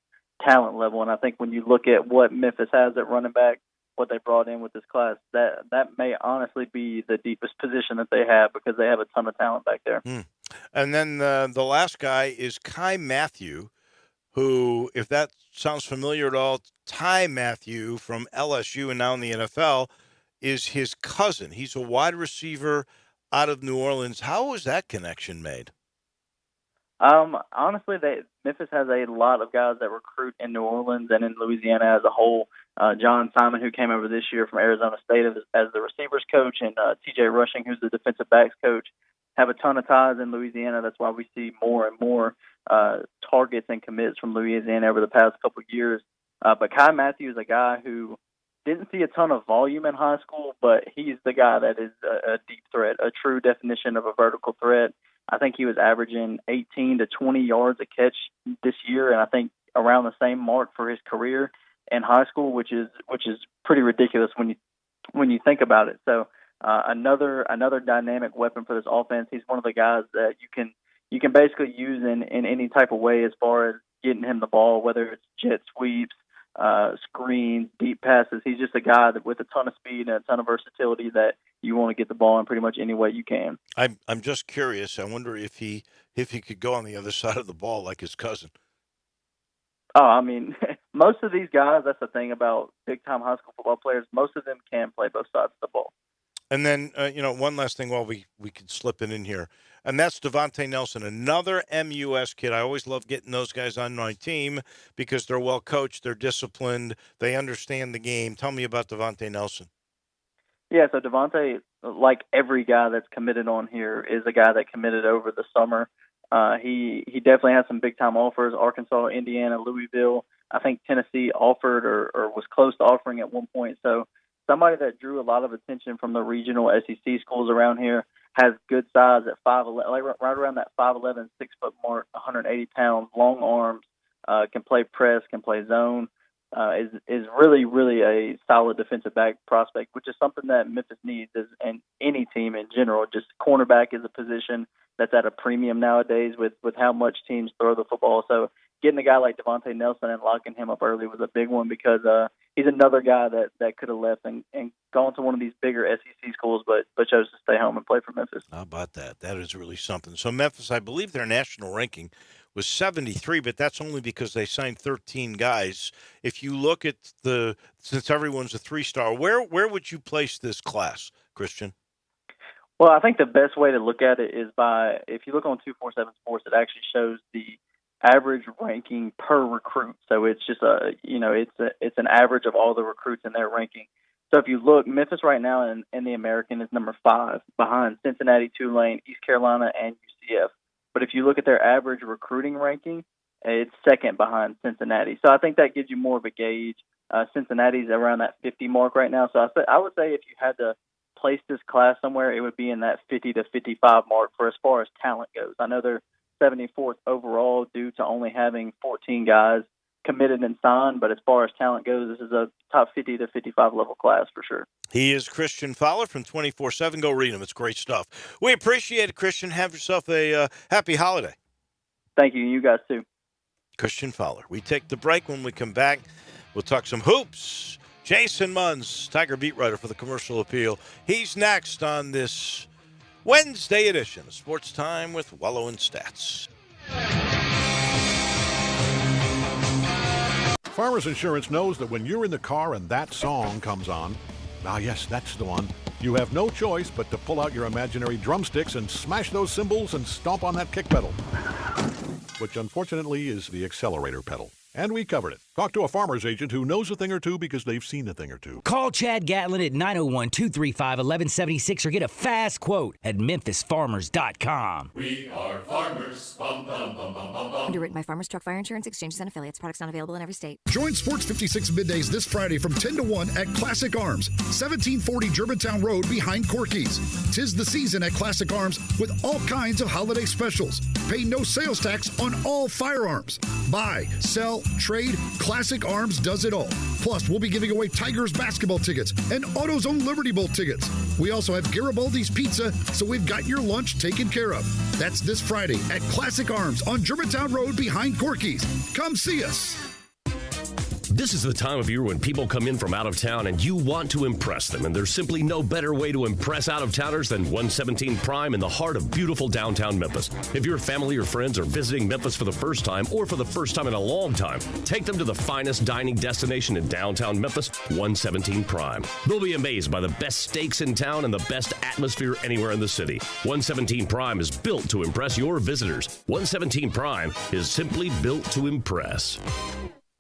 talent level. And I think when you look at what Memphis has at running back, what they brought in with this class, that may honestly be the deepest position that they have, because they have a ton of talent back there. And then the last guy is Kai Matthew, who, if that sounds familiar at all, Ty Matthew from LSU and now in the NFL, is his cousin. He's a wide receiver out of New Orleans. How was that connection made? Honestly, Memphis has a lot of guys that recruit in New Orleans and in Louisiana as a whole. John Simon, who came over this year from Arizona State as the receivers coach, and T.J. Rushing, who's the defensive backs coach, have a ton of ties in Louisiana. That's why we see more and more targets and commits from Louisiana over the past couple of years. But Kai Matthews is a guy who didn't see a ton of volume in high school, but he's the guy that is a deep threat, a true definition of a vertical threat. I think he was averaging 18 to 20 yards a catch this year, and I think around the same mark for his career in high school, which is pretty ridiculous when you think about it. So another dynamic weapon for this offense. He's one of the guys that you can basically use in any type of way as far as getting him the ball, whether it's jet sweeps, screens, deep passes. He's just a guy that with a ton of speed and a ton of versatility that you want to get the ball in pretty much any way you can. I'm just curious. I wonder if he could go on the other side of the ball like his cousin. Oh, I mean, most of these guys, that's the thing about big-time high school football players, most of them can play both sides of the ball. And then, one last thing while we can slip it in here, and that's Devontae Nelson, another MUS kid. I always love getting those guys on my team because they're well coached, they're disciplined, they understand the game. Tell me about Devontae Nelson. Yeah, so Devontae, like every guy that's committed on here, is a guy that committed over the summer. He definitely had some big-time offers, Arkansas, Indiana, Louisville. I think Tennessee offered or was close to offering at one point. So somebody that drew a lot of attention from the regional SEC schools around here, has good size at 5'11", like right around that 5'11", 6 foot mark, 180 pounds, long arms, can play press, can play zone, is really, really a solid defensive back prospect, which is something that Memphis needs, and any team in general. Just cornerback is a position that's at a premium nowadays with how much teams throw the football. So getting a guy like Devontae Nelson and locking him up early was a big one because he's another guy that could have left and gone to one of these bigger SEC schools, but chose to stay home and play for Memphis. How about that? That is really something. So Memphis, I believe their national ranking was 73, but that's only because they signed 13 guys. If you look at since everyone's a 3-star, where would you place this class, Christian? Well, I think the best way to look at it is if you look on 247 Sports, it actually shows the average ranking per recruit. So it's just it's an average of all the recruits in their ranking. So if you look, Memphis right now in the American is number 5 behind Cincinnati, Tulane, East Carolina, and UCF. But if you look at their average recruiting ranking, it's second behind Cincinnati. So I think that gives you more of a gauge. Cincinnati's around that 50 mark right now. So I would say if you had to place this class somewhere, it would be in that 50 to 55 mark for as far as talent goes. I know they're 74th overall due to only having 14 guys committed and signed, but as far as talent goes, this is a top 50 to 55 level class for sure. He is Christian Fowler from 24/7. Go read him. It's great stuff. We appreciate it, Christian. Have yourself a happy holiday. Thank you. You guys too. Christian Fowler. We take the break. When we come back, we'll talk some hoops. Jason Munz, Tiger beat writer for the Commercial Appeal. He's next on this Wednesday edition of Sports Time with Wolo and Stats. Farmers Insurance knows that when you're in the car and that song comes on, yes, that's the one, you have no choice but to pull out your imaginary drumsticks and smash those cymbals and stomp on that kick pedal, which unfortunately is the accelerator pedal. And we covered it. Talk to a farmer's agent who knows a thing or two because they've seen a thing or two. Call Chad Gatlin at 901-235-1176 or get a fast quote at memphisfarmers.com. We are farmers. Bum, bum, bum, bum, bum, bum. Underwritten by Farmers Truck Fire Insurance Exchanges and Affiliates. Products not available in every state. Join Sports 56 Middays this Friday from 10 to 1 at Classic Arms, 1740 Germantown Road behind Corky's. 'Tis the season at Classic Arms with all kinds of holiday specials. Pay no sales tax on all firearms. Buy, sell, trade, Classic Arms does it all. Plus, we'll be giving away Tigers basketball tickets and AutoZone Liberty Bowl tickets. We also have Garibaldi's Pizza, so we've got your lunch taken care of. That's this Friday at Classic Arms on Germantown Road behind Corky's. Come see us. This is the time of year when people come in from out of town and you want to impress them, and there's simply no better way to impress out-of-towners than 117 Prime in the heart of beautiful downtown Memphis. If your family or friends are visiting Memphis for the first time or for the first time in a long time, take them to the finest dining destination in downtown Memphis, 117 Prime. They'll be amazed by the best steaks in town and the best atmosphere anywhere in the city. 117 Prime is built to impress your visitors. 117 Prime is simply built to impress.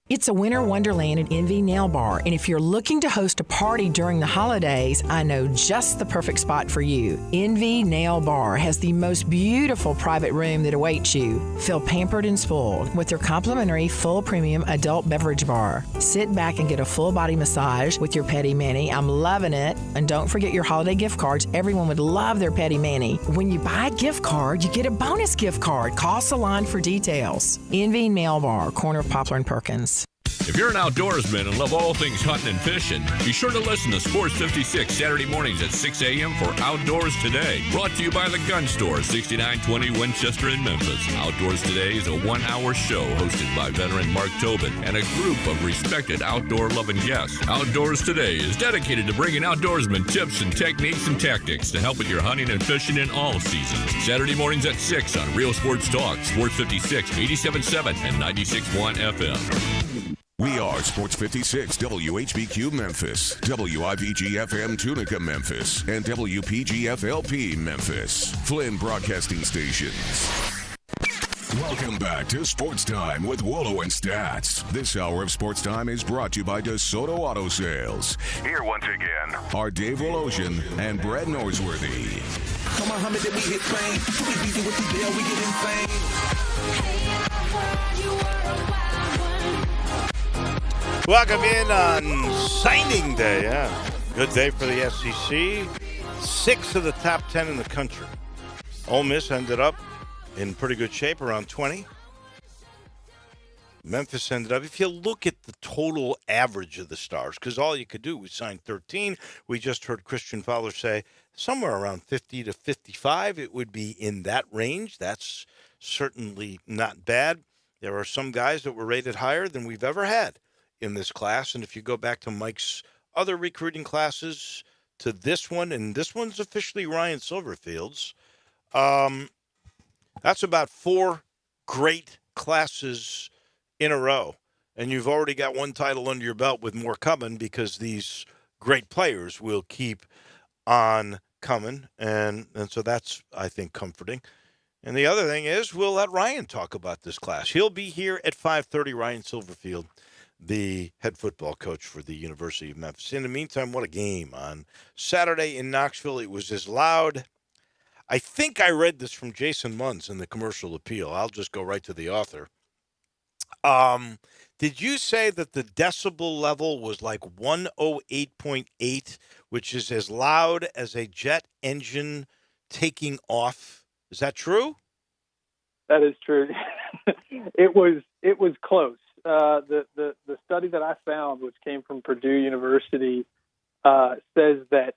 It's a winter wonderland at Envy Nail Bar, and if you're looking to host a party during the holidays, I know just the perfect spot for you. Envy Nail Bar has the most beautiful private room that awaits you. Feel pampered and spoiled with their complimentary full premium adult beverage bar. Sit back and get a full body massage with your Petty Mani. I'm loving it. And don't forget your holiday gift cards. Everyone would love their Petty Mani. When you buy a gift card, you get a bonus gift card. Call Salon for details. Envy Nail Bar, corner of Poplar and Perkins. If you're an outdoorsman and love all things hunting and fishing, be sure to listen to Sports 56 Saturday mornings at 6 a.m. for Outdoors Today. Brought to you by the Gun Store, 6920 Winchester in Memphis. Outdoors Today is a one-hour show hosted by veteran Mark Tobin and a group of respected outdoor-loving guests. Outdoors Today is dedicated to bringing outdoorsmen tips and techniques and tactics to help with your hunting and fishing in all seasons. Saturday mornings at 6 on Real Sports Talk, Sports 56, 87.7 and 96.1 FM. We are Sports 56, WHBQ Memphis, WIVG-FM Tunica Memphis, and WPG-FLP Memphis, Flynn Broadcasting Stations. Welcome back to Sports Time with Wolo and Stats. This hour of Sports Time is brought to you by DeSoto Auto Sales. Here once again are Dave Wolosian and Brad Norsworthy. Come on, Muhammad, then we hit fame. We beat you with the deal, we get insane. Welcome in on signing day. Yeah, good day for the SEC. 6 of the top 10 in the country. Ole Miss ended up in pretty good shape, around 20. Memphis ended up, if you look at the total average of the stars, because all you could do was sign 13. We just heard Christian Fowler say somewhere around 50 to 55. It would be in that range. That's certainly not bad. There are some guys that were rated higher than we've ever had in this class. And if you go back to Mike's other recruiting classes to this one, and this one's officially Ryan Silverfield's, that's about 4 great classes in a row. And you've already got one title under your belt with more coming because these great players will keep on coming. And so that's, I think, comforting. And the other thing is we'll let Ryan talk about this class. He'll be here at 5:30, Ryan Silverfield, the head football coach for the University of Memphis. In the meantime, what a game on Saturday in Knoxville. It was as loud. I think I read this from Jason Munz in the Commercial Appeal. I'll just go right to the author. Did you say that the decibel level was like 108.8, which is as loud as a jet engine taking off? Is that true? That is true. It was close. The study that I found, which came from Purdue University, says that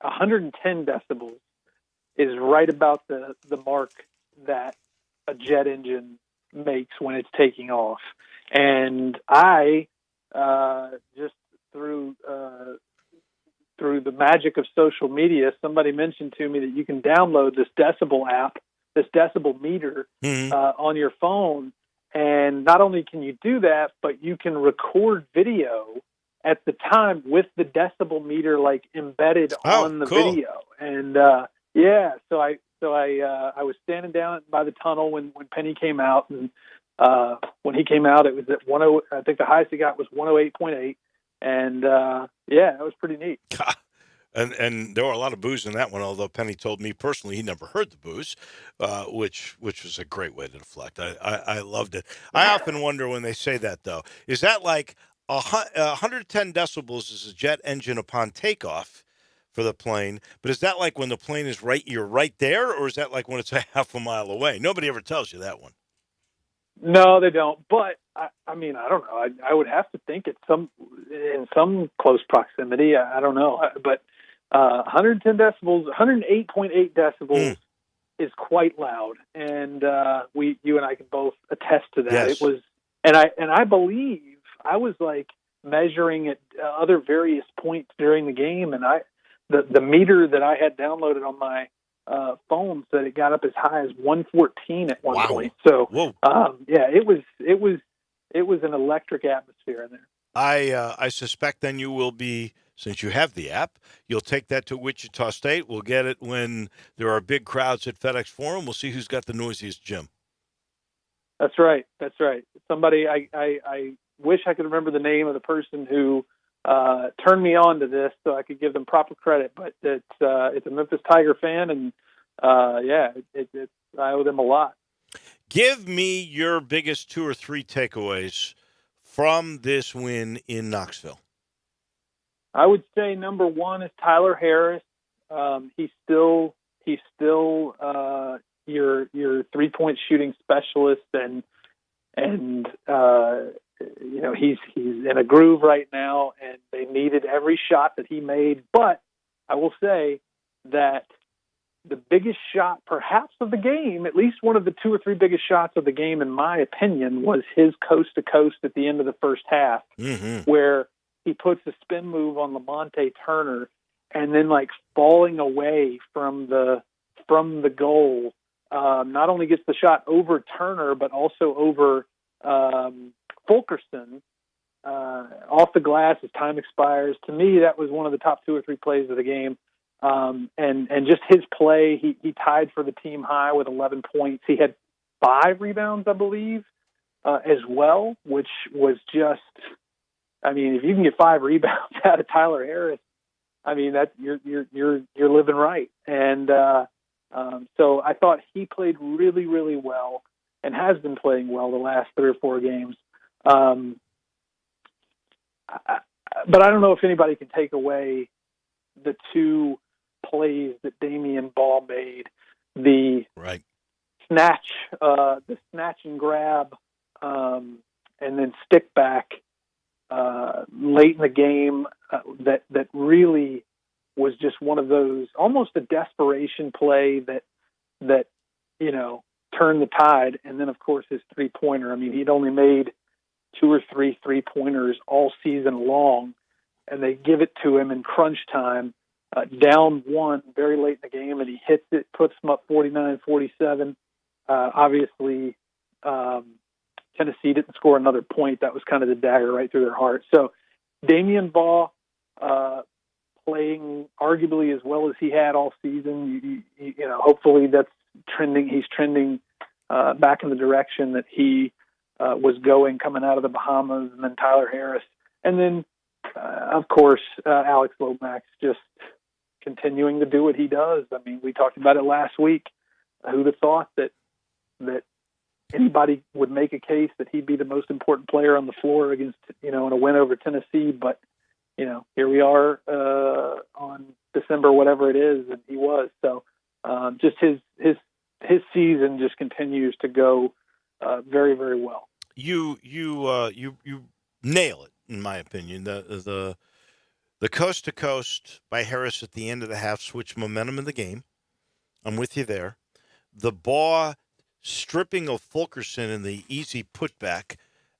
110 decibels is right about the mark that a jet engine makes when it's taking off. And I just through the magic of social media, somebody mentioned to me that you can download this decibel app, this decibel meter on your phone. And not only can you do that, but you can record video at the time with the decibel meter like embedded on the video. And so I was standing down by the tunnel when Penny came out, and when he came out, it was at 10. I think the highest he got was 108.8, and it was pretty neat. And there were a lot of boos in that one, although Penny told me personally he never heard the boos, which was a great way to deflect. I loved it. I often wonder when they say that, though, is that like 110 decibels is a jet engine upon takeoff for the plane, but is that like when the plane is you're right there, or is that like when it's a half a mile away? Nobody ever tells you that one. No, they don't. But I mean, I don't know. I would have to think it's in some close proximity. I don't know, but 110 decibels, 108.8 decibels is quite loud, and you and I can both attest to that. Yes. It was, and I believe I was like measuring at other various points during the game, and the meter that I had downloaded on my phone said it got up as high as 114 at one point. So, it was an electric atmosphere in there. I suspect then you will be, since you have the app, you'll take that to Wichita State. We'll get it when there are big crowds at FedEx Forum. We'll see who's got the noisiest gym. That's right. Somebody, I wish I could remember the name of the person who turned me on to this so I could give them proper credit, but it's a Memphis Tiger fan, and I owe them a lot. Give me your biggest 2 or 3 takeaways from this win in Knoxville. I would say number one is Tyler Harris. He's still your 3-point shooting specialist, and he's in a groove right now, and they needed every shot that he made. But I will say that the biggest shot perhaps of the game, at least one of the 2 or 3 biggest shots of the game, in my opinion, was his coast to coast at the end of the first half, where he puts a spin move on Lamonte Turner and then like falling away from the goal, not only gets the shot over Turner, but also over Fulkerson off the glass as time expires. To me, that was one of the top 2 or 3 plays of the game. And just his play, he tied for the team high with 11 points. He had 5 rebounds, I believe, as well, which was just, I mean, if you can get 5 rebounds out of Tyler Harris, I mean, that you're living right. And so I thought he played really, really well and has been playing well the last 3 or 4 games. But I don't know if anybody can take away the 2 plays that Damian Ball made, the snatch and grab, and then stick back late in the game that really was just one of those, almost a desperation play that turn the tide. And then, of course, his three-pointer. I mean, he'd only made 2 or 3 three-pointers all season long, and they give it to him in crunch time, down 1 very late in the game, and he hits it, puts them up 49-47. Obviously, Tennessee didn't score another point. That was kind of the dagger right through their heart. So Damian Baugh playing arguably as well as he had all season. You know, hopefully that's trending. He's trending back in the direction that he was going coming out of the Bahamas, and then Tyler Harris. And then, of course, Alex Lomax just continuing to do what he does. I mean, we talked about it last week. Who'd have thought that anybody would make a case that he'd be the most important player on the floor against, in a win over Tennessee. But, here we are on December, whatever it is, and he was. So just his season just continues to go very, very well. You nail it, in my opinion. The coast to coast by Harris at the end of the half switched momentum in the game. I'm with you there. The Baugh stripping of Fulkerson in the easy putback,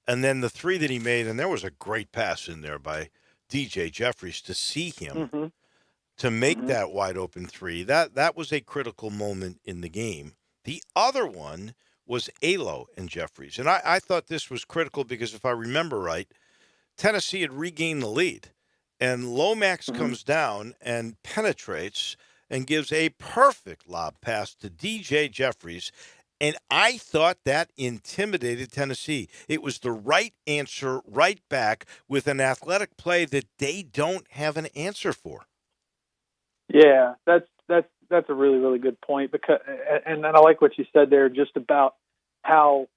and then the 3 that he made, and there was a great pass in there by DJ Jeffries to see him to make that wide open 3. That was a critical moment in the game. The other one was Alo and Jeffries, and I thought this was critical because if I remember right, Tennessee had regained the lead, and Lomax comes down and penetrates and gives a perfect lob pass to DJ Jeffries. And I thought that intimidated Tennessee. It was the right answer, right back, with an athletic play that they don't have an answer for. Yeah, that's a really, really good point. Because, and I like what you said there, just about how,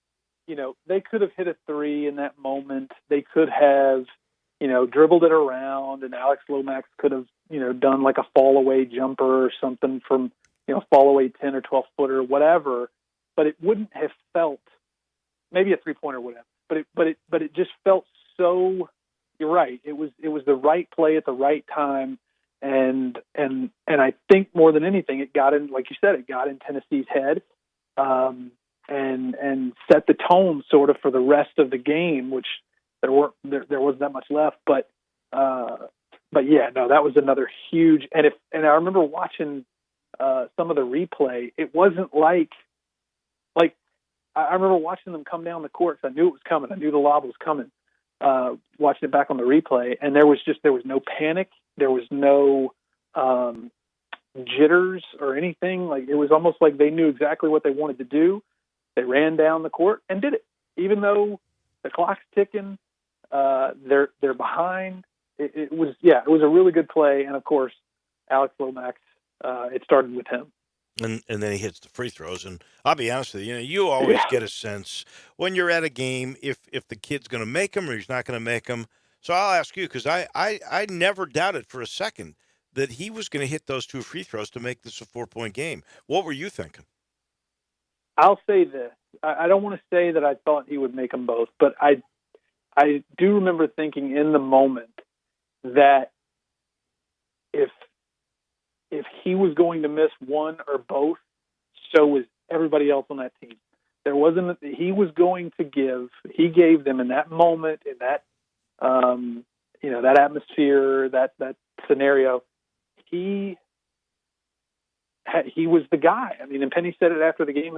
they could have hit a 3 in that moment. They could have, dribbled it around, and Alex Lomax could have, done like a fall away jumper or something from, fall away 10 or 12 footer, whatever. But it wouldn't have felt, maybe a 3-pointer would have, but it just felt so. You're right. It was the right play at the right time, and I think more than anything, it got in, like you said, it got in Tennessee's head, and set the tone sort of for the rest of the game, which there wasn't that much left, but yeah, no, that was another huge. And I remember watching some of the replay. It wasn't like I remember watching them come down the court. I knew it was coming. I knew the lob was coming. Watching it back on the replay, and there was no panic. There was no jitters or anything. Like, it was almost like they knew exactly what they wanted to do. They ran down the court and did it, even though the clock's ticking. They're behind. It was a really good play, and of course, Alex Lomax. It started with him. And then he hits the free throws. And I'll be honest with you, you always get a sense when you're at a game if the kid's going to make them or he's not going to make them. So I'll ask you, because I never doubted for a second that he was going to hit those 2 free throws to make this a 4-point game. What were you thinking? I'll say this. I don't want to say that I thought he would make them both, but I do remember thinking in the moment that if he was going to miss one or both, so was everybody else on that team. He gave them in that moment, in that, that atmosphere, that scenario, he was the guy. I mean, and Penny said it after the game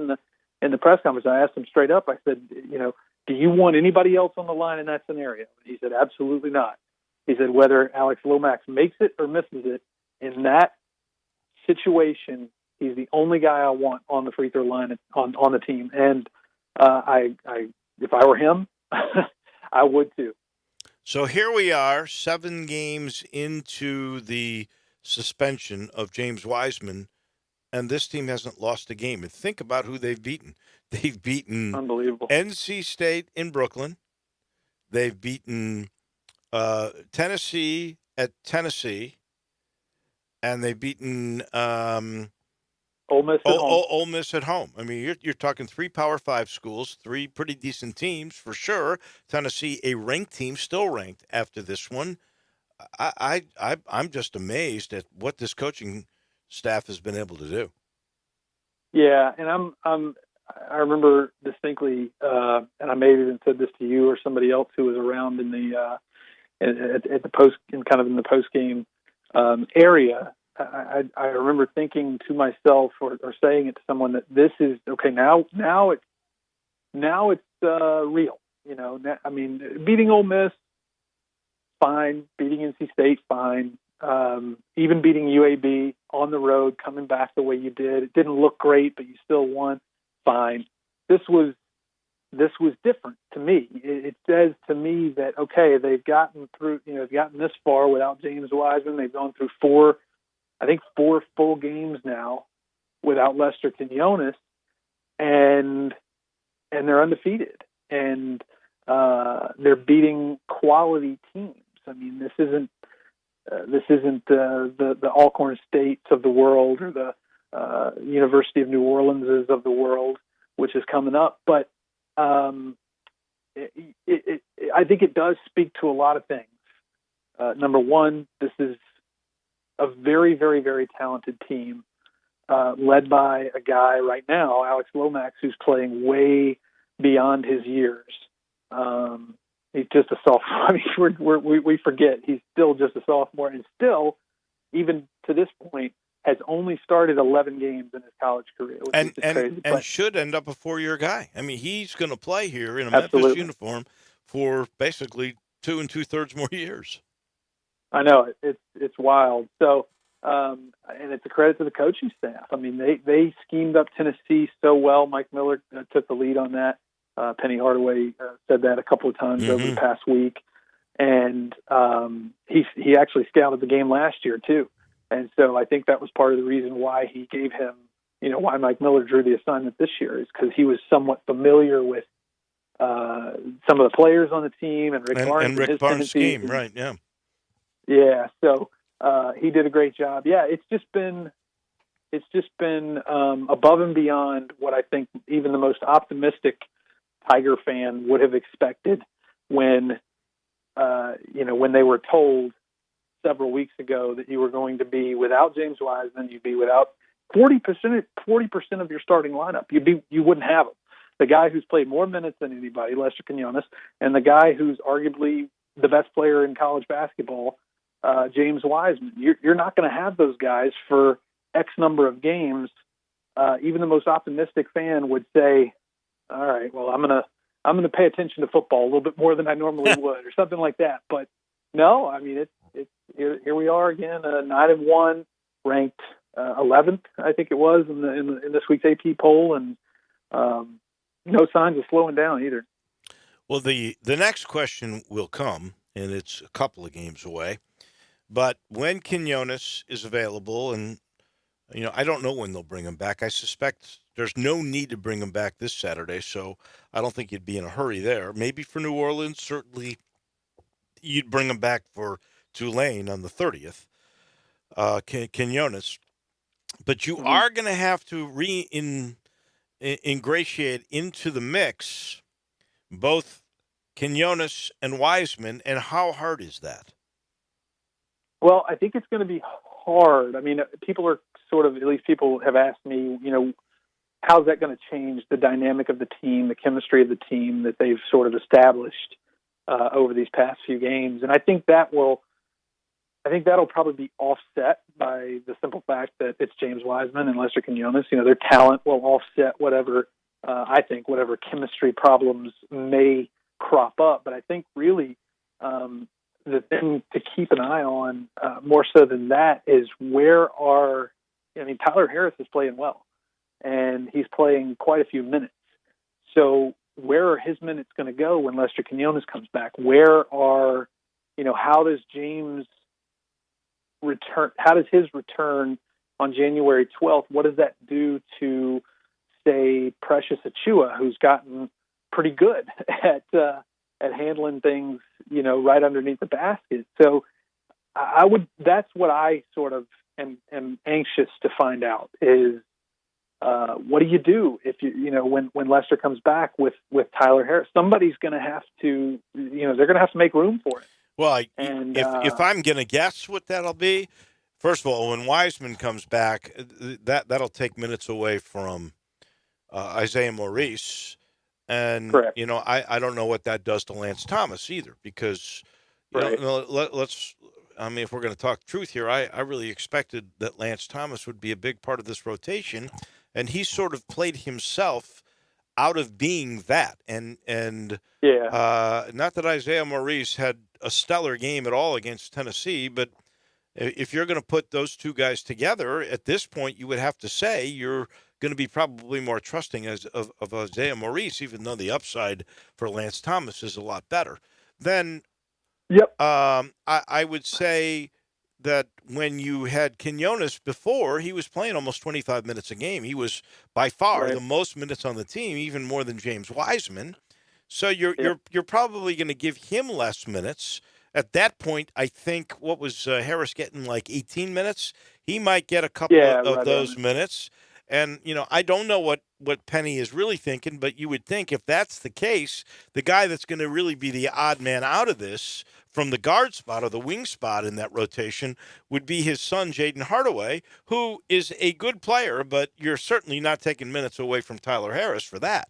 in the press conference. I asked him straight up, I said, do you want anybody else on the line in that scenario? And he said, absolutely not. He said, whether Alex Lomax makes it or misses it, in that situation, he's the only guy I want on the free throw line on the team. And if I were him, I would too. So here we are, 7 games into the suspension of James Wiseman, and this team hasn't lost a game. And think about who they've beaten. They've beaten unbelievable NC State in Brooklyn. They've beaten Tennessee at Tennessee. And they've beaten Ole Miss at home. Ole Miss at home. I mean, you're talking 3 Power 5 schools, 3 pretty decent teams for sure. Tennessee, a ranked team, still ranked after this one. I'm just amazed at what this coaching staff has been able to do. Yeah, and I remember distinctly, and I may have even said this to you or somebody else who was around in the at the post, in kind of in the post game area. I remember thinking to myself or saying it to someone that this is okay. Now it's real. I mean, beating Ole Miss, fine. Beating NC State, fine. Even beating UAB on the road, coming back the way you did. It didn't look great, but you still won. Fine. This was different to me. It says to me that, okay, they've gotten through, they've gotten this far without James Wiseman. They've gone through four full games now without Lester Quinones, and they're undefeated, and they're beating quality teams. I mean, this isn't the Alcorn States of the world or the University of New Orleans of the world, which is coming up. But I think it does speak to a lot of things. Number one, this is a very, very, very talented team led by a guy right now, Alex Lomax, who's playing way beyond his years. He's just a sophomore. I mean, we forget he's still just a sophomore, and still, even to this point, has only started 11 games in his college career, which is crazy. And should end up a 4-year guy. I mean, he's going to play here in a Absolutely. Memphis uniform for basically 2 2/3 more years. I know it's wild. So, and it's a credit to the coaching staff. I mean, they schemed up Tennessee so well. Mike Miller took the lead on that. Penny Hardaway said that a couple of times over the past week, and he actually scouted the game last year too. And so I think that was part of the reason why he gave him, why Mike Miller drew the assignment this year, is because he was somewhat familiar with some of the players on the team and Rick Barnes and Rick Barnes' scheme, right? Yeah. Yeah. So he did a great job. Yeah, it's just been above and beyond what I think even the most optimistic Tiger fan would have expected when they were told several weeks ago that you were going to be without James Wiseman, you'd be without 40% of your starting lineup. You wouldn't have him. The guy who's played more minutes than anybody, Lester Quinones, and the guy who's arguably the best player in college basketball, James Wiseman. You're not going to have those guys for X number of games. Even the most optimistic fan would say, all right, well, I'm gonna pay attention to football a little bit more than I normally would, or something like that. But no, I mean, it's here we are again, 9-1, ranked 11th, I think it was in this week's AP poll, and no signs of slowing down either. Well, the next question will come, and it's a couple of games away. But when Quinones is available, and I don't know when they'll bring him back. I suspect there's no need to bring him back this Saturday, so I don't think you'd be in a hurry there. Maybe for New Orleans, certainly you'd bring him back for Tulane on the 30th, Quinones. But you are going to have to ingratiate into the mix both Quinones and Wiseman, and how hard is that? Well, I think it's going to be hard. I mean, people are at least people have asked me, how's that going to change the dynamic of the team, the chemistry of the team that they've sort of established over these past few games? And I think that'll probably be offset by the simple fact that it's James Wiseman and Lester Quinones. Their talent will offset whatever chemistry problems may crop up. But I think really the thing to keep an eye on more so than that is Tyler Harris is playing well, and he's playing quite a few minutes. So where are his minutes going to go when Lester Quinones comes back? How does James return? How does his return on January 12th, what does that do to, say, Precious Achiuwa, who's gotten pretty good at handling things, right underneath the basket? So that's what I sort of am anxious to find out is what do you do if when Lester comes back with Tyler Harris? Somebody's going to have to, they're going to have to make room for it. Well, if I'm going to guess what that'll be, first of all, when Wiseman comes back, that'll take minutes away from Isaiah Maurice. And, Correct. I don't know what that does to Lance Thomas either, because, Right. let's, if we're going to talk truth here, I really expected that Lance Thomas would be a big part of this rotation, and he sort of played himself out of being that. And not that Isaiah Maurice had a stellar game at all against Tennessee, but if you're going to put those two guys together, at this point, you would have to say you're going to be probably more trusting of Isaiah Maurice, even though the upside for Lance Thomas is a lot better. Then, I would say that when you had Quinones before, he was playing almost 25 minutes a game. He was by far the most minutes on the team, even more than James Wiseman. So you're probably going to give him less minutes. At that point, I think, what was Harris getting, like 18 minutes? He might get a couple of those minutes. And, I don't know what Penny is really thinking, but you would think if that's the case, the guy that's going to really be the odd man out of this from the guard spot or the wing spot in that rotation would be his son, Jaden Hardaway, who is a good player, but you're certainly not taking minutes away from Tyler Harris for that.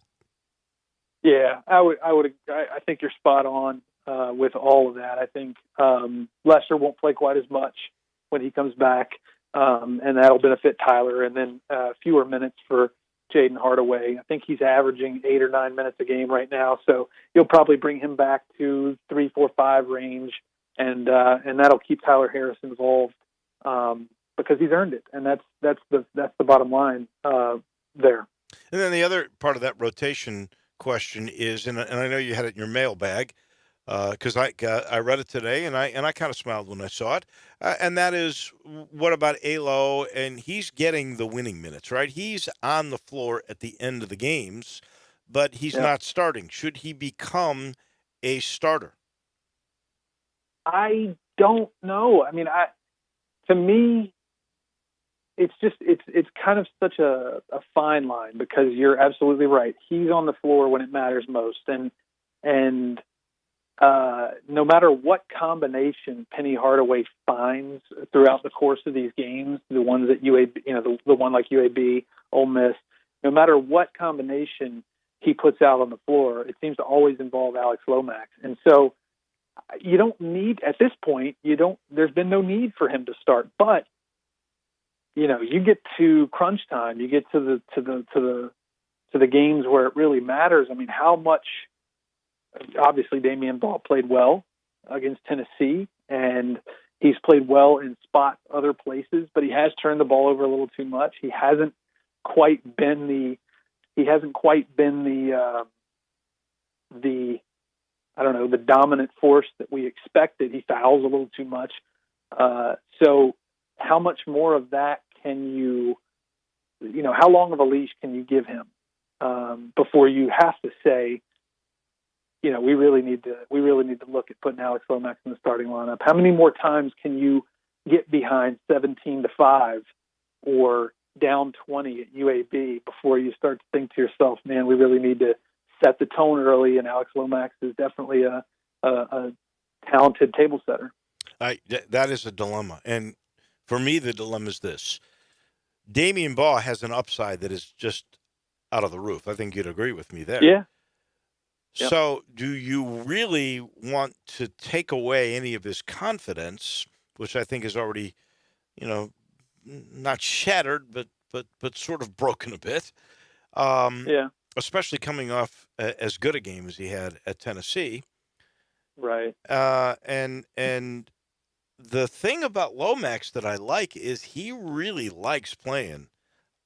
Yeah, I think you're spot on with all of that. I think Lester won't play quite as much when he comes back, and that'll benefit Tyler. And then fewer minutes for Jaden Hardaway. I think he's averaging 8 or 9 minutes a game right now, so you'll probably bring him back to 3, 4, 5 range, and that'll keep Tyler Harris involved because he's earned it, and that's the bottom line there. And then the other part of that rotation question is, and I know you had it in your mailbag, because I read it today, and I kind of smiled when I saw it, and that is, what about Alo? And he's getting the winning minutes, right? He's on the floor at the end of the games, but he's not starting. Should he become a starter? I don't know. I mean, to me, it's kind of such a fine line, because you're absolutely right. He's on the floor when it matters most, and no matter what combination Penny Hardaway finds throughout the course of these games, the ones that UAB, the one like UAB, Ole Miss, no matter what combination he puts out on the floor, it seems to always involve Alex Lomax. And so you don't need, at this point, there's been no need for him to start. But you get to crunch time, you get to the games where it really matters. I mean, how much? Obviously, Damian Ball played well against Tennessee, and he's played well in spot other places, but he has turned the ball over a little too much. He hasn't quite been the dominant force that we expected. He fouls a little too much. So how much more of that can you how long of a leash can you give him before you have to say, we really need to look at putting Alex Lomax in the starting lineup? How many more times can you get behind 17-5 or down 20 at UAB before you start to think to yourself, man, we really need to set the tone early, and Alex Lomax is definitely a talented table setter. That is a dilemma. And for me, the dilemma is this. Damian Baugh has an upside that is just out of the roof. I think you'd agree with me there. Yeah. Yep. So do you really want to take away any of his confidence, which I think is already, not shattered, but sort of broken a bit? Especially coming off as good a game as he had at Tennessee. Right. And the thing about Lomax that I like is he really likes playing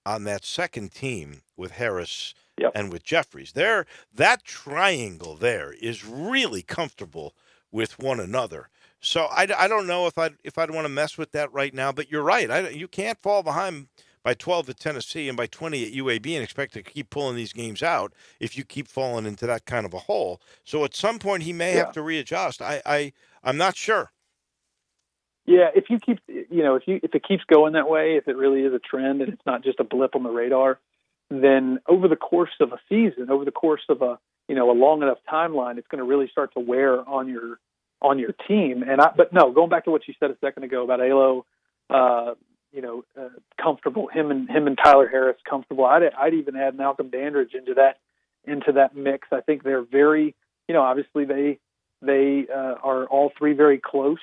on that second team with Harris and with Jeffries. That triangle there is really comfortable with one another. So I don't know if I'd want to mess with that right now. But you're right. You can't fall behind by 12 at Tennessee and by 20 at UAB and expect to keep pulling these games out if you keep falling into that kind of a hole. So at some point he may have to readjust. I'm not sure. Yeah, if it keeps going that way, if it really is a trend and it's not just a blip on the radar, then over the course of a season, over the course of a long enough timeline, it's going to really start to wear on your team. But no, going back to what you said a second ago about Alo, comfortable. Him and Tyler Harris comfortable. I'd even add Malcolm Dandridge into that mix. I think they're very, obviously they are all three very close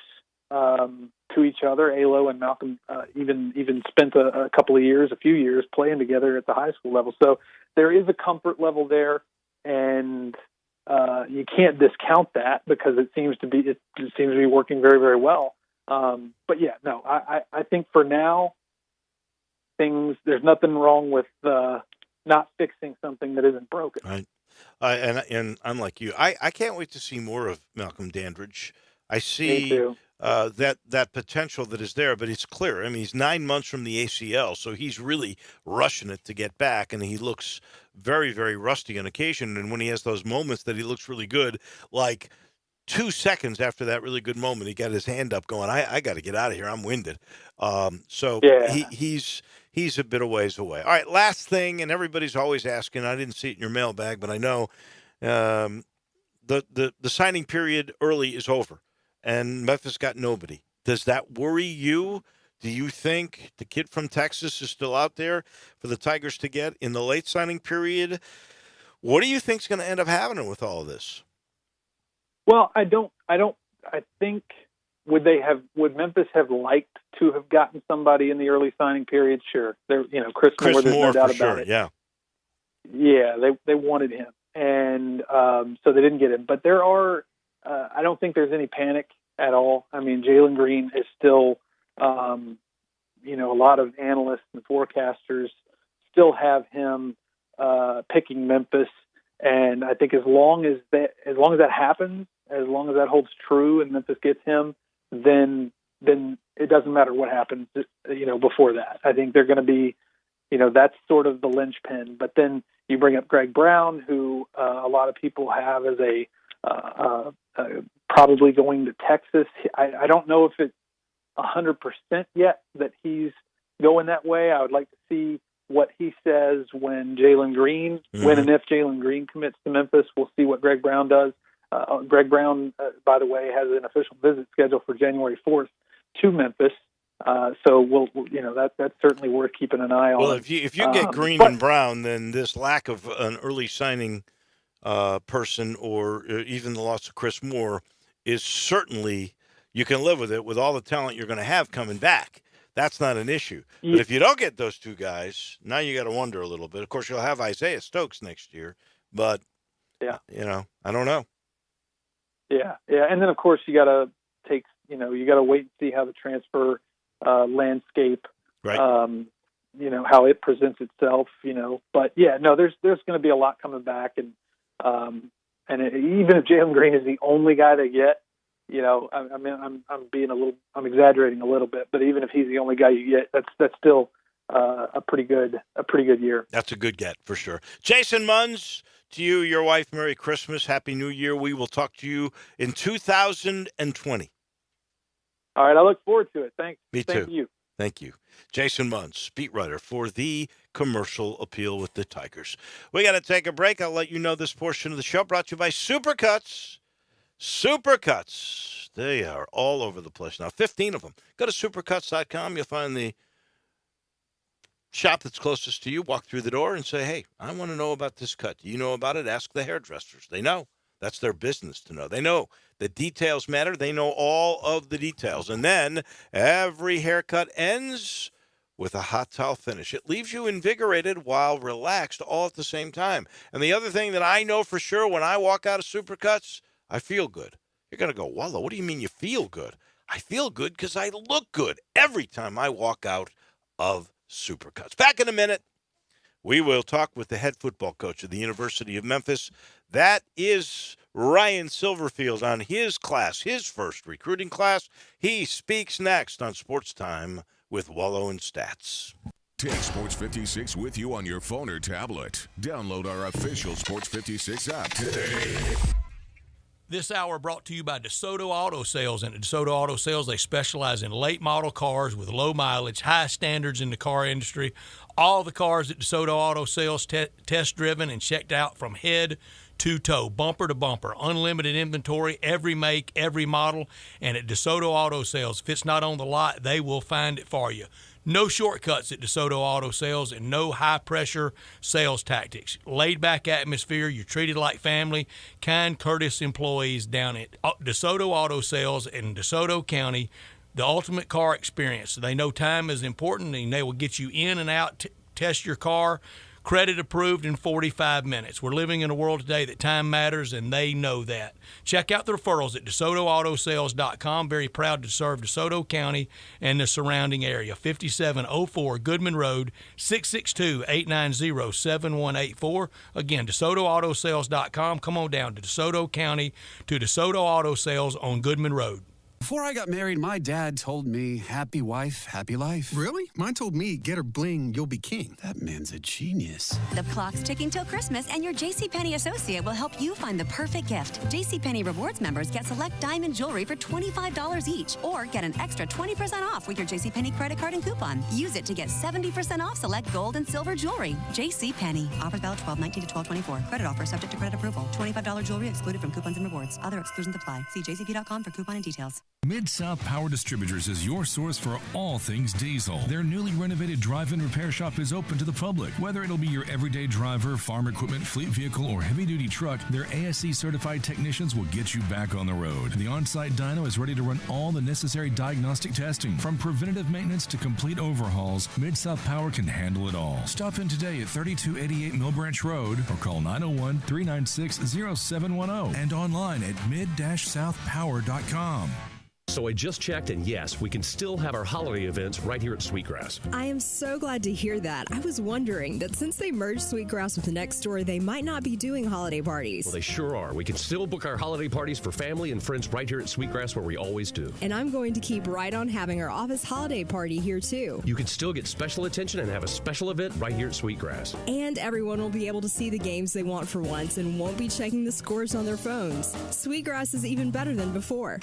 to each other. Alo and Malcolm even spent a few years playing together at the high school level. So there is a comfort level there, and you can't discount that because it seems to be working very, very well. But yeah, no, I think for now, there's nothing wrong with not fixing something that isn't broken. Right. And I'm like you. I can't wait to see more of Malcolm Dandridge. I see that potential that is there, but it's clear. I mean, he's 9 months from the ACL, so he's really rushing it to get back, and he looks very, very rusty on occasion. And when he has those moments that he looks really good, like 2 seconds after that really good moment, he got his hand up going, I got to get out of here. I'm winded. He's a bit of ways away. All right, last thing, and everybody's always asking, I didn't see it in your mailbag, but I know the signing period early is over, and Memphis got nobody. Does that worry you? Do you think the kid from Texas is still out there for the Tigers to get in the late signing period? What do you think is going to end up happening with all of this? Well, I think would Memphis have liked to have gotten somebody in the early signing period? Sure. Chris Moore, there's no doubt about it. Yeah. Yeah, they wanted him. And so they didn't get him. But there are I don't think there's any panic at all. I mean, Jalen Green is still a lot of analysts and forecasters still have him picking Memphis. And I think as long as that happens, as long as that holds true and Memphis gets him, then it doesn't matter what happens, before that. I think they're going to be, that's sort of the linchpin. But then you bring up Greg Brown, who a lot of people have as probably going to Texas. I don't know if it's 100% yet that he's going that way. I would like to see what he says when when and if Jalen Green commits to Memphis. We'll see what Greg Brown does. Greg Brown, by the way, has an official visit scheduled for January 4th to Memphis. So that's certainly worth keeping an eye on. Well, if you get Green and Brown, then this lack of an early signing person or even the loss of Chris Moore is certainly, you can live with it with all the talent you're going to have coming back. That's not an issue. Yeah. But if you don't get those two guys, now you got to wonder a little bit. Of course, you'll have Isaiah Stokes next year, but I don't know. Yeah. And then of course you got to you got to wait and see how the transfer landscape, right. How it presents itself, but there's going to be a lot coming back. And even if Jalen Green is the only guy they get, I'm exaggerating a little bit, but even if he's the only guy you get, that's still a pretty good year. That's a good get for sure. Jason Munz, to you, your wife, Merry Christmas, Happy New Year. We will talk to you in 2020. All right, I look forward to it. Thanks. Me too. Thank you. Thank you. Jason Munz, beat writer for the Commercial Appeal with the Tigers. We got to take a break. I'll let you know this portion of the show brought to you by Supercuts. Supercuts. They are all over the place now. 15 of them. Go to supercuts.com. You'll find the shop that's closest to you. Walk through the door and say, hey, I want to know about this cut. Do you know about it? Ask the hairdressers. They know. That's their business to know. They know the details matter. They know all of the details. And then every haircut ends with a hot towel finish. It leaves you invigorated while relaxed all at the same time. And the other thing that I know for sure, when I walk out of Supercuts, I feel good. You're going to go, Wolo, what do you mean you feel good? I feel good because I look good every time I walk out of Supercuts. Back in a minute, we will talk with the head football coach of the University of Memphis. That is Ryan Silverfield on his class, his first recruiting class. He speaks next on Sports Time with Wolo and Stats. Take Sports 56 with you on your phone or tablet. Download our official Sports 56 app today. This hour brought to you by DeSoto Auto Sales. And at DeSoto Auto Sales, they specialize in late model cars with low mileage, high standards in the car industry. All the cars at DeSoto Auto Sales test driven and checked out from head to toe, bumper to bumper, unlimited inventory, every make, every model. And at DeSoto Auto Sales, if it's not on the lot, they will find it for you. No shortcuts at DeSoto Auto Sales and no high-pressure sales tactics. Laid-back atmosphere. You're treated like family. Kind, courteous employees down at DeSoto Auto Sales in DeSoto County. The ultimate car experience. They know time is important, and they will get you in and out, test your car, credit approved in 45 minutes. We're living in a world today that time matters, and they know that. Check out the referrals at DeSotoAutoSales.com. Very proud to serve DeSoto County and the surrounding area. 5704 Goodman Road, 662-890-7184. Again, DeSotoAutoSales.com. Come on down to DeSoto County to DeSoto Auto Sales on Goodman Road. Before I got married, my dad told me, happy wife, happy life. Really? Mine told me, get her bling, you'll be king. That man's a genius. The clock's ticking till Christmas, and your JCPenney associate will help you find the perfect gift. JCPenney Rewards members get select diamond jewelry for $25 each, or get an extra 20% off with your JCPenney credit card and coupon. Use it to get 70% off select gold and silver jewelry. JCPenney. Offers valid 12/19 to 12/24. Credit offer subject to credit approval. $25 jewelry excluded from coupons and rewards. Other exclusions apply. See jcp.com for coupon and details. Mid-South Power Distributors is your source for all things diesel. Their newly renovated drive-in repair shop is open to the public. Whether it'll be your everyday driver, farm equipment, fleet vehicle, or heavy-duty truck, their ASE-certified technicians will get you back on the road. The on-site dyno is ready to run all the necessary diagnostic testing. From preventative maintenance to complete overhauls, Mid-South Power can handle it all. Stop in today at 3288 Mill Branch Road or call 901-396-0710 and online at mid-southpower.com. So I just checked, and yes, we can still have our holiday events right here at Sweetgrass. I am so glad to hear that. I was wondering that since they merged Sweetgrass with the next store, they might not be doing holiday parties. Well, they sure are. We can still book our holiday parties for family and friends right here at Sweetgrass, where we always do. And I'm going to keep right on having our office holiday party here, too. You can still get special attention and have a special event right here at Sweetgrass. And everyone will be able to see the games they want for once and won't be checking the scores on their phones. Sweetgrass is even better than before.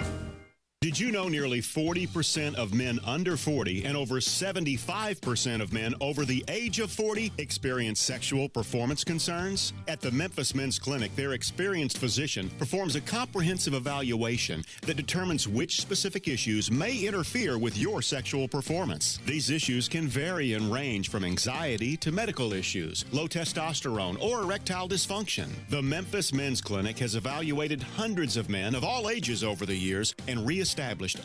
Did you know nearly 40% of men under 40 and over 75% of men over the age of 40 experience sexual performance concerns? At the Memphis Men's Clinic, their experienced physician performs a comprehensive evaluation that determines which specific issues may interfere with your sexual performance. These issues can vary and range from anxiety to medical issues, low testosterone, or erectile dysfunction. The Memphis Men's Clinic has evaluated hundreds of men of all ages over the years and reestablished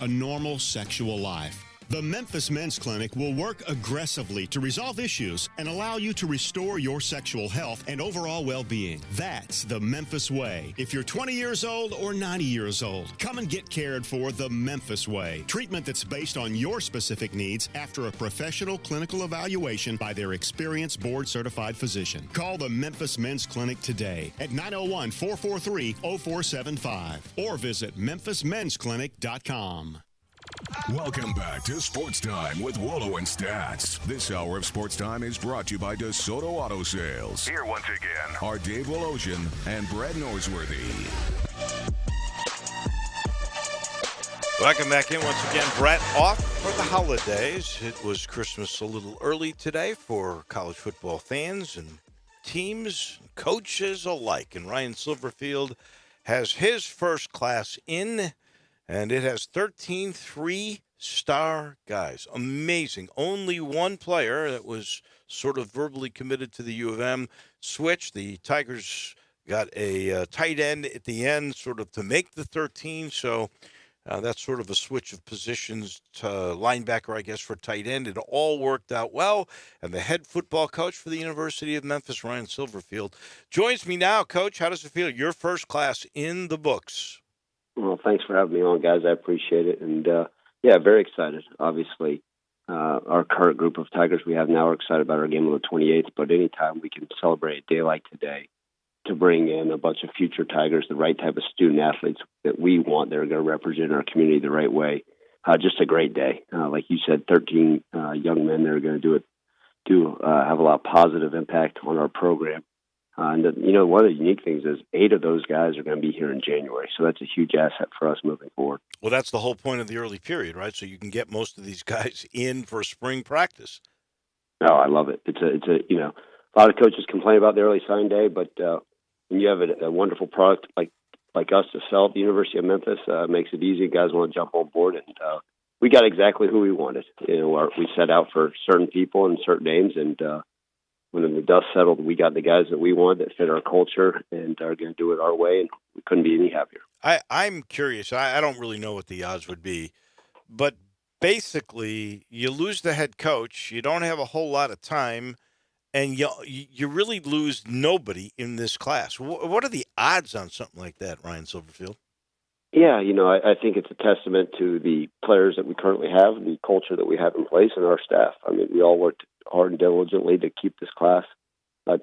a normal sexual life. The Memphis Men's Clinic will work aggressively to resolve issues and allow you to restore your sexual health and overall well-being. That's the Memphis way. If you're 20 years old or 90 years old, come and get cared for the Memphis way. Treatment that's based on your specific needs after a professional clinical evaluation by their experienced board-certified physician. Call the Memphis Men's Clinic today at 901-443-0475 or visit memphismensclinic.com. Welcome back to Sports Time with Wolo and Stats. This hour of Sports Time is brought to you by DeSoto Auto Sales. Here once again are Dave Wolosian and Brad Norsworthy. Welcome back in once again. Brett off for the holidays. It was Christmas a little early today for college football fans and teams, coaches alike. And Ryan Silverfield has his first class in, and it has 13 three-star guys. Amazing. Only one player that was sort of verbally committed to the U of M switch. The Tigers got a tight end at the end sort of to make the 13, so that's sort of a switch of positions to linebacker, I guess, for tight end. It all worked out well, and the head football coach for the University of Memphis, Ryan Silverfield, joins me now. Coach, how does it feel? Your first class in the books. Well, thanks for having me on, guys. I appreciate it. And, yeah, very excited. Obviously, our current group of Tigers we have now are excited about our game on the 28th, but anytime we can celebrate a day like today to bring in a bunch of future Tigers, the right type of student-athletes that we want that are going to represent our community the right way, just a great day. Like you said, 13 young men that are going to have a lot of positive impact on our program. And, one of the unique things is 8 of those guys are going to be here in January. So that's a huge asset for us moving forward. Well, that's the whole point of the early period, right? So you can get most of these guys in for spring practice. Oh, I love it. It's a lot of coaches complain about the early sign day, but when you have a wonderful product like us to sell at the University of Memphis, it makes it easy. Guys want to jump on board, and we got exactly who we wanted. We set out for certain people and certain names, and when the dust settled, we got the guys that we wanted that fit our culture and are going to do it our way, and we couldn't be any happier. I'm curious. I don't really know what the odds would be, but basically, you lose the head coach, you don't have a whole lot of time, and you really lose nobody in this class. What are the odds on something like that, Ryan Silverfield? Yeah, I think it's a testament to the players that we currently have, the culture that we have in place, and our staff. I mean, we all worked hard and diligently to keep this class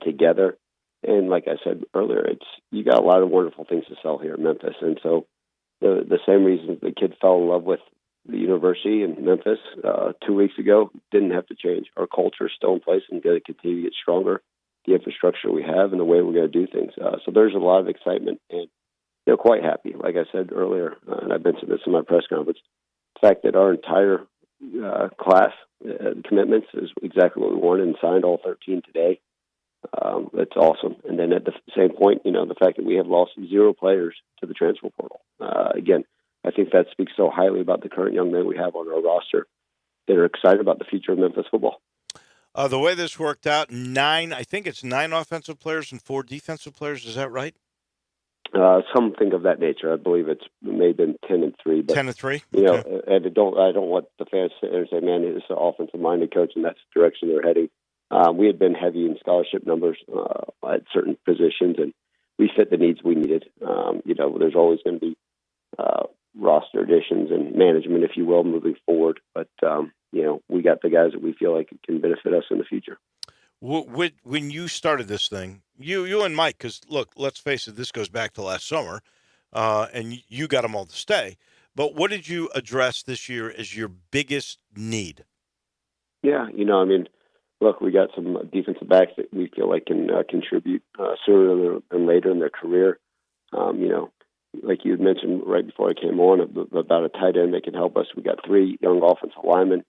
together. And like I said earlier, you got a lot of wonderful things to sell here in Memphis. And so the same reason the kid fell in love with the university in Memphis 2 weeks ago didn't have to change. Our culture is still in place and going to continue to get stronger. The infrastructure we have and the way we're going to do things. So there's a lot of excitement and quite happy. Like I said earlier, and I mentioned this in my press conference, the fact that our entire class commitments is exactly what we wanted and signed all 13 today. That's awesome. And then at the same point, the fact that we have lost 0 players to the transfer portal. Again, I think that speaks so highly about the current young men we have on our roster that are excited about the future of Memphis football. The way this worked out, I think it's 9 offensive players and 4 defensive players. Is that right? Something of that nature. I believe it may have been 10 and 3. But, 10 and 3? And I don't want the fans to sit there and say, man, it's an offensive-minded coach, and that's the direction they're heading. We had been heavy in scholarship numbers at certain positions, and we fit the needs we needed. There's always going to be roster additions and management, if you will, moving forward. But, we got the guys that we feel like can benefit us in the future. When you started this thing, you and Mike, because, look, let's face it, this goes back to last summer, and you got them all to stay. But what did you address this year as your biggest need? Yeah, look, we got some defensive backs that we feel like can contribute sooner than later in their career. Like you had mentioned right before I came on about a tight end that can help us. We got 3 young offensive linemen.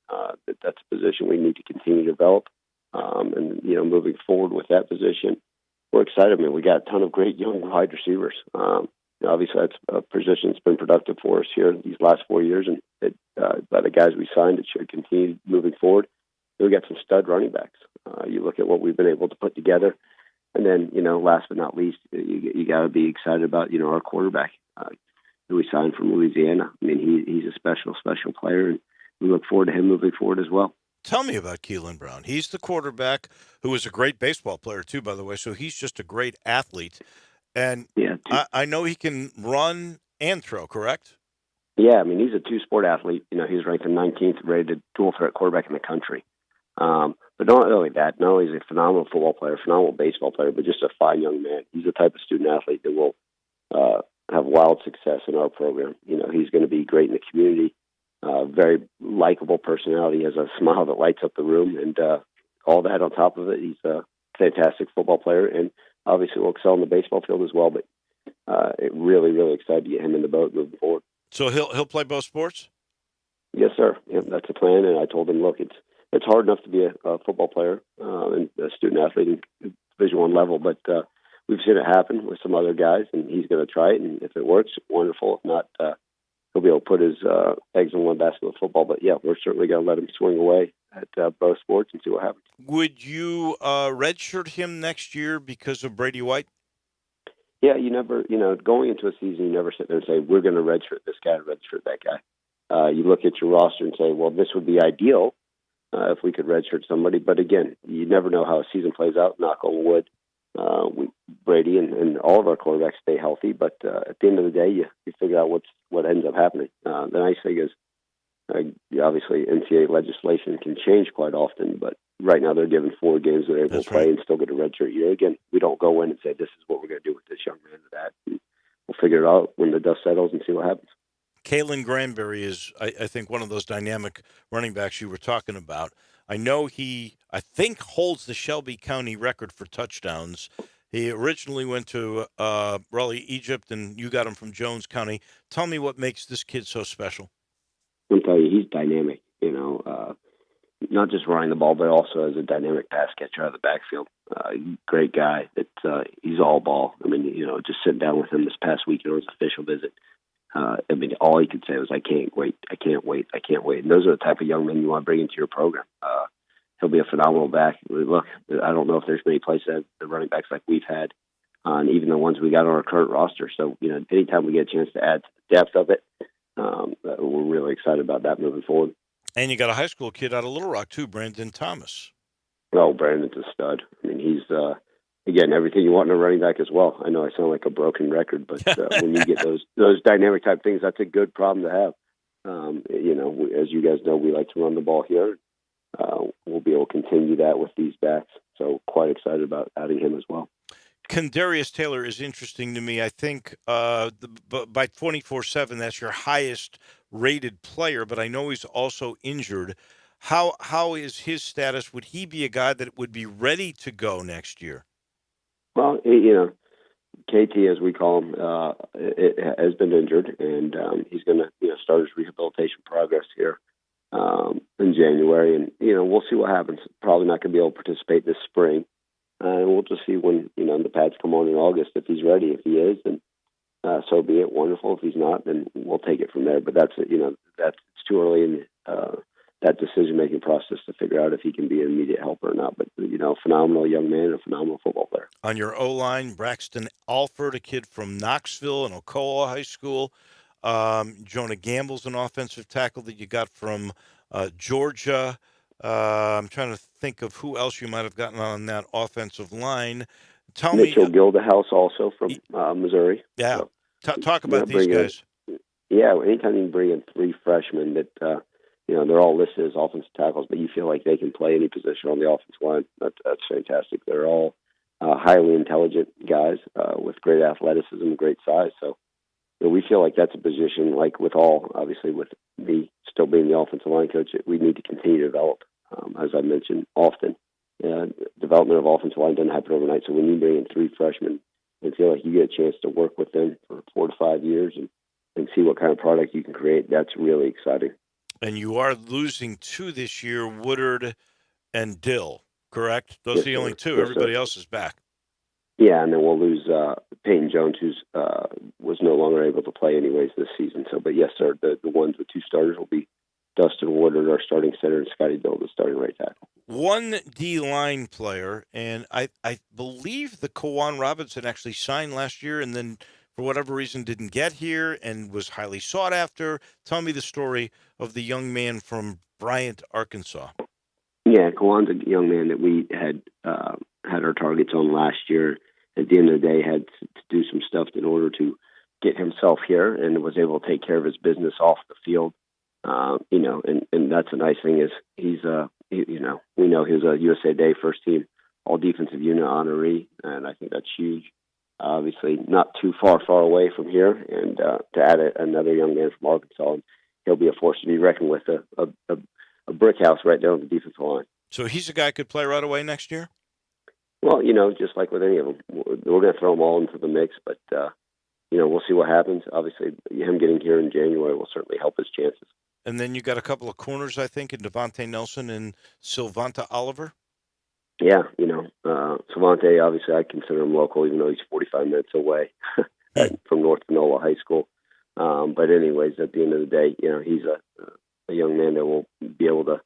That's a position we need to continue to develop. And moving forward with that position, we're excited. We got a ton of great young wide receivers. Obviously, that's a position that's been productive for us here these last 4 years, and by the guys we signed, it should continue moving forward. We got some stud running backs. You look at what we've been able to put together, and then last but not least, you got to be excited about our quarterback who we signed from Louisiana. He's a special player, and we look forward to him moving forward as well. Tell me about Keelan Brown. He's the quarterback who is a great baseball player, too, by the way, so he's just a great athlete. And I know he can run and throw, correct? Yeah, he's a 2-sport athlete. He's ranked the 19th rated dual-threat quarterback in the country. But not only that, not only is he a phenomenal football player, phenomenal baseball player, but just a fine young man. He's the type of student-athlete that will have wild success in our program. He's going to be great in the community. Very likable personality. He has a smile that lights up the room, and all that on top of it. He's a fantastic football player, and obviously will excel in the baseball field as well. But it really, really excited to get him in the boat moving forward. So he'll play both sports? Yes, sir. Yeah, that's the plan. And I told him, look, it's hard enough to be a football player and a student athlete in Division I level, but we've seen it happen with some other guys, and he's going to try it. And if it works, wonderful. If not, he'll be able to put his eggs in one basket with football. But yeah, we're certainly going to let him swing away at both sports and see what happens. Would you redshirt him next year because of Brady White? Yeah, you never, going into a season, you never sit there and say, we're going to redshirt this guy, redshirt that guy. You look at your roster and say, well, this would be ideal if we could redshirt somebody. But again, you never know how a season plays out, knock on wood. Brady and all of our quarterbacks stay healthy, but at the end of the day, you figure out what ends up happening. The nice thing is, obviously, NCAA legislation can change quite often, but right now they're given 4 games that they're able to play and still get a redshirt year. Again, we don't go in and say, this is what we're going to do with this young man or that. And we'll figure it out when the dust settles and see what happens. Kalen Granberry is, I think, one of those dynamic running backs you were talking about. I know I think, holds the Shelby County record for touchdowns. He originally went to Raleigh, Egypt, and you got him from Jones County. Tell me what makes this kid so special. I'll tell you, he's dynamic, not just running the ball, but also as a dynamic pass catcher out of the backfield. Great guy. He's all ball. Just sitting down with him this past weekend on his official visit. I mean, all he could say was, "I can't wait, I can't wait, I can't wait." And those are the type of young men you want to bring into your program. He'll be a phenomenal back. Look, I don't know if there's many places that have the running backs like we've had, and even the ones we got on our current roster. So, anytime we get a chance to add to the depth of it, we're really excited about that moving forward. And you got a high school kid out of Little Rock, too, Brandon Thomas. Oh, Brandon's a stud. I mean, he's, again, everything you want in a running back as well. I know I sound like a broken record, but when you get those dynamic type things, that's a good problem to have. As you guys know, we like to run the ball here. We'll be able to continue that with these backs. So quite excited about adding him as well. Kendarius Taylor is interesting to me. I think by 24/7, that's your highest rated player, but I know he's also injured. How is his status? Would he be a guy that would be ready to go next year? Well, KT, as we call him, has been injured, and he's going to start his rehabilitation progress here in January. And, we'll see what happens. Probably not going to be able to participate this spring. And we'll just see when, the pads come on in August if he's ready. If he is, then so be it. Wonderful. If he's not, then we'll take it from there. But that's it's too early in that decision-making process to figure out if he can be an immediate helper or not. But, phenomenal young man and a phenomenal football player. On your O-line, Braxton Alford, a kid from Knoxville and Ocoa High School. Jonah Gamble's an offensive tackle that you got from Georgia. I'm trying to think of who else you might have gotten on that offensive line. Mitchell Gildahouse also from Missouri. Yeah. So, talk about these guys. Anytime you can bring in three freshmen that, they're all listed as offensive tackles, but you feel like they can play any position on the offensive line, that's fantastic. They're all highly intelligent guys with great athleticism and great size. So we feel like that's a position, like with obviously with me still being the offensive line coach, we need to continue to develop. As I mentioned often, development of offensive line doesn't happen overnight. So when you bring in three freshmen and feel like you get a chance to work with them for 4 to 5 years and see what kind of product you can create, that's really exciting. And you are losing two this year, Woodard and Dill, correct? Those are the only two. Yes, everybody sir. else is back. Yeah, and then we'll lose Peyton Jones, who was no longer able to play anyways this season. So, but yes, sir, the ones with two starters will be Dustin Woodard, our starting center, and Scotty Dill, the starting right tackle. One D-line player, and I believe the Kawan Robinson actually signed last year and then for whatever reason didn't get here and was highly sought after. Tell me the story of the young man from Bryant, Arkansas. Yeah, Kawan's a young man that we had our targets on last year. At the end of the day, had to do some stuff in order to get himself here and was able to take care of his business off the field. And that's a nice thing is he's we know he was a USA Day first team all defensive unit honoree, and I think that's huge. Obviously not too far away from here, and to add another young man from Arkansas, he'll be a force to be reckoned with, a brick house right there on the defensive line. So he's a guy who could play right away next year? Well, just like with any of them, we're going to throw them all into the mix, but, we'll see what happens. Obviously, him getting here in January will certainly help his chances. And then you got a couple of corners, I think, in Devontae Nelson and Sylvanta Oliver. Yeah, Sylvante, obviously, I consider him local, even though he's 45 minutes away from North Panola High School. But anyways, at the end of the day, he's a young man that will be able to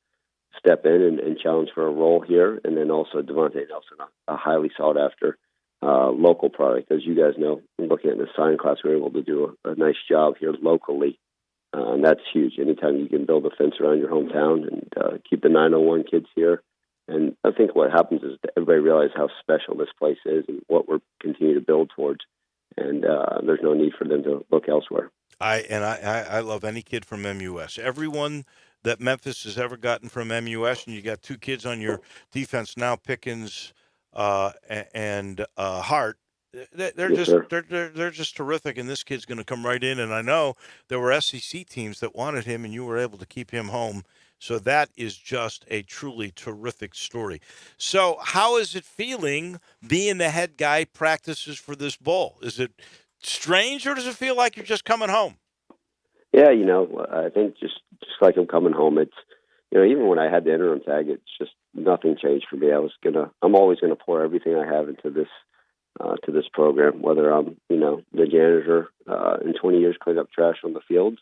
step in and challenge for a role here. And then also Devontae Nelson, a highly sought-after local product. As you guys know, looking at the sign class, we were able to do a nice job here locally. And that's huge. Anytime you can build a fence around your hometown and keep the 901 kids here. And I think what happens is everybody realizes how special this place is and what we're continuing to build towards. And there's no need for them to look elsewhere. I love any kid from MUS. Everyone that Memphis has ever gotten from MUS, and you got two kids on your defense now, Pickens and Hart. They're just terrific, and this kid's going to come right in. And I know there were SEC teams that wanted him, and you were able to keep him home. So that is just a truly terrific story. So how is it feeling being the head guy practices for this bowl? Is it strange, or does it feel like you're just coming home? Yeah, I think just like I'm coming home, it's, even when I had the interim tag, it's just nothing changed for me. I'm always going to pour everything I have into this to this program, whether I'm, the janitor in 20 years cleaning up trash on the fields,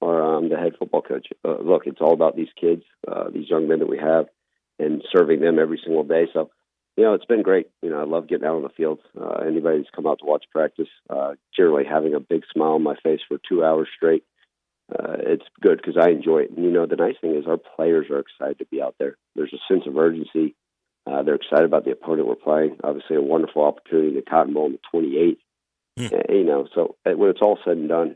or I'm the head football coach. Look, it's all about these kids, these young men that we have, and serving them every single day. So, it's been great. I love getting out on the field. Anybody who's come out to watch practice, generally having a big smile on my face for 2 hours straight. It's good because I enjoy it. And, the nice thing is our players are excited to be out there. There's a sense of urgency. They're excited about the opponent we're playing. Obviously, a wonderful opportunity, the Cotton Bowl on the 28th. So when it's all said and done,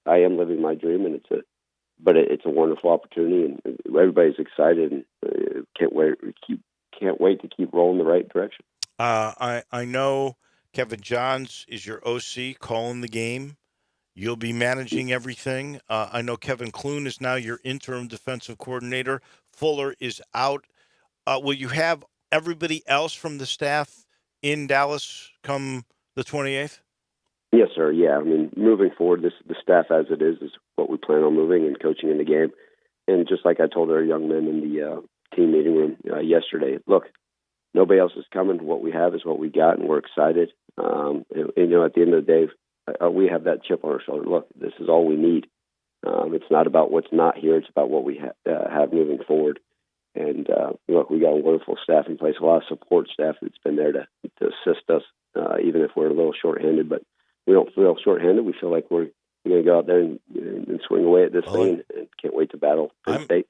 I am living my dream, and it's a wonderful opportunity, and everybody's excited and can't wait to keep rolling the right direction. I know Kevin Johns is your OC calling the game. You'll be managing everything. I know Kevin Clune is now your interim defensive coordinator. Fuller is out. Will you have everybody else from the staff in Dallas come the 28th? Yes, sir. Yeah, moving forward, the staff as it is what we plan on moving and coaching in the game. And just like I told our young men in the team meeting room yesterday, look, nobody else is coming. What we have is what we got, and we're excited. At the end of the day, we have that chip on our shoulder. Look, this is all we need. It's not about what's not here. It's about what we have moving forward. And look, we got a wonderful staff in place, a lot of support staff that's been there to assist us, even if we're a little shorthanded. But we don't feel shorthanded. We feel like we're going to go out there and swing away at this thing, and can't wait to battle Penn State.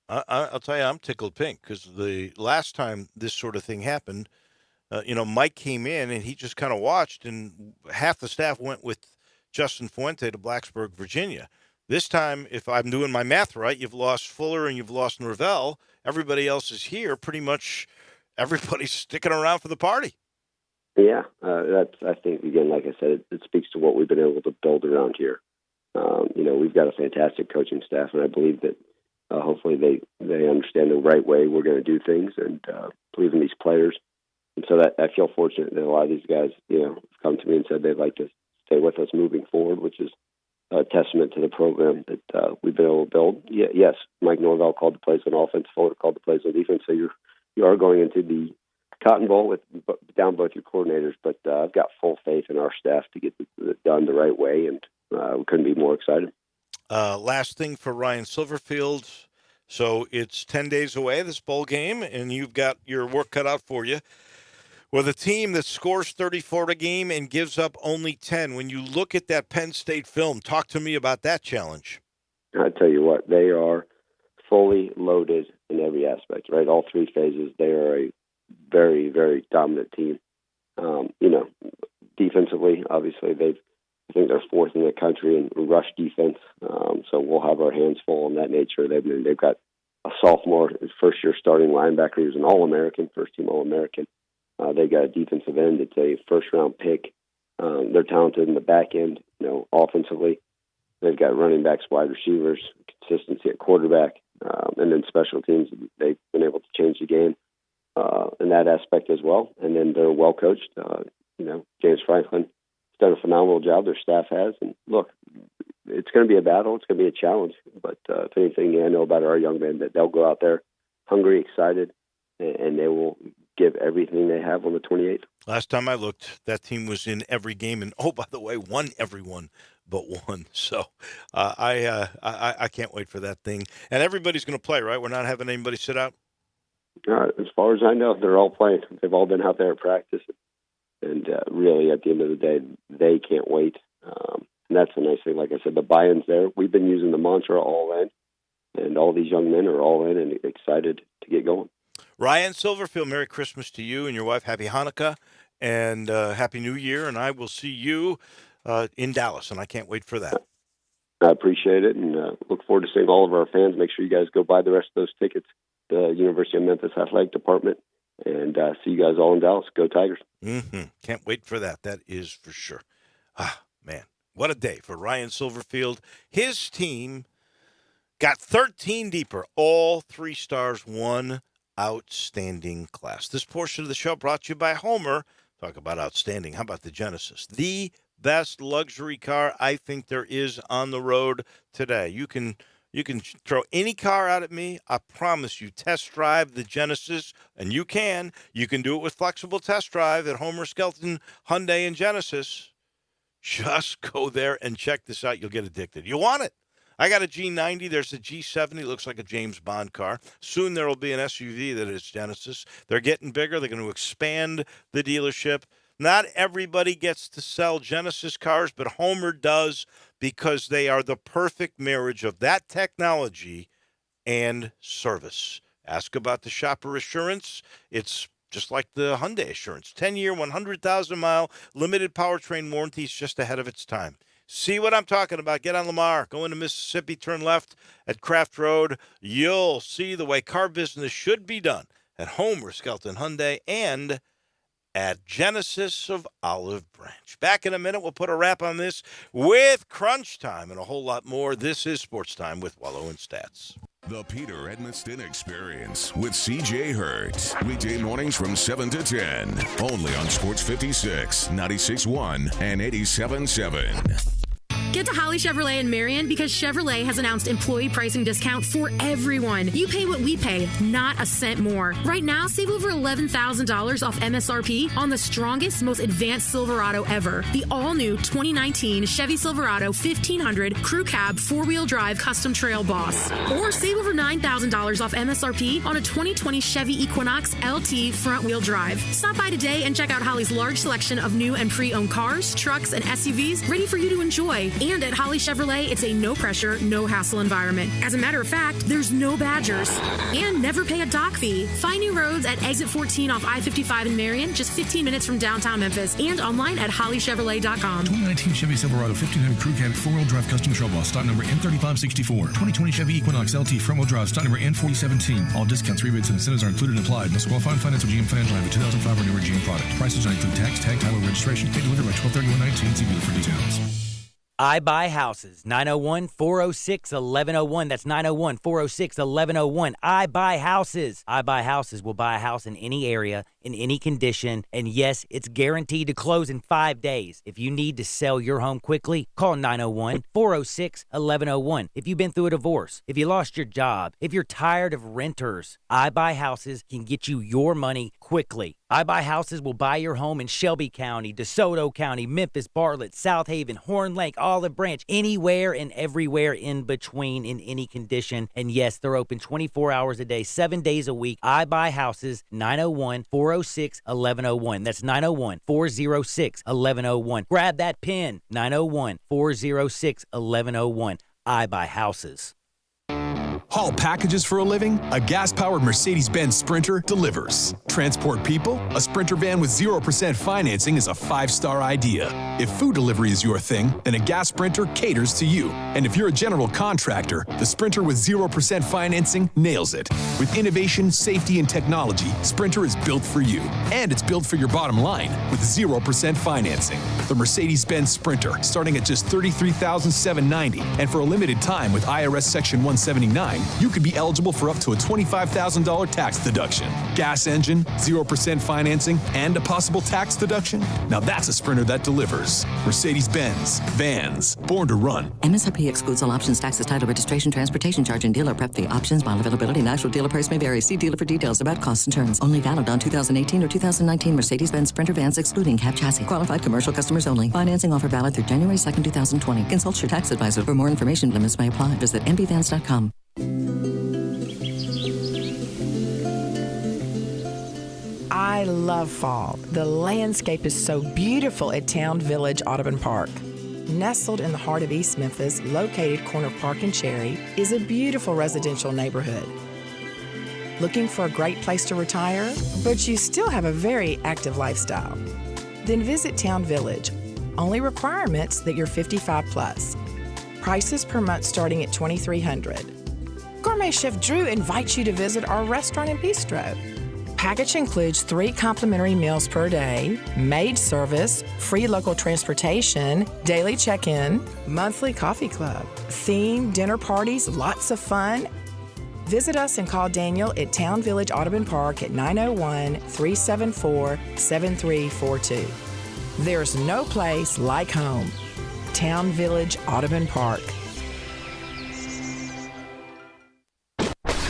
I'll tell you, I'm tickled pink because the last time this sort of thing happened, Mike came in and he just kind of watched, and half the staff went with Justin Fuente to Blacksburg, Virginia. This time, if I'm doing my math right, you've lost Fuller and you've lost Norvell. Everybody else is here. Pretty much everybody's sticking around for the party. Yeah, I think, again, like I said, it speaks to what we've been able to build around here. We've got a fantastic coaching staff, and I believe that hopefully they understand the right way we're going to do things, and believe in these players. And so that I feel fortunate that a lot of these guys, have come to me and said they'd like to stay with us moving forward, which is a testament to the program that we've been able to build. Yes, Mike Norvell called the plays on offense, Fuller called the plays on defense, so you are going into the Cotton Bowl with down both your coordinators, but I've got full faith in our staff to get it done the right way, and we couldn't be more excited. Last thing for Ryan Silverfield. So it's 10 days away, this bowl game, and you've got your work cut out for you. With a team that scores 34 a game and gives up only 10, when you look at that Penn State film, talk to me about that challenge. I tell you what, they are fully loaded in every aspect, right? All three phases, they are a very, very dominant team. Defensively, obviously, I think they're fourth in the country in rush defense, so we'll have our hands full on that nature. They've got a sophomore, first-year starting linebacker who's an All-American, first-team All-American. They've got a defensive end. It's a first-round pick. They're talented in the back end, offensively. They've got running backs, wide receivers, consistency at quarterback, and then special teams. They've been able to change the game in that aspect as well. And then they're well coached. James Franklin has done a phenomenal job. Their staff has. And look, it's going to be a battle. It's going to be a challenge. But if anything, I know about our young men that they'll go out there hungry, excited, and they will give everything they have on the 28th. Last time I looked, that team was in every game, and by the way, won every one but one. So I can't wait for that thing. And everybody's going to play, right? We're not having anybody sit out? As far as I know, they're all playing. They've all been out there at practice. And really, at the end of the day, they can't wait. And that's the nice thing. Like I said, the buy-in's there. We've been using the mantra all in, and all these young men are all in and excited to get going. Ryan Silverfield, Merry Christmas to you and your wife. Happy Hanukkah and Happy New Year. And I will see you in Dallas, and I can't wait for that. I appreciate it, and look forward to seeing all of our fans. Make sure you guys go buy the rest of those tickets, the University of Memphis Athletic Department, and see you guys all in Dallas. Go Tigers. Mm-hmm. Can't wait for that. That is for sure. Man, what a day for Ryan Silverfield. His team got 13 deeper, all 3 stars, one outstanding class. This portion of the show brought to you by Homer. Talk about outstanding. How about the Genesis? The best luxury car I think there is on the road today. You can You can throw any car out at me. I promise you, test drive the Genesis, and you can. You can do it with flexible test drive at Homer Skelton Hyundai and Genesis. Just go there and check this out. You'll get addicted. You want it. I got a G90. There's a G70. Looks like a James Bond car. Soon there will be an SUV that is Genesis. They're getting bigger. They're going to expand the dealership. Not everybody gets to sell Genesis cars, but Homer does, because they are the perfect marriage of that technology and service. Ask about the shopper assurance. It's just like the Hyundai Assurance. 10-year, 100,000-mile limited powertrain warranty is just ahead of its time. See what I'm talking about. Get on Lamar. Go into Mississippi, turn left at Craft Road. You'll see the way car business should be done at Homer Skelton Hyundai and at Genesis of Olive Branch. Back in a minute, we'll put a wrap on this with Crunch Time and a whole lot more. This is Sports Time with Wolo and Stats. The Peter Edmiston Experience with C.J. Hurt. Weekday mornings from 7 to 10. Only on Sports 56, 96.1, and 87.7. Get to Holly Chevrolet in Marion because Chevrolet has announced employee pricing discount for everyone. You pay what we pay, not a cent more. Right now, save over $11,000 off MSRP on the strongest, most advanced Silverado ever. The all-new 2019 Chevy Silverado 1500 Crew Cab 4-wheel drive custom trail boss. Or save over $9,000 off MSRP on a 2020 Chevy Equinox LT front-wheel drive. Stop by today and check out Holly's large selection of new and pre-owned cars, trucks, and SUVs ready for you to enjoy. And at Holly Chevrolet, it's a no-pressure, no-hassle environment. As a matter of fact, there's no Badgers. And never pay a dock fee. Find new roads at Exit 14 off I-55 in Marion, just 15 minutes from downtown Memphis, and online at hollychevrolet.com. 2019 Chevy Silverado 1500 Crew Cab 4-wheel drive custom trail boss, stock number N3564. 2020 Chevy Equinox LT front-wheel drive, stock number N4017. All discounts, rebates, and incentives are included and applied. Must qualify and finance with GM Financial have a 2005 or newer GM product. Prices not include tax, tag, title, registration. Pay delivered by 12/31/19. See dealer for details. I Buy Houses, 901-406-1101. That's 901-406-1101. I Buy Houses. I Buy Houses will buy a house in any area, in any condition, and yes, it's guaranteed to close in 5 days. If you need to sell your home quickly, call 901-406-1101. If you've been through a divorce, if you lost your job, if you're tired of renters, I Buy Houses can get you your money quickly. I Buy Houses will buy your home in Shelby County, DeSoto County, Memphis, Bartlett, South Haven, Horn Lake, Olive Branch, anywhere and everywhere in between in any condition. And yes, they're open 24 hours a day, 7 days a week. I Buy Houses, 901-406-1101. That's 901-406-1101. Grab that pen, 901-406-1101. I Buy Houses. Haul packages for a living? A gas-powered Mercedes-Benz Sprinter delivers. Transport people? A Sprinter van with 0% financing is a 5-star idea. If food delivery is your thing, then a gas Sprinter caters to you. And if you're a general contractor, the Sprinter with 0% financing nails it. With innovation, safety, and technology, Sprinter is built for you. And it's built for your bottom line with 0% financing. The Mercedes-Benz Sprinter, starting at just $33,790. And for a limited time with IRS Section 179, you could be eligible for up to a $25,000 tax deduction. Gas engine, 0% financing, and a possible tax deduction? Now that's a Sprinter that delivers. Mercedes-Benz. Vans. Born to run. MSRP excludes all options, taxes, title, registration, transportation charge, and dealer prep fee. Options, model availability, and actual dealer price may vary. See dealer for details about costs and terms. Only valid on 2018 or 2019 Mercedes-Benz Sprinter vans excluding cab chassis. Qualified commercial customers only. Financing offer valid through January 2nd, 2020. Consult your tax advisor. For more information, limits may apply. Visit mbvans.com. I love fall. The landscape is so beautiful at Town Village Audubon Park. Nestled in the heart of East Memphis, located corner of Park and Cherry, is a beautiful residential neighborhood. Looking for a great place to retire, but you still have a very active lifestyle? Then visit Town Village. Only requirements that you're 55 plus. Prices per month starting at $2,300. Gourmet Chef Drew invites you to visit our restaurant and bistro. Package includes 3 complimentary meals per day, maid service, free local transportation, daily check-in, monthly coffee club, themed dinner parties, lots of fun. Visit us and call Daniel at Town Village Audubon Park at 901-374-7342. There's no place like home. Town Village Audubon Park.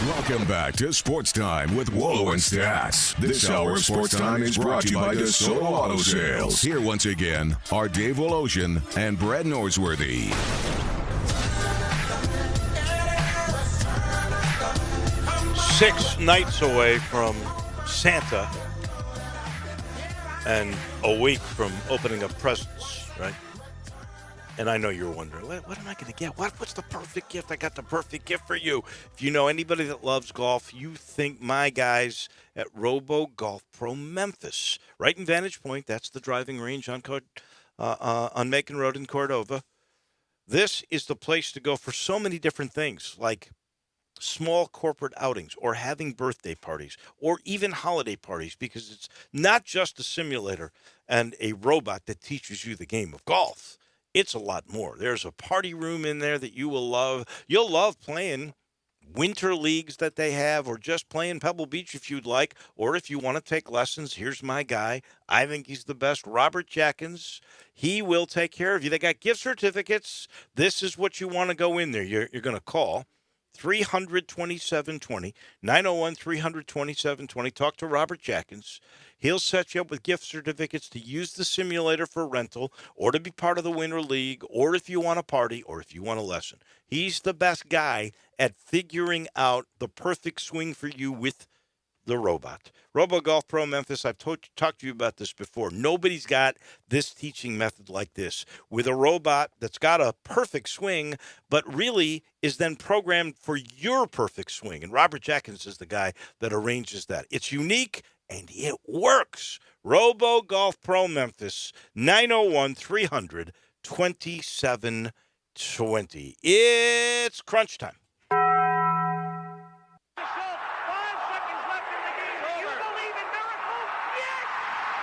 Welcome back to Sports Time with Wolo and Stats. This hour of Sports Time is brought to you by DeSoto Auto Sales. Here once again are Dave Wolosian and Brad Norsworthy. 6 nights away from Santa and a week from opening up presents, right? And I know you're wondering, what am I going to get? What's the perfect gift? I got the perfect gift for you. If you know anybody that loves golf, you think my guys at Robo Golf Pro Memphis, right in Vantage Point. That's the driving range on Macon Road in Cordova. This is the place to go for so many different things, like small corporate outings or having birthday parties or even holiday parties, because it's not just a simulator and a robot that teaches you the game of golf. It's a lot more. There's a party room in there that you will love. You'll love playing winter leagues that they have, or just playing Pebble Beach if you'd like, or if you want to take lessons. Here's my guy. I think he's the best, Robert Jackins. He will take care of you. They got gift certificates. This is what you want to go in there. You're going to call 327-20, 901-327-20. Talk to Robert Jackins. He'll set you up with gift certificates to use the simulator for rental, or to be part of the Winter League, or if you want a party, or if you want a lesson. He's the best guy at figuring out the perfect swing for you with the robot. Robo Golf Pro Memphis, I've talked to you about this before. Nobody's got this teaching method like this, with a robot that's got a perfect swing, but really is then programmed for your perfect swing. And Robert Jackins is the guy that arranges that. It's unique, and it works. Robo Golf Pro Memphis, 901-300-2720. It's crunch time.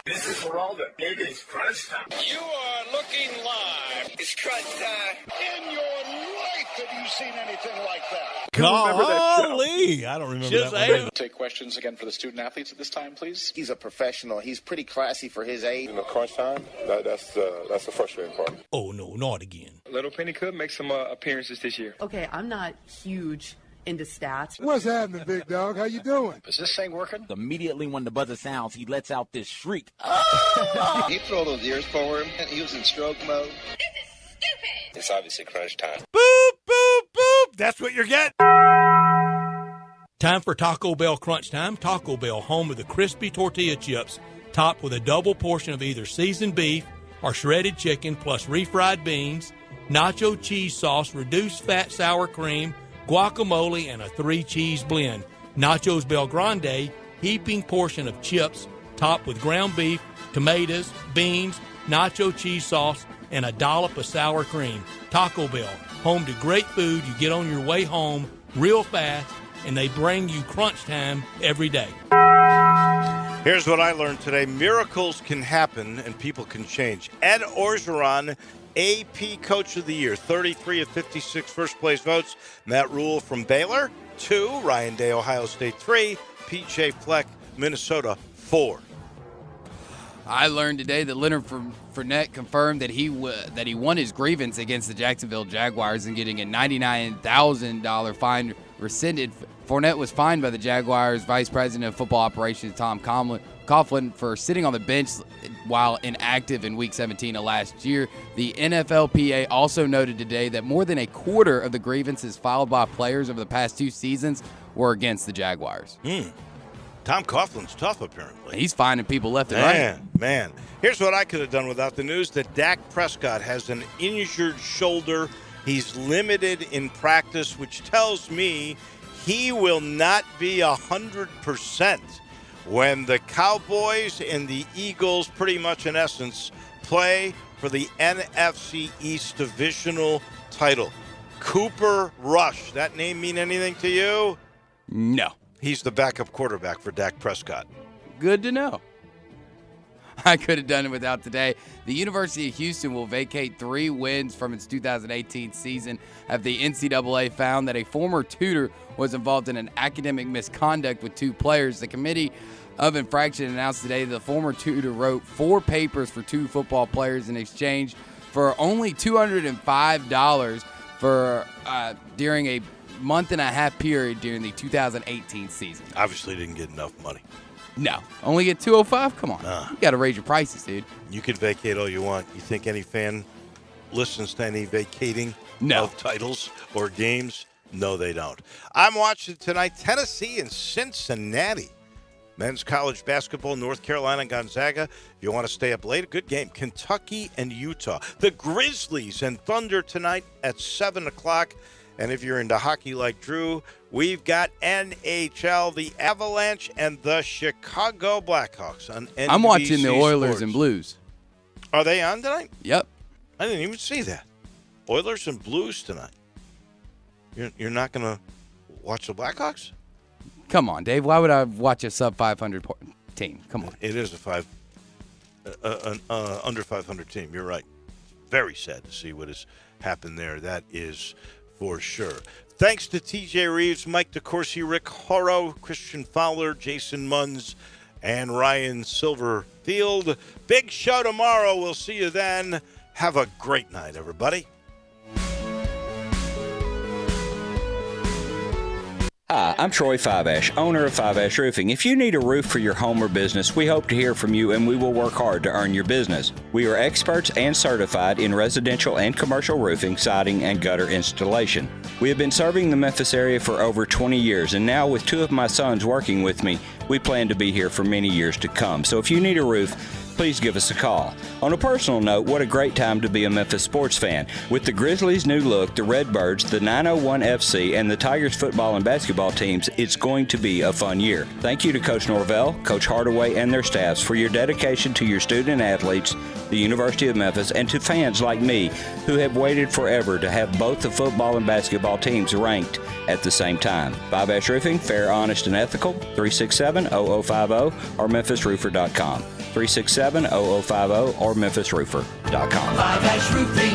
This is Geraldo. It is crunch time. You are looking live. It's crunch time. In your life have you seen anything like that? Golly, I don't remember that one. Take questions again for the student athletes at this time, please. He's a professional. He's pretty classy for his age. In the crunch time, that's the frustrating part. Oh, no, not again. Little Penny could make some appearances this year. Okay, I'm not huge into stats. What's happening, big dog? How you doing? Is this thing working? Immediately when the buzzer sounds, he lets out this shriek. He throw those ears forward. He was in stroke mode. This is stupid. It's obviously crunch time. Boop, boop, boop. That's what you're getting. Time for Taco Bell Crunch Time. Taco Bell, home of the crispy tortilla chips, topped with a double portion of either seasoned beef or shredded chicken, plus refried beans, nacho cheese sauce, reduced fat sour cream, guacamole, and a 3-cheese blend. Nachos Bel Grande, heaping portion of chips, topped with ground beef, tomatoes, beans, nacho cheese sauce, and a dollop of sour cream. Taco Bell, home to great food you get on your way home real fast, and they bring you crunch time every day. Here's what I learned today. Miracles can happen and people can change. Ed Orgeron, AP Coach of the Year, 33 of 56 first-place votes. Matt Rule from Baylor, 2. Ryan Day, Ohio State, 3. P.J. Fleck, Minnesota, 4. I learned today that Leonard Fournette confirmed that he won his grievance against the Jacksonville Jaguars and getting a $99,000 fine rescinded. Fournette was fined by the Jaguars Vice President of Football Operations, Tom Coughlin, for sitting on the bench while inactive in Week 17 of last year. The NFLPA also noted today that more than a quarter of the grievances filed by players over the past 2 seasons were against the Jaguars. Tom Coughlin's tough, apparently. He's finding people left and right. Man. Here's what I could have done without the news, that Dak Prescott has an injured shoulder. He's limited in practice, which tells me he will not be 100% when the Cowboys and the Eagles, pretty much in essence, play for the NFC East divisional title. Cooper Rush, that name mean anything to you? No. He's the backup quarterback for Dak Prescott. Good to know. I could have done it without today. The University of Houston will vacate 3 wins from its 2018 season after the NCAA found that a former tutor was involved in an academic misconduct with 2 players. The Committee of Infraction announced today that the former tutor wrote 4 papers for 2 football players in exchange for only $205 for during a month and a half period during the 2018 season. Obviously didn't get enough money. No. Only get $205? Come on. You got to raise your prices, dude. You can vacate all you want. You think any fan listens to any vacating of titles or games? No, they don't. I'm watching tonight Tennessee and Cincinnati. Men's college basketball, North Carolina and Gonzaga. If you want to stay up late, a good game. Kentucky and Utah. The Grizzlies and Thunder tonight at 7 o'clock. And if you're into hockey like Drew, we've got NHL, the Avalanche, and the Chicago Blackhawks on NBC I'm watching the Oilers Sports. and Blues. Are they on tonight? Yep. I didn't even see that. Oilers and Blues tonight. You're not going to watch the Blackhawks? Come on, Dave. Why would I watch a sub-500 team? Come on. It is an under 500 team. You're right. Very sad to see what has happened there. That is for sure. Thanks to TJ Reeves, Mike DeCourcy, Rick Horrow, Christian Fowler, Jason Munz, and Ryan Silverfield. Big show tomorrow. We'll see you then. Have a great night, everybody. Hi, I'm Troy Fiveash, owner of Fiveash Roofing. If you need a roof for your home or business, we hope to hear from you and we will work hard to earn your business. We are experts and certified in residential and commercial roofing, siding, and gutter installation. We have been serving the Memphis area for over 20 years, and now with 2 of my sons working with me, we plan to be here for many years to come. So if you need a roof, please give us a call. On a personal note, what a great time to be a Memphis sports fan. With the Grizzlies' new look, the Redbirds, the 901 FC, and the Tigers football and basketball teams, it's going to be a fun year. Thank you to Coach Norvell, Coach Hardaway, and their staffs for your dedication to your student athletes, the University of Memphis, and to fans like me who have waited forever to have both the football and basketball teams ranked at the same time. Fiveash Roofing, fair, honest, and ethical, 367-0050 or memphisroofer.com. 367-0050 or memphisroofer.com. Fiveash Roofing.